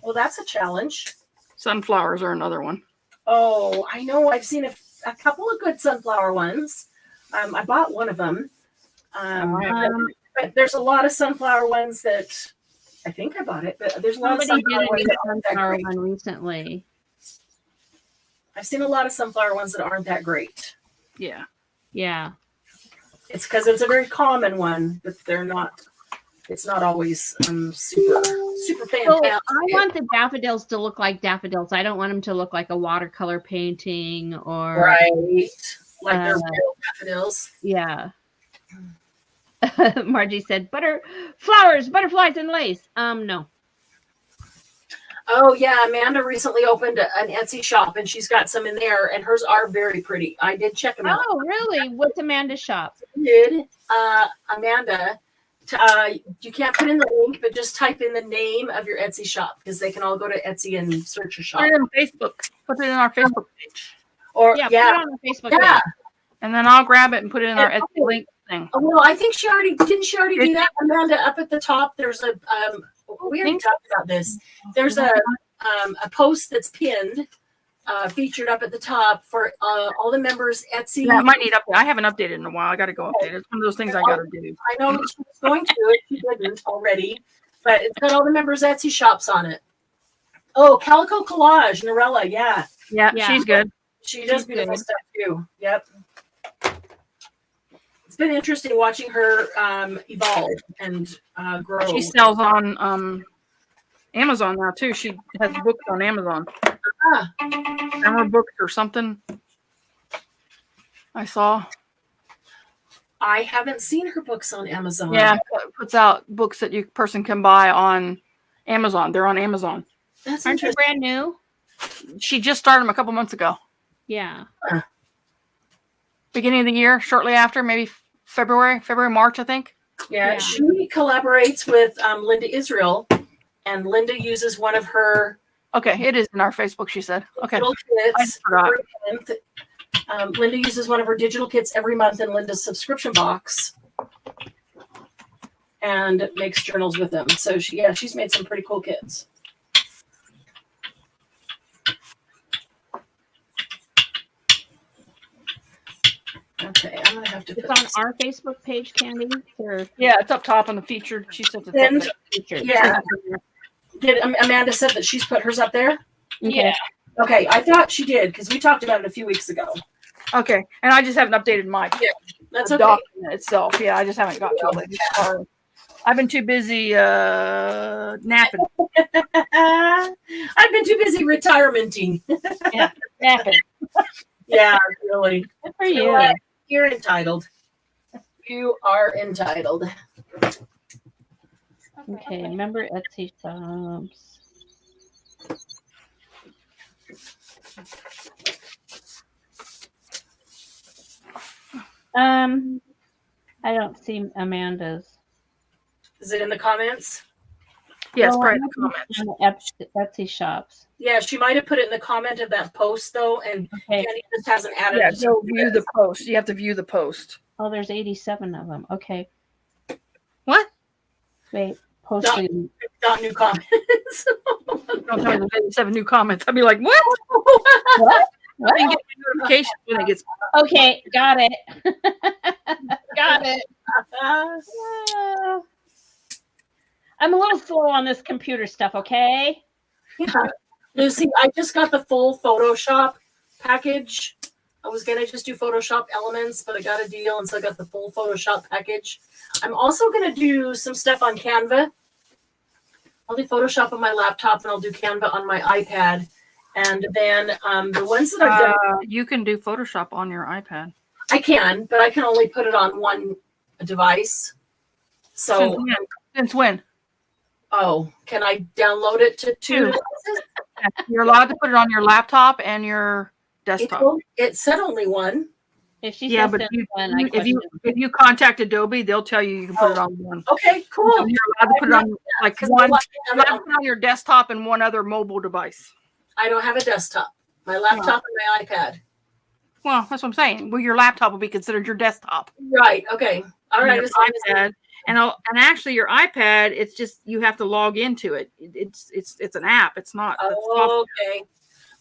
Well, that's a challenge. Sunflowers are another one. Oh, I know. I've seen a couple of good sunflower ones. I bought one of them. But there's a lot of sunflower ones that I think I bought it, but there's a lot of sunflower ones that aren't that great. One recently. I've seen a lot of sunflower ones that aren't that great. Yeah. Yeah. It's because it's a very common one, but it's not always super fantastic. So I want the daffodils to look like daffodils. I don't want them to look like a watercolor painting or right, like they're real daffodils. Yeah. Margie said, flowers, butterflies, and lace. No. Oh yeah, Amanda recently opened an Etsy shop, and she's got some in there, and hers are very pretty. I did check them out. Oh, really? What's Amanda's shop? Amanda. You can't put in the link, but just type in the name of your Etsy shop, because they can all go to Etsy and search your shop. Put it on Facebook. Put it in our Facebook page. Or put it on the Facebook page. And then I'll grab it and put it in our Etsy link thing. Oh, well, I think she already do that, Amanda? Up at the top, there's a we already talked about this. There's a post that's pinned, featured up at the top for all the members Etsy. Yeah, I might need update. I haven't updated in a while. I got to go update. It's one of those things I got to do. I know she was going to it. She didn't already, but it's got all the members Etsy shops on it. Oh, Calico Collage, Norella, yeah. Yeah, she's good. She does beautiful stuff too. Yep. It's been interesting watching her evolve and grow. She sells on Amazon now too. She has books on Amazon. Summer books or something. I saw. I haven't seen her books on Amazon. Yeah, puts out books that you person can buy on Amazon. They're on Amazon. That's Aren't you interesting. brand new? She just started them a couple months ago. Yeah. Beginning of the year, shortly after, maybe February, March, I think. Yeah, she collaborates with Linda Israel, and Linda uses one of her Okay, it is in our Facebook, she said. Okay. digital I kits forgot. every month. Linda uses one of her digital kits every month in Linda's subscription box and makes journals with them. So she's made some pretty cool kits. Okay, I'm gonna have to It's put on our Facebook page, Candy. Or Yeah, it's up top on the featured. She said it's And- up featured. Yeah. Did Amanda said that she's put hers up there? Okay. Okay, I thought she did because we talked about it a few weeks ago. Okay, and I just haven't updated my That's the okay. document itself. Yeah, I just haven't got to it. Sorry. I've been too busy napping. I've been too busy retirementing. Napping. Yeah, really. Good for you. You're entitled. You are entitled. Okay, remember Etsy shops. I don't see Amanda's. Is it in the comments? Yes, Well, probably I'm the comments. looking at Etsy shops. Yeah, she might have put it in the comment of that post though, and Okay. Candy just hasn't added Yeah, it. go view the post. You have to view the post. Oh, there's 87 of them. Okay. What? Wait. Posting. Not new comments. Don't tell me there's 87 new comments. I'd be like, what? What? I didn't get my notifications when it gets. Okay. Got it. Got it. I'm a little slow on this computer stuff, okay? Yeah. Lucy, I just got the full Photoshop package. I was gonna just do Photoshop elements, but I got a deal, and so I got the full Photoshop package. I'm also gonna do some stuff on Canva. I'll do Photoshop on my laptop, and I'll do Canva on my iPad. And then the ones that I've done, You can do Photoshop on your iPad. I can, but I can only put it on one device. So, Since when? oh, can I download it to two devices? You're allowed to put it on your laptop and your desktop. It said only one. If she Yeah, says but since when, I if you contact Adobe, they'll tell you can put it on one. Okay, cool. So you're allowed to put it on like Because one. You're allowed to put it on your desktop and one other mobile device. I don't have a desktop. My laptop and my iPad. Well, that's what I'm saying. Well, your laptop will be considered your desktop. Right. Okay. All right. Your iPad, and actually your iPad, it's just you have to log into it. It's an app. It's not. Oh, okay.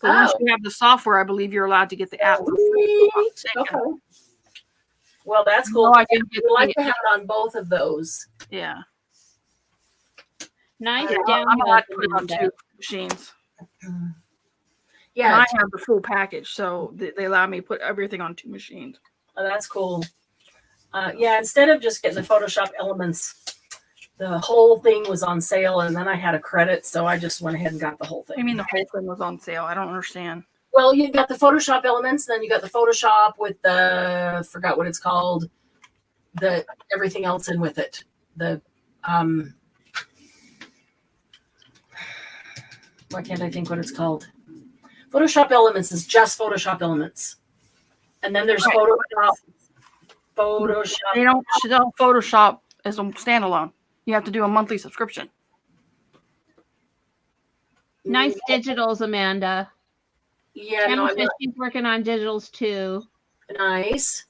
But once you have the software, I believe you're allowed to get the app. Sweet. Okay. Well, that's cool. No, I We'd like to have it on both of those. Yeah. Nice. I'm allowed to put it on two machines. Yeah. And I have the full package, so they allow me to put everything on two machines. Oh, that's cool. Yeah. Instead of just getting the Photoshop elements, the whole thing was on sale, and then I had a credit, so I just went ahead and got the whole thing. I mean, the whole thing was on sale. I don't understand. Well, you got the Photoshop elements, then you got the Photoshop with the forgot what it's called, the everything else in with it. The why can't I think what it's called? Photoshop elements is just Photoshop elements, and then there's Photoshop. They don't sell Photoshop as a standalone. You have to do a monthly subscription. Nice digitals, Amanda. Yeah, Emma no, says she's working on digitals too. Nice.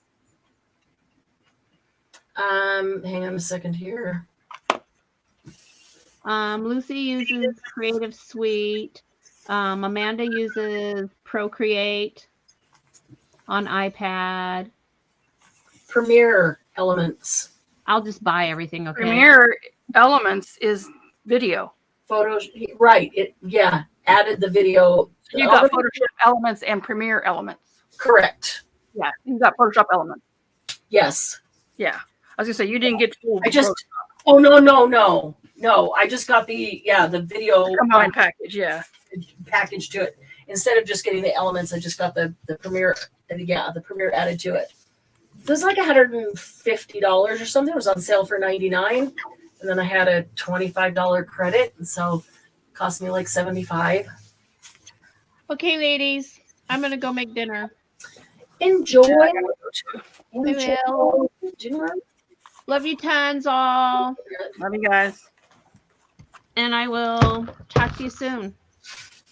Hang on a second here. Lucy uses Creative Suite. Amanda uses Procreate on iPad. Premiere Elements. I'll just buy everything, okay? Premiere Elements is video. Photos, right? Added the video. You got Photoshop Elements and Premiere Elements. Correct. Yeah, you got Photoshop Elements. Yes. Yeah, I was gonna say you didn't get full. Oh no. I just got the video combined package. Yeah, package to it. Instead of just getting the elements, I just got the Premiere. The Premiere added to it. It was like $150 or something. It was on sale for $99, and then I had a $25 credit, and so it cost me like $75. Okay, ladies, I'm gonna go make dinner. Enjoy. Will. Love you tons, all. Love you guys. And I will talk to you soon.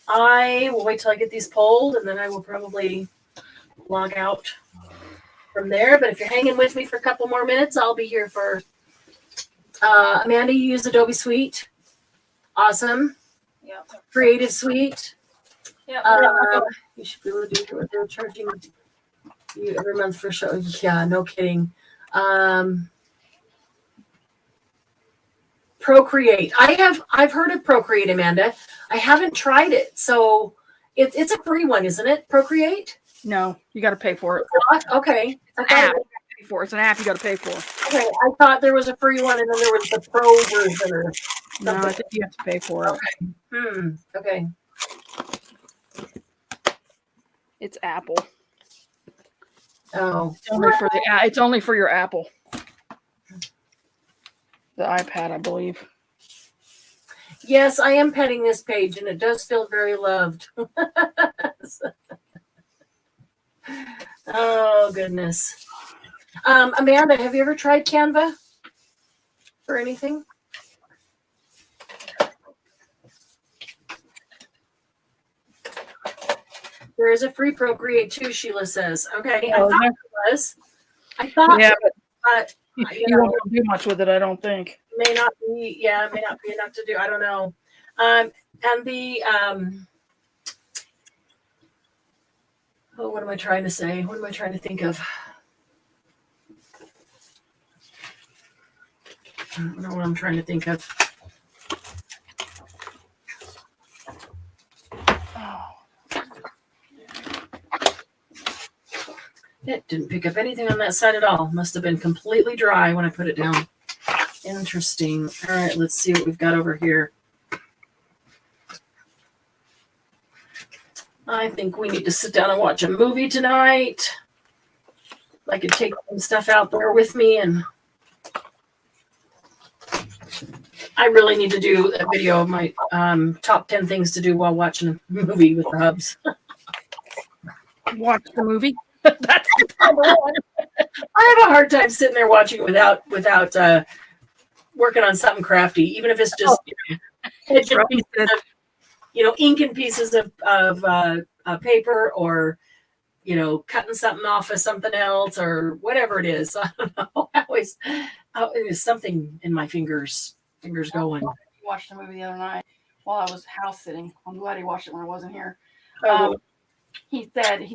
I will wait till I get these pulled, and then I will probably log out from there. But if you're hanging with me for a couple more minutes, I'll be here for Amanda. You use Adobe Suite. Awesome. Yeah. Creative Suite. Yeah. You should be able to do what they're charging you every month for show. Yeah, no kidding. Procreate. I've heard of Procreate, Amanda. I haven't tried it. So it's a free one, isn't it? Procreate? No, you got to pay for it. What? Okay. App. Pay for it. It's an app you got to pay for. Okay. I thought there was a free one and then there was the pro version or something. No, I think you have to pay for it. Okay. Okay. It's Apple. Oh. It's only for your Apple. The iPad, I believe. Yes, I am petting this page, and it does feel very loved. Oh, goodness. Amanda, have you ever tried Canva for anything? There is a free Procreate too, Sheila says. Okay, I thought there was. I thought, Yeah, but you won't do much with it, I don't think. may not be. Yeah, it may not be enough to do. I don't know. And the oh, what am I trying to say? What am I trying to think of? I don't know what I'm trying to think of. It didn't pick up anything on that side at all. Must have been completely dry when I put it down. Interesting. All right, let's see what we've got over here. I think we need to sit down and watch a movie tonight. I could take some stuff out there with me, and I really need to do a video of my top 10 things to do while watching a movie with the Hobbs. Watch the movie. That's number one. I have a hard time sitting there watching without working on something crafty, even if it's just ink and pieces of paper, or cutting something off of something else, or whatever it is. I don't know. There's something in my fingers going. I watched a movie the other night while I was house sitting. I'm glad he watched it when I wasn't here. He said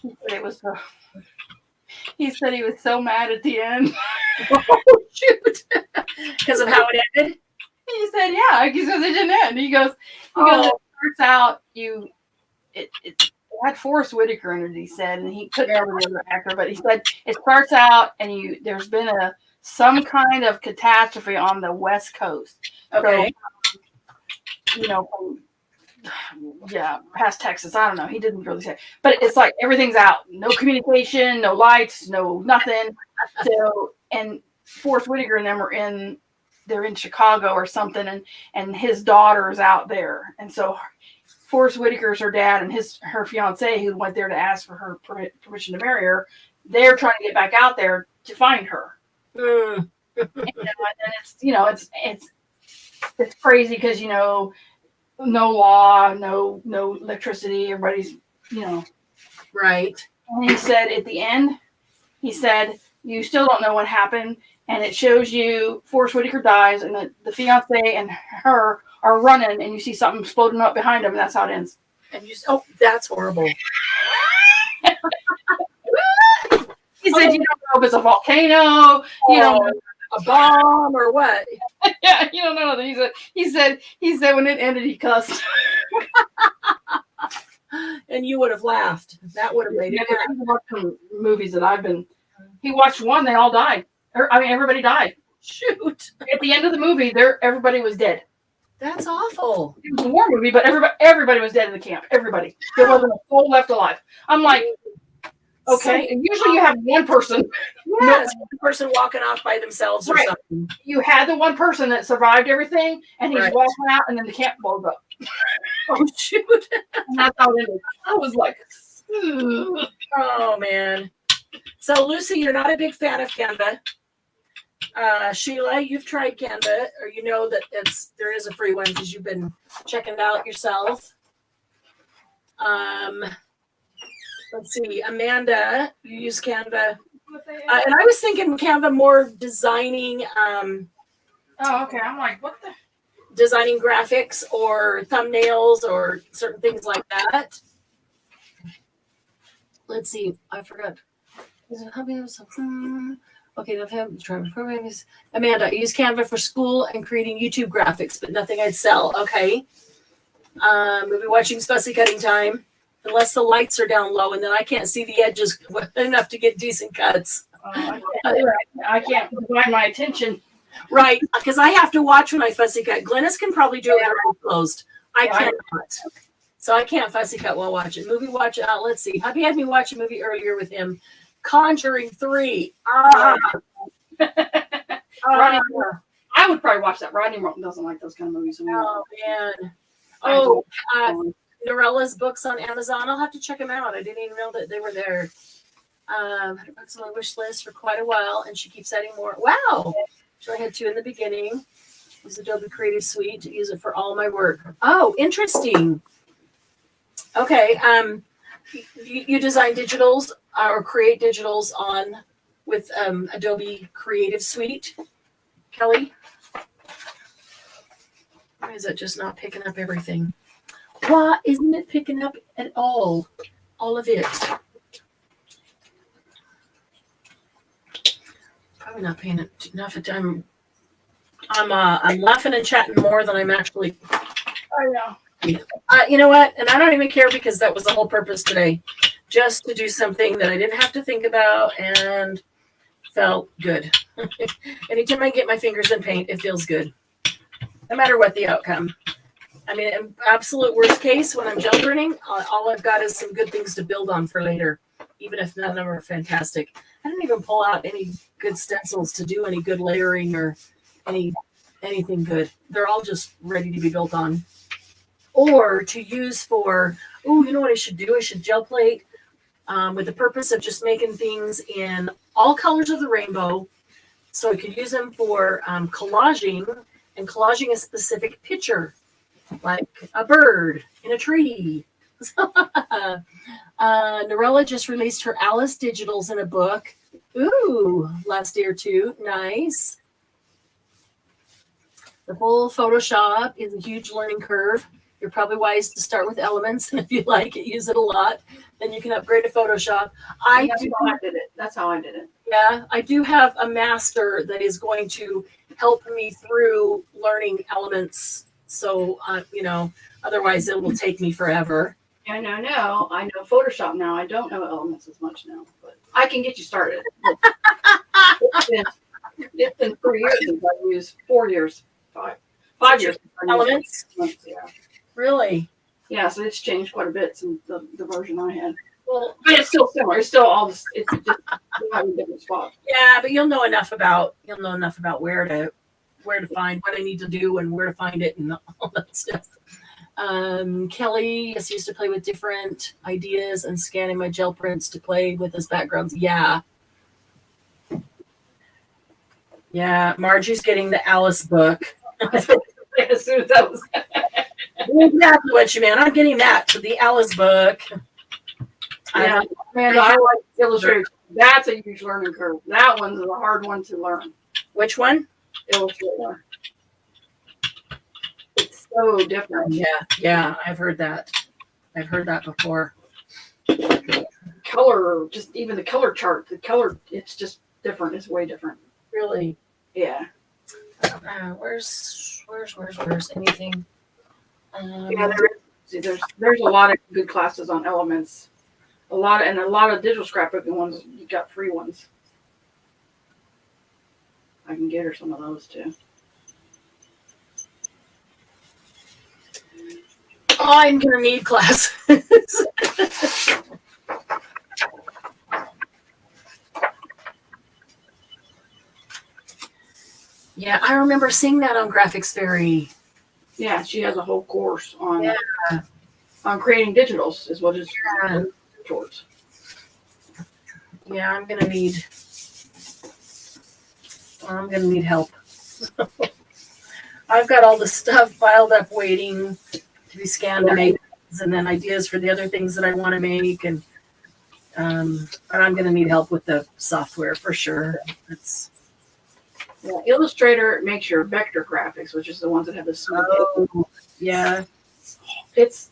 it was so. He said he was so mad at the end. Oh shoot! Because of how it ended. He said, "Yeah, because it didn't end." He goes, it starts out it had Forrest Whitaker in it. He said, and he couldn't remember the other actor, but he said it starts out and there's been some kind of catastrophe on the West Coast. Okay. So, past Texas. I don't know. He didn't really say, but it's like everything's out. No communication, no lights, no nothing. So, and Forrest Whitaker and them they're in Chicago or something, and his daughter is out there. And so Forrest Whitaker's her dad, and her fiance, who went there to ask for her permission to marry her, they're trying to get back out there to find her. And it's crazy because no law, no electricity, everybody's Right. And he said at the end, you still don't know what happened, and it shows you Forrest Whitaker dies, and the fiance and her are running, and you see something exploding up behind them, and that's how it ends. And that's horrible. He said, you don't know if it's a volcano, you don't know a bomb or what. Yeah, you don't know nothing. He said when it ended, he cussed. And you would have laughed. That would have made it. He watched some movies that he watched one, they all died. Everybody died. Shoot. At the end of the movie, everybody was dead. That's awful. It was a war movie, but everybody was dead in the camp. Everybody. There wasn't a soul left alive. I'm like, okay. And usually you have one person. Yes, one person walking off by themselves or something. You had the one person that survived everything, and he's walking out, and then the camp blows up. Oh, shoot. And that's how it ended. I was like, ugh. Oh, man. So, Lucy, you're not a big fan of Canva. Sheila, you've tried Canva, or you know that there is a free one because you've been checking it out yourself. Let's see, Amanda, you use Canva. And I was thinking Canva more designing. Oh, okay. I'm like, what the? Designing graphics or thumbnails or certain things like that. Let's see. I forgot. Okay, Amanda, I use Canva for school and creating YouTube graphics, but nothing I'd sell. Okay. Movie watching, fussy cutting time. Unless the lights are down low, and then I can't see the edges enough to get decent cuts. I can't divide my attention. Right, because I have to watch when I fussy cut. Glennis can probably do it when I'm closed. I cannot. So I can't fussy cut while watching. Movie watch. Let's see. Hubby had me watch a movie earlier with him. Conjuring 3. I I would probably watch that. Rodney doesn't like those kind of movies. Oh man. I Oh, don't- Norella's books on Amazon. I'll have to check them out. I didn't even know that they were there. 100 bucks on my wish list for quite a while, and she keeps adding more. Wow. So I had 2 in the beginning. Use Adobe Creative Suite to use it for all my work. Oh, interesting. Okay. You design digitals or create digitals with Adobe Creative Suite, Kelly? Why is it just not picking up everything? Why isn't it picking up at all? All of it. Probably not paying enough attention. I'm laughing and chatting more than I'm actually. I know. You know what? And I don't even care because that was the whole purpose today. Just to do something that I didn't have to think about and felt good. Anytime I get my fingers in paint, it feels good. No matter what the outcome. I mean, in absolute worst case, when I'm gel printing, all I've got is some good things to build on for later, even if none of them are fantastic. I didn't even pull out any good stencils to do any good layering or anything good. They're all just ready to be built on. Or to use for, you know what I should do? I should gel plate with the purpose of just making things in all colors of the rainbow. So I could use them for collaging and collaging a specific picture, like a bird in a tree. Norella just released her Alice digitals in a book. Ooh, last year too. Nice. The whole Photoshop is a huge learning curve. You're probably wise to start with Elements, and if you like it, use it a lot. Then you can upgrade to Photoshop. That's how I did it. That's how I did it. Yeah, I do have a master that is going to help me through learning Elements. So, otherwise it will take me forever. And I know Photoshop now. I don't know Elements as much now, but I can get you started. It's been 3 years since I used 4 years, 5 years. Elements? Yeah. Really? Yeah, so it's changed quite a bit since the version I had. Well, but it's still similar. It's still all this. It's just in different spots. Yeah, but you'll know enough about where to find what I need to do and where to find it and all that stuff. Kelly used to play with different ideas and scanning my gel prints to play with his backgrounds. Yeah. Yeah, Margie's getting the Alice book. As soon as that was Exactly what you meant. I'm getting that to the Alice book. Yeah, man, I like Illustrator. That's a huge learning curve. That one's a hard one to learn. Which one? Illustrator. It's so different. Yeah, I've heard that. I've heard that before. Color, just even the color chart, it's just different. It's way different. Really? Yeah. Where's anything? Yeah, there's a lot of good classes on Elements. A lot of digital scrapbooking ones. You got free ones. I can get her some of those too. I'm gonna need classes. Yeah, I remember seeing that on Graphics Fairy. Yeah, she has a whole course on creating digitals is what it's towards. Yeah, I'm gonna need help. I've got all the stuff piled up waiting to be scanned to make, and then ideas for the other things that I want to make, and I'm gonna need help with the software for sure. Illustrator makes your vector graphics, which is the ones that have the smooth. Yeah, it's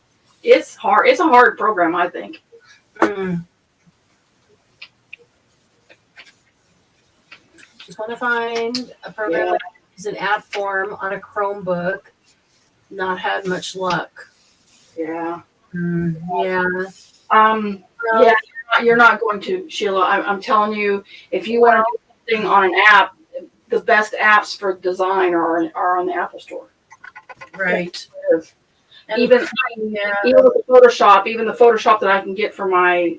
hard. It's a hard program, I think. Just want to find a program that is an app form on a Chromebook. Not had much luck. Yeah. Yeah. You're not going to, Sheila. I'm telling you, if you want to do something on an app, the best apps for design are on the Apple Store. Right. And even with the Photoshop that I can get for my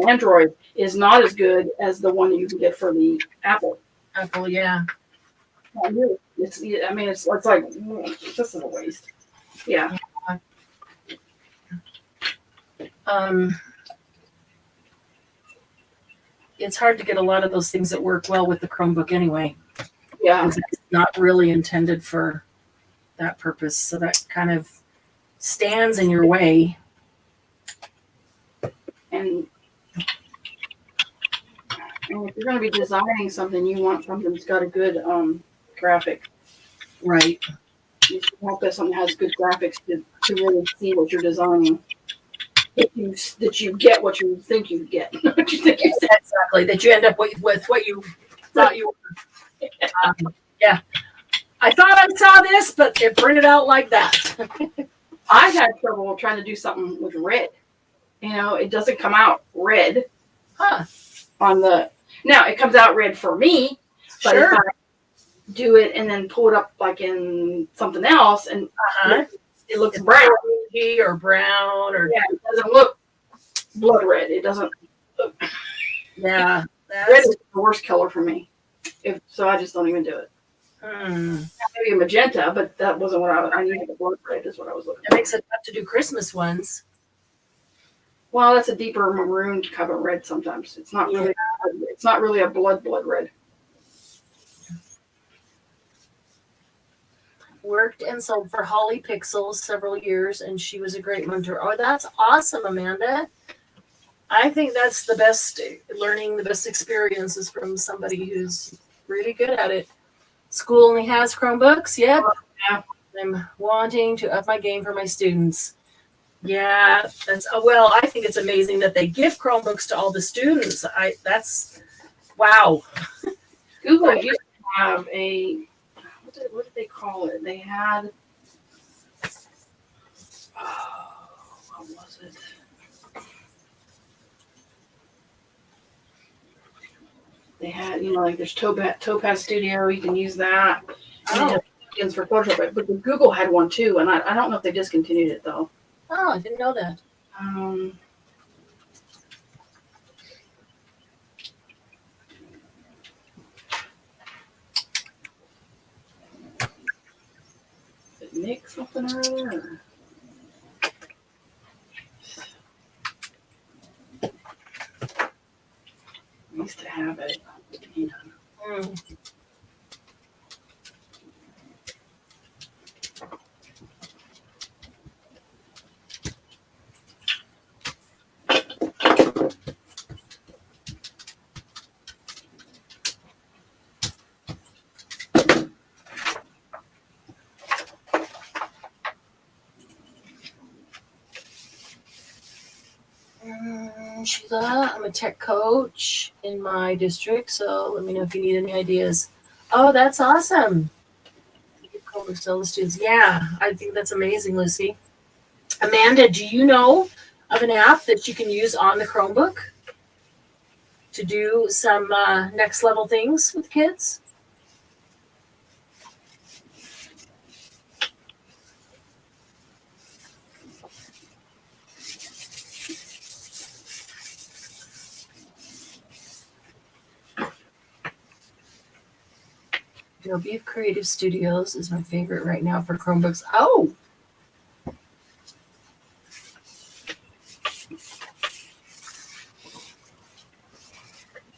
Android is not as good as the one that you can get for the Apple. Apple, yeah. not really. It's I mean it's like it's just a waste. Yeah. It's hard to get a lot of those things that work well with the Chromebook anyway. Yeah. It's not really intended for that purpose. So that kind of stands in your way. And if you're going to be designing something, you want something that's got a good graphic. Right. You want that something that has good graphics to really see what you're designing. That you get what you think you get. What you think you said. Exactly. That you end up with what you thought you were. Yeah. I thought I saw this, but it printed out like that. I've had trouble trying to do something with red. You know, it doesn't come out red on the. Now it comes out red for me, but Sure. if I do it and then pull it up like in something else, and it looks brown or brown or it doesn't look blood red. It doesn't. Look. Yeah, Red is the worst color for me. So I just don't even do it. Maybe a magenta, but that wasn't what I needed. A blood red is what I was looking for. It makes it tough to do Christmas ones. Well, that's a deeper maroon cover red sometimes. It's not really. It's not really a blood red. Worked and sold for Holly Pixels several years, and she was a great mentor. Oh, that's awesome, Amanda. I think that's the best learning, the best experiences from somebody who's really good at it. School only has Chromebooks. Yep. Yeah. I'm wanting to up my game for my students. Yeah, that's well. I think it's amazing that they give Chromebooks to all the students. That's wow. Google used to have a what did they call it? They had what was it? They had like there's Topaz Studio. You can use that. Oh. For Photoshop, but Google had one too, and I don't know if they discontinued it though. Oh, I didn't know that. Nick something or other. I used to have it. Sheila, I'm a tech coach in my district, so let me know if you need any ideas. Oh, that's awesome. Chromebooks to all the students. Yeah, I think that's amazing, Lucy. Amanda, do you know of an app that you can use on the Chromebook to do some next level things with kids? Adobe Creative Studios is my favorite right now for Chromebooks. Oh!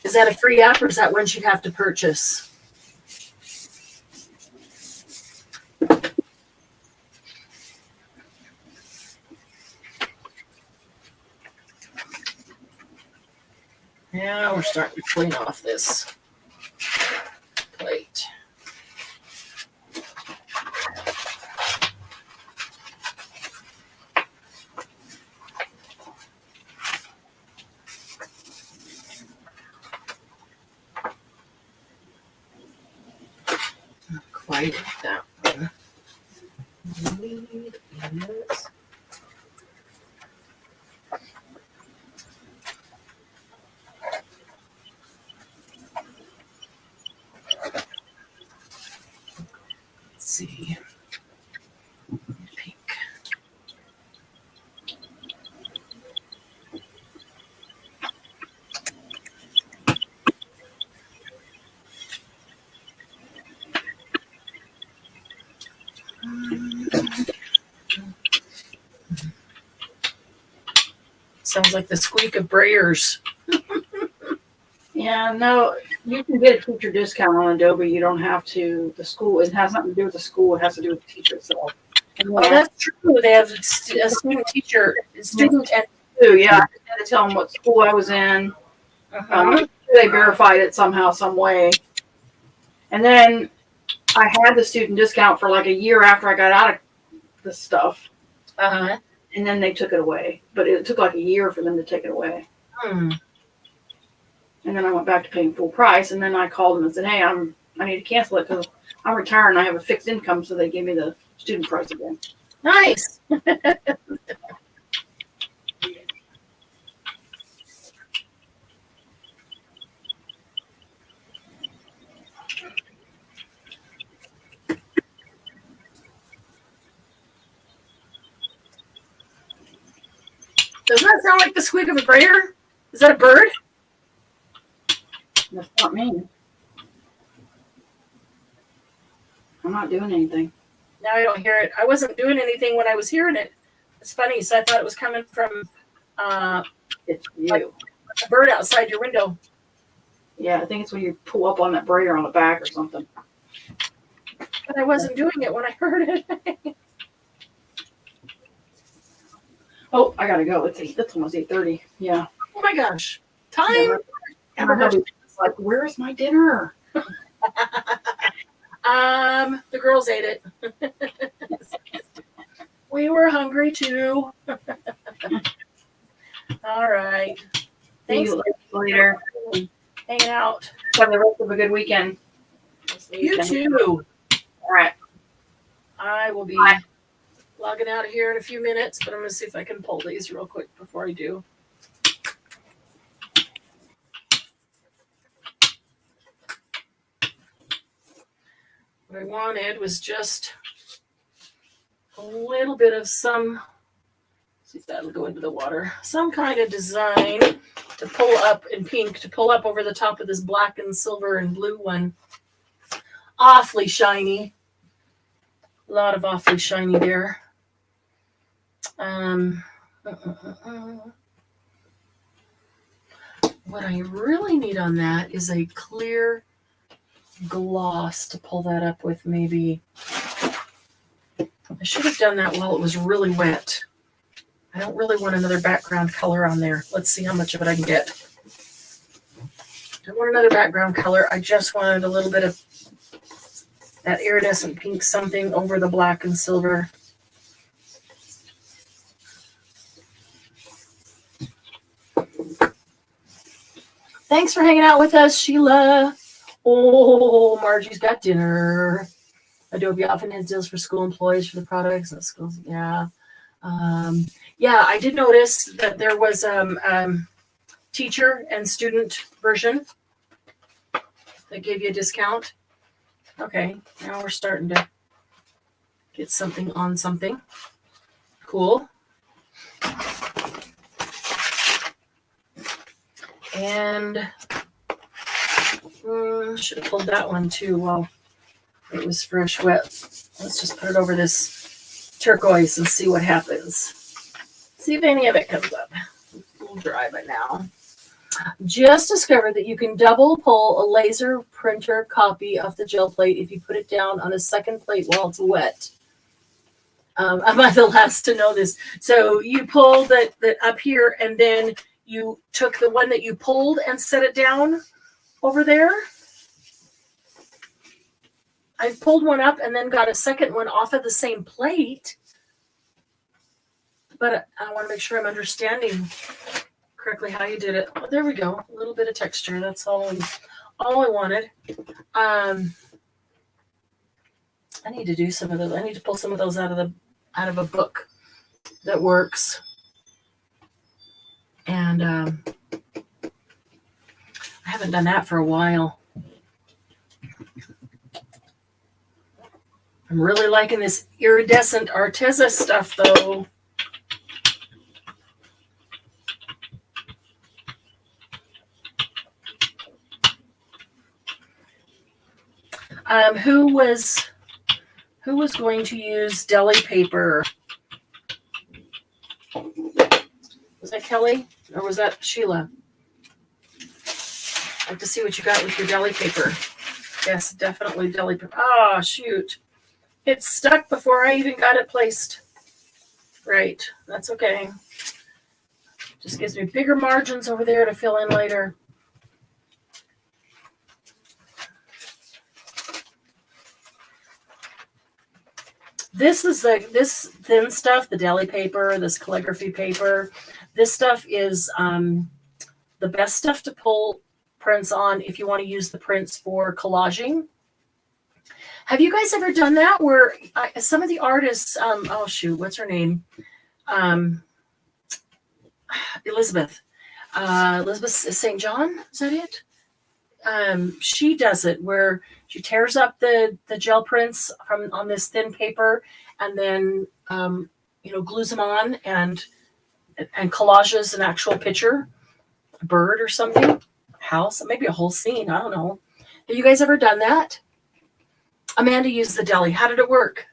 Is that a free app or is that one you'd have to purchase? Yeah, we're starting to clean off this plate. Not quite like that one. Yes. Let's see. Pink. Sounds like the squeak of brayers. Yeah, no, you can get a teacher discount on Adobe. You don't have to. The school, it has nothing to do with the school. It has to do with the teacher itself. Oh, that's true. They have a student and Yeah, I had to tell them what school I was in. They verified it somehow, some way. And then I had the student discount for like a year after I got out of the stuff. And then they took it away. But it took like a year for them to take it away. And then I went back to paying full price. And then I called them and said, hey, I need to cancel it because I'm retired and I have a fixed income. So they gave me the student price again. nice. Doesn't that sound like the squeak of a brayer? Is that a bird? That's not me. I'm not doing anything. Now I don't hear it. I wasn't doing anything when I was hearing it. It's funny, so I thought it was coming from It's you. Like- a bird outside your window. Yeah, I think it's when you pull up on that brayer on the back or something. But I wasn't doing it when I heard it. Oh, I gotta go. That's almost 8:30. Yeah. Oh my gosh. Time. Yeah, everybody's like, where's my dinner? The girls ate it. We were hungry too. All right. See Thanks you later. for hanging out. Have the rest of a good weekend. You too. All right. I will be Bye. logging out of here in a few minutes, but I'm going to see if I can pull these real quick before I do. What I wanted was just a little bit of some, see if that'll go into the water, some kind of design to pull up in pink, to pull up over the top of this black and silver and blue one. Awfully shiny. A lot of awfully shiny there. What I really need on that is a clear gloss to pull that up with, maybe. I should have done that while it was really wet. I don't really want another background color on there. Let's see how much of it I can get. Don't want another background color. I just wanted a little bit of that iridescent pink something over the black and silver. Thanks for hanging out with us, Sheila. Oh, Margie's got dinner. Adobe often has deals for school employees for the products and schools. Yeah. Yeah, I did notice that there was teacher and student version that gave you a discount. Okay, now we're starting to get something on something. Cool. And should have pulled that one too while it was fresh wet. Let's just put it over this turquoise and see what happens. See if any of it comes up. It's a little dry by now. Just discovered that you can double pull a laser printer copy off the gel plate if you put it down on a second plate while it's wet. I'm not the last to know this. So you pull that up here, and then you took the one that you pulled and set it down over there. I pulled one up and then got a second one off of the same plate. But I want to make sure I'm understanding correctly how you did it. Oh, there we go. A little bit of texture. That's all I wanted. I need to do some of those. I need to pull some of those out of a book that works. And I haven't done that for a while. I'm really liking this iridescent Arteza stuff, though. Who was going to use deli paper? Was that Kelly? Or was that Sheila? I'd like to see what you got with your deli paper. Yes, definitely deli paper. Oh, shoot. It stuck before I even got it placed. Right. That's okay. Just gives me bigger margins over there to fill in later. This is this thin stuff, the deli paper, this calligraphy paper. This stuff is the best stuff to pull prints on if you want to use the prints for collaging. Have you guys ever done that where some of the artists, oh shoot, what's her name? Elizabeth St. John, is that it? She does it where she tears up the gel prints on this thin paper and then glues them on and collages an actual picture, a bird or something, a house, maybe a whole scene. I don't know. Have you guys ever done that? Amanda used the deli. How did it work?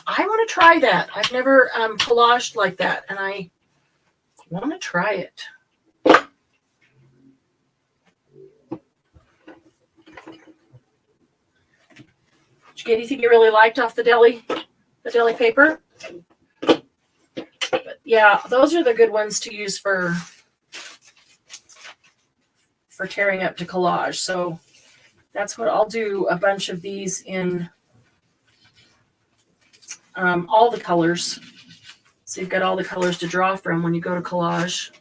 I want to try that. I've never collaged like that, and I want to try it. Did you get anything you really liked off the deli paper? But yeah, those are the good ones to use for tearing up to collage. So that's what I'll do, a bunch of these in all the colors. So you've got all the colors to draw from when you go to collage.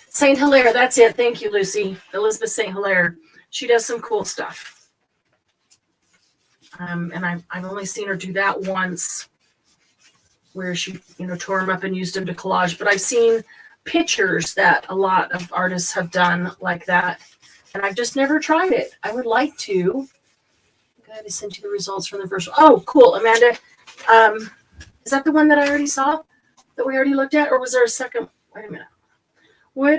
St. Hilaire, that's it. Thank you, Lucy. Elizabeth St. Hilaire. She does some cool stuff. And I've only seen her do that once, where she, tore them up and used them to collage. But I've seen pictures that a lot of artists have done like that, and I've just never tried it. I would like to. I gotta send you the results from the first one. Oh, cool, Amanda. Is that the one that I already saw, that we already looked at, or was there a second? Wait a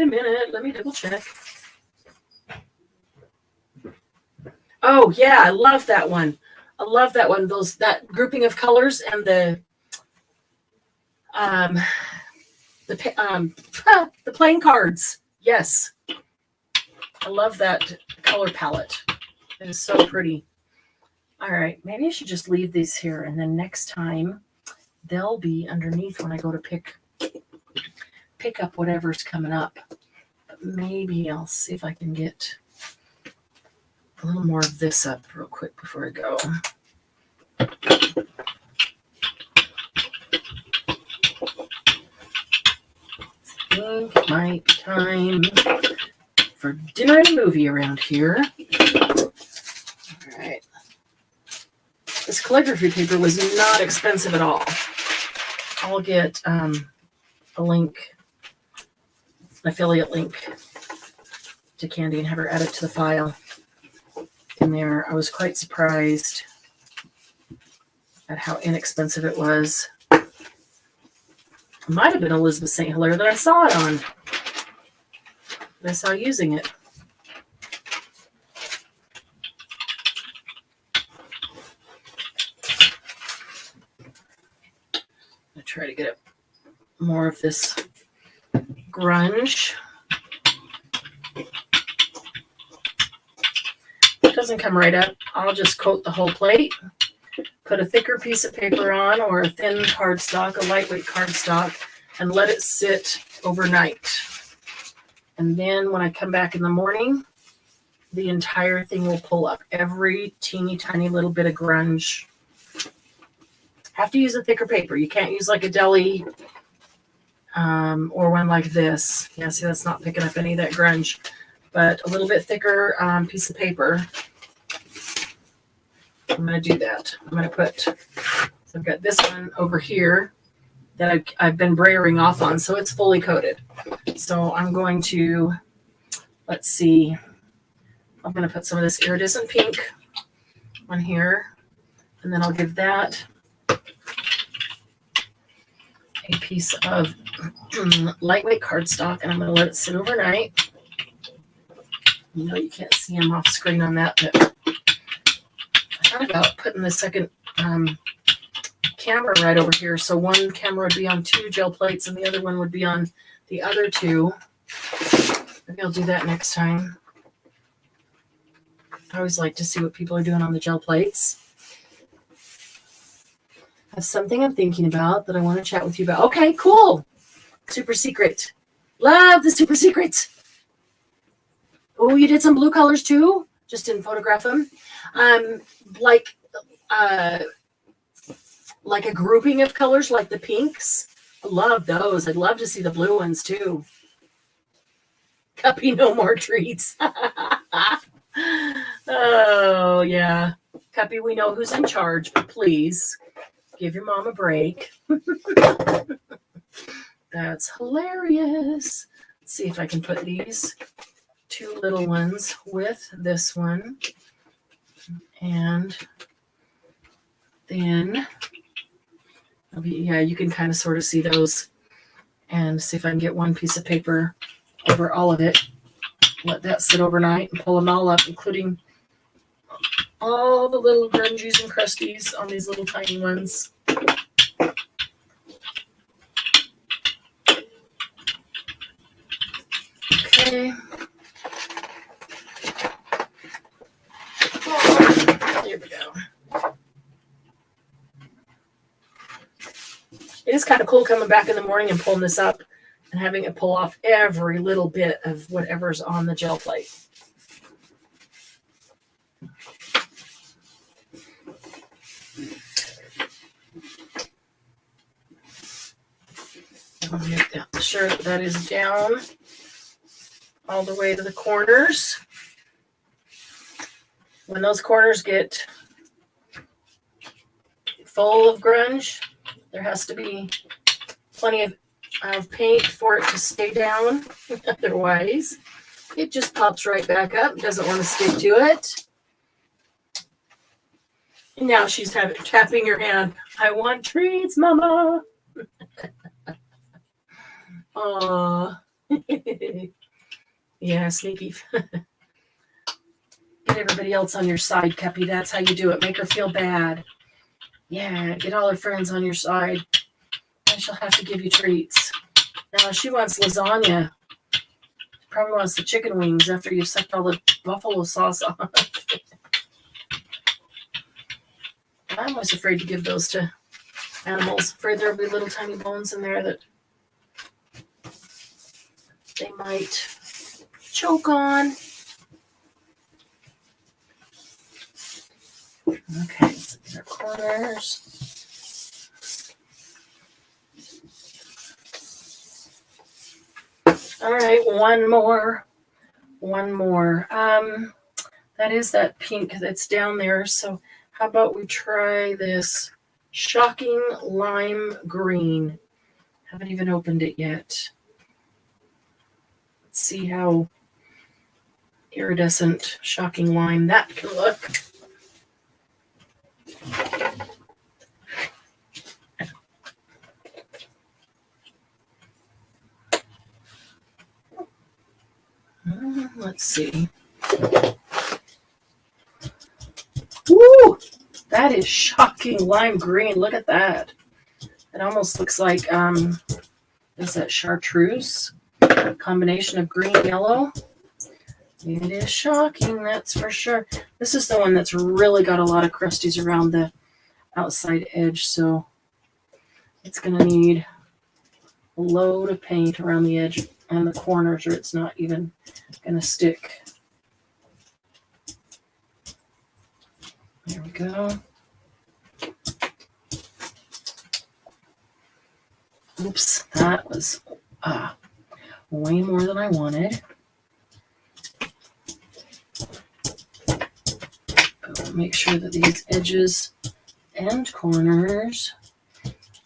minute. Let me double check. Oh yeah, I love that one. That grouping of colors and the playing cards. Yes, I love that color palette. It is so pretty. All right, maybe I should just leave these here, and then next time they'll be underneath when I go to pick up whatever's coming up. But maybe I'll see if I can get a little more of this up real quick before I go. I think it might be time for dinner and a movie around here. All right. This calligraphy paper was not expensive at all. I'll get a link, an affiliate link to Candy, and have her add it to the file in there. I was quite surprised at how inexpensive it was. It might have been Elizabeth St. Hilaire that I saw it on. That I saw using it. I'm gonna try to get more of this grunge. It doesn't come right up. I'll just coat the whole plate. Put a thicker piece of paper on, or a thin cardstock, a lightweight cardstock, and let it sit overnight. And then when I come back in the morning, the entire thing will pull up. Every teeny tiny little bit of grunge. Have to use a thicker paper. You can't use like a deli or one like this. Yeah, see, that's not picking up any of that grunge. But a little bit thicker piece of paper. I'm going to do that. I'm going to put, so I've got this one over here that I've been brayering off on, so it's fully coated. So I'm going to, let's see, I'm going to put some of this iridescent pink on here, and then I'll give that a piece of lightweight cardstock, and I'm going to let it sit overnight. You know you can't see him off screen on that, but I thought about putting the second camera right over here. So one camera would be on 2 gel plates and the other one would be on the other 2. Maybe I'll do that next time. I always like to see what people are doing on the gel plates. I have something I'm thinking about that I want to chat with you about. Okay, cool. Super secret. Love the super secret. Oh, you did some blue colors too? Just didn't photograph them. Like a grouping of colors like the pinks. I love those. I'd love to see the blue ones too. Cuppy, no more treats. Oh, yeah. Cuppy, we know who's in charge, but please give your mom a break. That's hilarious. Let's see if I can put these 2 little ones with this one. And then, yeah, you can kind of sort of see those. And see if I can get one piece of paper over all of it. Let that sit overnight and pull them all up, including all the little grungies and crusties on these little tiny ones. Okay. Here we go. It is kind of cool coming back in the morning and pulling this up and having it pull off every little bit of whatever's on the gel plate. I'll make sure that is down all the way to the corners. When those corners get full of grunge, there has to be plenty of paint for it to stay down. Otherwise, it just pops right back up. Doesn't want to stick to it. And now she's tapping her hand. I want treats, Mama. Aw. Yeah, sneaky. Get everybody else on your side, Cuppy. That's how you do it. Make her feel bad. Yeah, get all her friends on your side. And she'll have to give you treats. Now, she wants lasagna. She probably wants the chicken wings after you sucked all the buffalo sauce off. I'm always afraid to give those to animals. Afraid there'll be little tiny bones in there that they might choke on. Okay, so these are corners. All right, one more. That is that pink that's down there. So how about we try this shocking lime green? Haven't even opened it yet. Let's see how iridescent shocking lime that can look. Let's see. Woo! That is shocking lime green. Look at that. It almost looks like, is that chartreuse? Combination of green and yellow. It is shocking, that's for sure. This is the one that's really got a lot of crusties around the outside edge, so it's going to need a load of paint around the edge and the corners, or it's not even going to stick. There we go. Oops, that was way more than I wanted. But we'll make sure that these edges and corners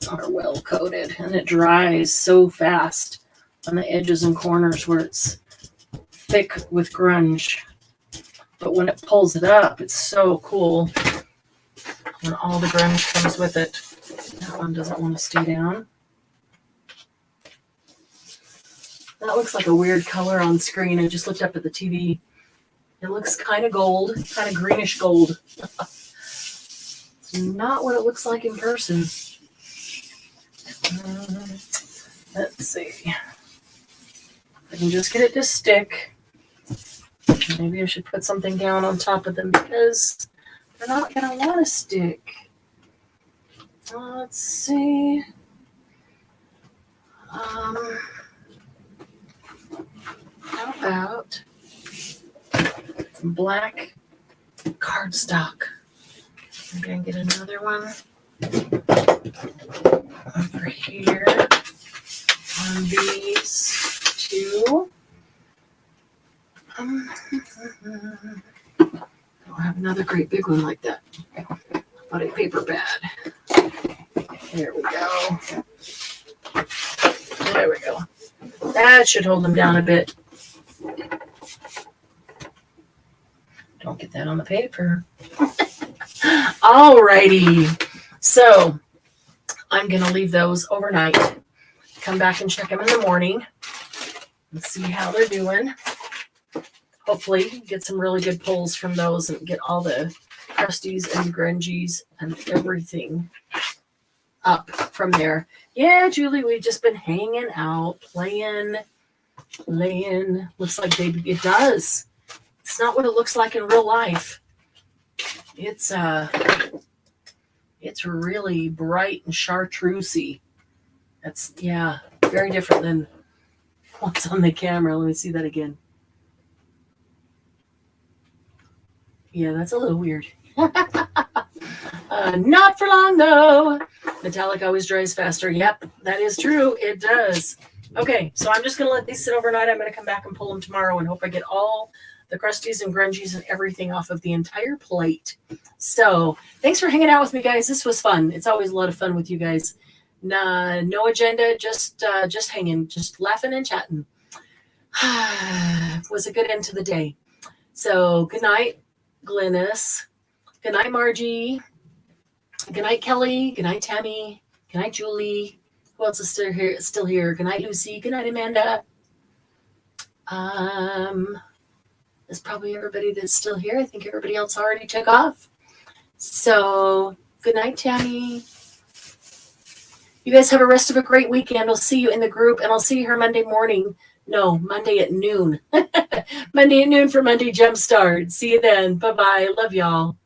are well coated, and it dries so fast on the edges and corners where it's thick with grunge. But when it pulls it up, it's so cool when all the grunge comes with it. That one doesn't want to stay down. That looks like a weird color on screen. I just looked up at the TV. It looks kind of gold, kind of greenish gold. It's not what it looks like in person. Let's see. I can just get it to stick. Maybe I should put something down on top of them because they're not going to want to stick. Let's see. How about some black cardstock? I'm going to get another one over here on these two. I'll have another great big one like that. But a paper pad. There we go. There we go. That should hold them down a bit. Don't get that on the paper. Alrighty. So I'm going to leave those overnight. Come back and check them in the morning and see how they're doing. Hopefully get some really good pulls from those and get all the crusties and grungies and everything up from there. Yeah, Julie, we've just been hanging out, playing. Looks like it does. It's not what it looks like in real life. It's really bright and chartreusey. That's, yeah, very different than what's on the camera. Let me see that again. Yeah, that's a little weird. Not for long, though. Metallic always dries faster. Yep, that is true. It does. Okay, so I'm just going to let these sit overnight. I'm going to come back and pull them tomorrow and hope I get all the crusties and grungies and everything off of the entire plate. So thanks for hanging out with me, guys. This was fun. It's always a lot of fun with you guys. No agenda, just hanging, just laughing and chatting. It was a good end to the day. So good night, Glynis. Good night, Margie. Good night, Kelly. Good night, Tammy. Good night, Julie. Who else is still here? Good night, Lucy. Good night, Amanda. That's probably everybody that's still here. I think everybody else already took off. So good night, Tammy. You guys have a rest of a great weekend. I'll see you in the group, and I'll see you here Monday morning. No, Monday at noon. Monday at noon for Monday Jumpstart. See you then. Bye-bye. Love y'all.